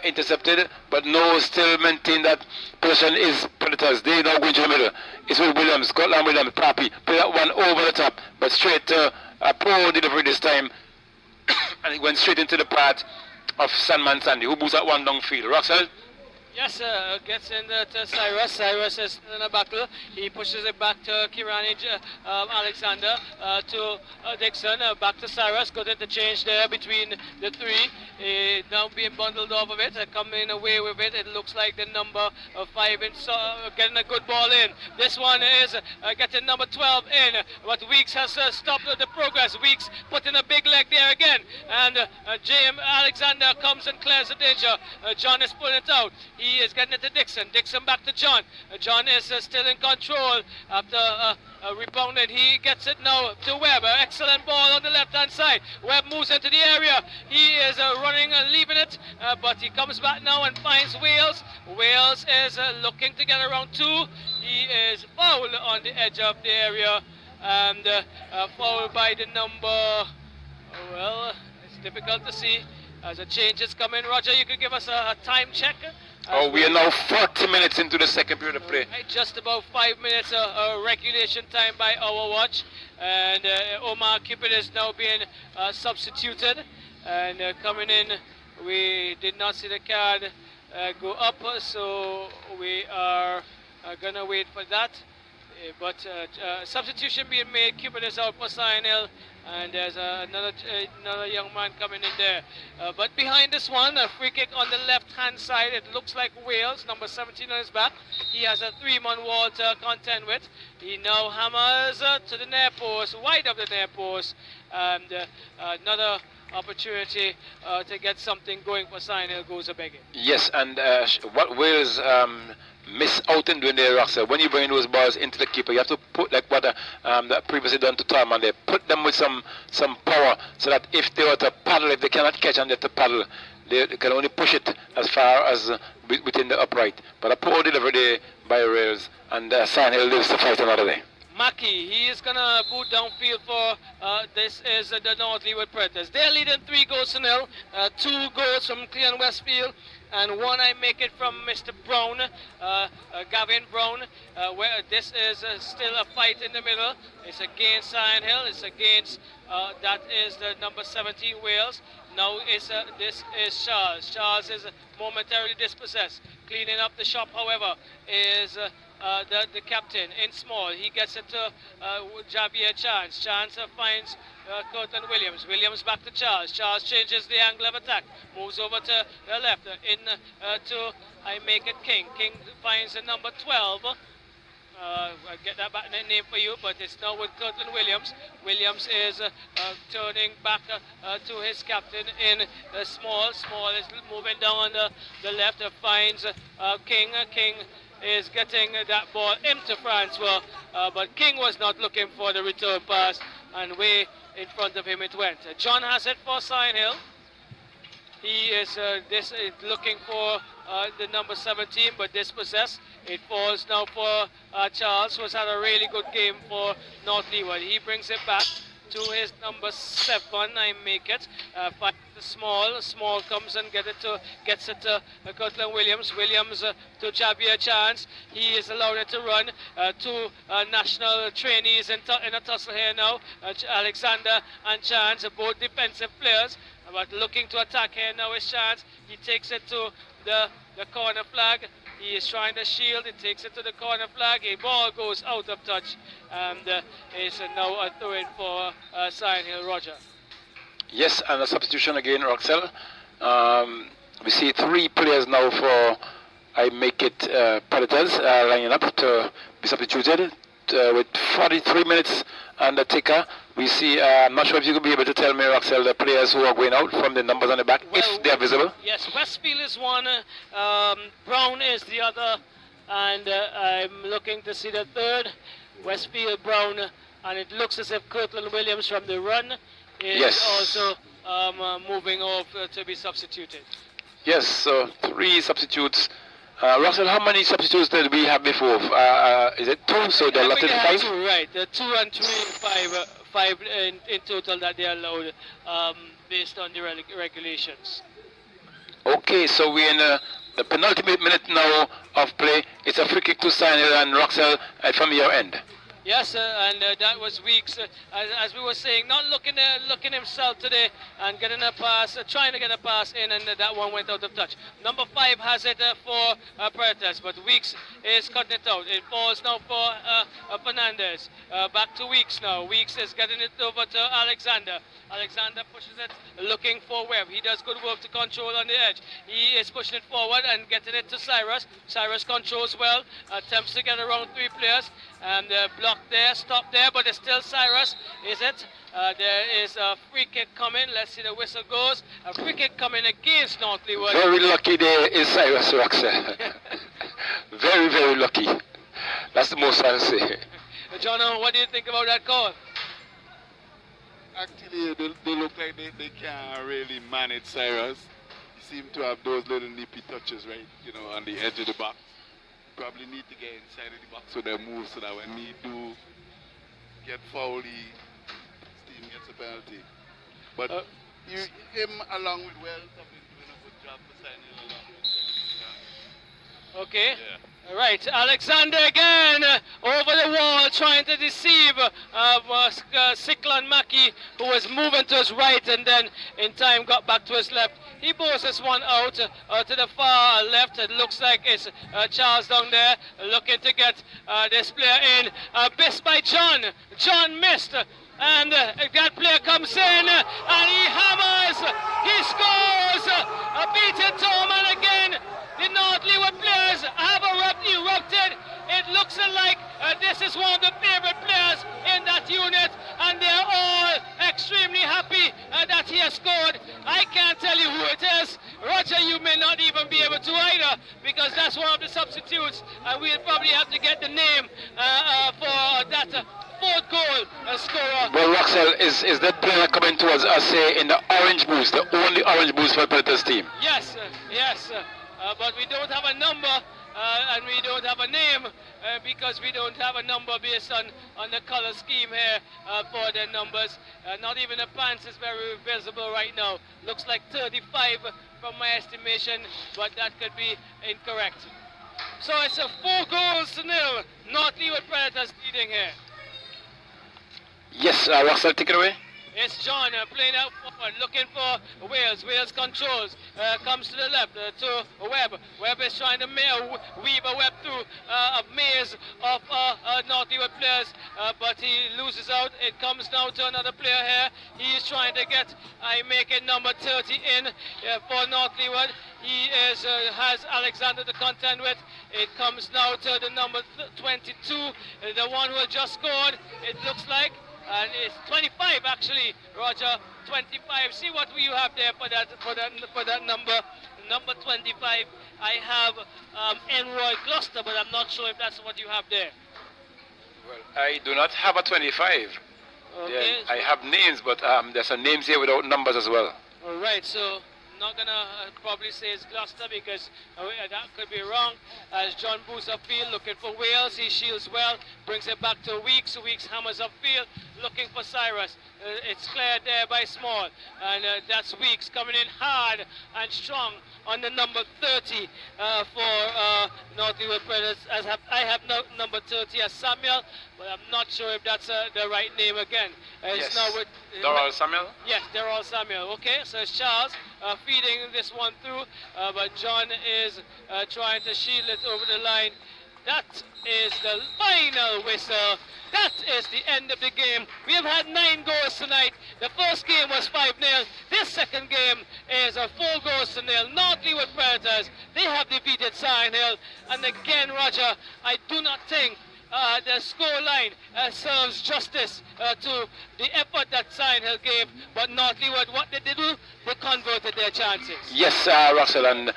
intercepted, but no, still maintain that position is Predators. They now going to the middle. It's with Williams, Scotland Williams, Pappy. Play that one over the top, but straight to a poor delivery this time. And it went straight into the path of Sandman Sandy, who boosts that one downfield. Roxell? Yes, gets in to Cyrus. Cyrus is in a battle. He pushes it back to Kirani Alexander, to Dixon, back to Cyrus. Good interchange there between the three. Now being bundled off of it, coming away with it. It looks like the number 5 in, getting a good ball in. This one is getting number 12 in, but Weeks has stopped the progress. Weeks putting a big leg there again, and James Alexander comes and clears the danger. John is pulling it out. He is getting it to Dixon. Dixon back to John. John is still in control after rebounded. He gets it now to Webb. Excellent ball on the left-hand side. Webb moves into the area. He is running and leaving it, but he comes back now and finds Wales. Wales is looking to get around 2. He is fouled on the edge of the area, and fouled by the number, well, it's difficult to see as a change is coming. Roger, you could give us a time check? We are now 40 minutes into the second period of play. Right, just about 5 minutes regulation time by our watch, and Omar Cupid is now being substituted, and coming in, we did not see the card go up, so we are gonna wait for that. But substitution being made. Cupid is out for Sandhill, and there's another young man coming in there. But behind this one, a free kick on the left-hand side. It looks like Wales, number 17 on his back. He has a 3-man wall to contend with. He now hammers to the near post, wide of the near post, and another opportunity to get something going for Sandhill goes a begging. Yes, and what Wales miss out in doing their Roxell, when you bring those balls into the keeper, you have to put like what that previously done to Tom, and they put them with some power, so that if they were to paddle, if they cannot catch and they have to paddle, they can only push it as far as within the upright. But a poor delivery there by Rails, and Sandhill lives to fight another day. Mackey, he is going to boot downfield for, this is the North Leeward Predators. They're leading 3 goals to 0, 2 goals from Cleon Westfield, and 1 I make it from Mr. Brown, Gavin Brown, where this is still a fight in the middle. It's against Sandhill, it's against, that is the number 17 Wales. Now this is Charles. Charles is momentarily dispossessed. Cleaning up the shop, however, is the captain in small. He gets it to Javier Chance. Chance finds Curtin Williams. Williams back to Charles. Charles changes the angle of attack. Moves over to the left. To I make it King. King finds the number 12. I'll get that back name for you, but it's now with Curtin Williams. Williams is turning back to his captain in Small. Small is moving down the left. Finds King. King is getting that ball into Francois, but King was not looking for the return pass, and way in front of him it went. John has it for Sandhill. He is looking for the number 17, but dispossessed. It falls now for Charles, who has had a really good game for North Leeward. He brings it back. to his number 7. I make it. Find the small comes and gets it to Cortland Williams. Williams to Javier Chance. He is allowed it to run. Two national trainees in a tussle here now. Alexander and Chance, both defensive players, but looking to attack here now is Chance. He takes it to the corner flag. He is trying to shield. He takes it to the corner flag. A ball goes out of touch, and is now a throw-in for Cyan Hill. Roger. Yes, and a substitution again, Roxel. We see 3 players now for I Make It Predators lining up to be substituted with 43 minutes and the ticker. We see, I'm not sure if you could be able to tell me, Roxel, the players who are going out from the numbers on the back, Well, if they're visible. Yes, Westfield is one, Brown is the other, and I'm looking to see the third. Westfield, Brown, and it looks as if Kirtland Williams from the run is also moving off to be substituted. Yes, so 3 substitutes. Russell, how many substitutes did we have before? Is it 2? So they're allotted 5? 2, right. 2 and 3, 5 in total that they are allowed based on the regulations. Okay, so we're in the penultimate minute now of play. It's a free kick to Cyan Hill and Roxel from your end. Yes, and that was Weeks, as we were saying, not looking himself today and getting a pass, trying to get a pass in, and that one went out of touch. Number 5 has it for Predators, but Weeks is cutting it out. It falls now for Fernandez. Back to Weeks now. Weeks is getting it over to Alexander. Alexander pushes it, looking for Webb. He does good work to control on the edge. He is pushing it forward and getting it to Cyrus. Cyrus controls well, attempts to get around 3 players, and blocked there, stopped there, but it's still Cyrus, is it? There is a free kick coming. Let's see the whistle goes. A free kick coming against North Leeward. Very lucky there is Cyrus Roxel. Very, very lucky. That's the most I'll say. John, what do you think about that call? Actually, they look like they can't really manage Cyrus. He seems to have those little nippy touches, right, on the edge of the box. Probably need to get inside of the box with their move so that when he do get fouled, his team gets a penalty. But him along with Wells have been doing a good job for signing along with Okay. Yeah. Right, Alexander again over the wall trying to deceive Cyclone Mackey, who was moving to his right and then in time got back to his left. He bores this one out to the far left. It looks like it's Charles down there looking to get this player in. Missed by John. John missed. And that player comes in and he hammers. He scores. A beaten Tom, and again the North Leeward players have erupted. It looks like this is one of the favorite players in that unit, and they're all extremely happy that he has scored. I can't tell you who it is. Roger, you may not even be able to either, because that's one of the substitutes, and we'll probably have to get the name for that 4th goal scorer. Well, Roxel, is that player coming towards us, say, in the orange boots, the only orange boots for the Predators team? Yes, yes. But we don't have a number and we don't have a name because we don't have a number based on the color scheme here for the numbers. Not even the pants is very visible right now. Looks like 35 from my estimation, but that could be incorrect. So it's a 4-0. North Leeward Predators leading here. Yes, Roxel, take it away. It's John playing out forward, looking for Wales. Wales controls, comes to the left to Webb. Webb is trying to weave a web through a maze of North Leeward players, but he loses out. It comes now to another player here. He is trying to get, I make it number 30 in for North Leeward. He has Alexander to contend with. It comes now to the number 22, the one who had just scored, it looks like. And it's 25 actually, Roger. 25. See what you have there for that number 25. I have Enroy Gloucester, but I'm not sure if that's what you have there. Well, I do not have a 25. Okay. Yeah, I have names, but there's some names here without numbers as well. All right. So not gonna probably say it's Gloucester because that could be wrong. As John Booth upfield looking for Wales, he shields well, brings it back to Weeks. Weeks hammers upfield looking for Cyrus. It's cleared there by Small, and that's Weeks coming in hard and strong on the number 30 for Northwood Predators. I have number 30 as Samuel, but I'm not sure if that's the right name again. It's Yes. now with Doral Samuel. Yes, they're all Samuel. Okay, so it's Charles feeding this one through, but John is trying to shield it over the line. That is the final whistle. That is the end of the game. We have had 9 goals tonight. The first game was 5-0. This second game is 4 goals to nil. North Leeward Predators, they have defeated Sion Hill. And again, Roger, I do not think the scoreline serves justice to the effort that Sion Hill gave. But North Leeward, what did they do? They converted their chances. Yes, Russell, and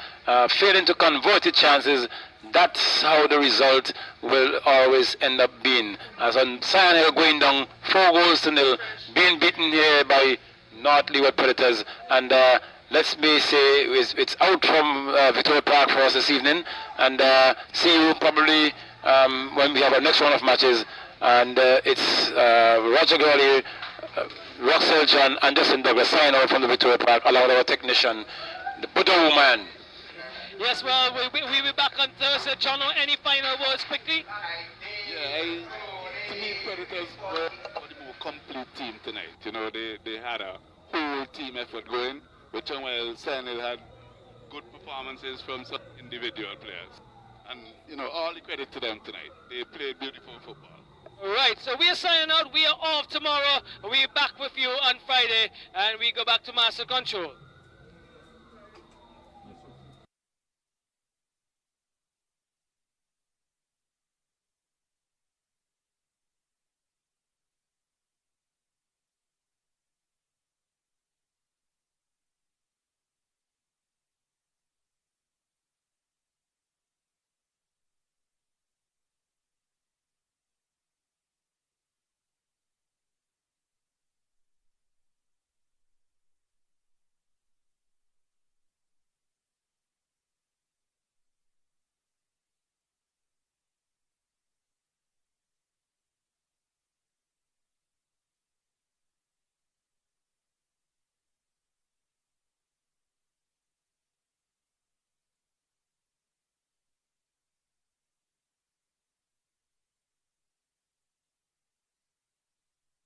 failing to convert the chances, that's how the result will always end up being. As on Sion Hill going down 4 goals to nil, being beaten here by North Leeward Predators, and let's say it's out from Victoria Park for us this evening, and see you probably when we have our next round of matches, and it's Roger Gurley, Russell John, and Justin Douglas sign out from the Victoria Park, along with our technician, the Buddha woman. Yes, well, we'll be back on Thursday. John, any final words quickly? Yeah, to me, Predators were the more complete team tonight. You know, they had a whole team effort going, which while Sion Hill had good performances from some individual players. And, you know, all the credit to them tonight. They played beautiful football. Right, so we are signing out. We are off tomorrow. We're back with you on Friday, and we go back to Master Control.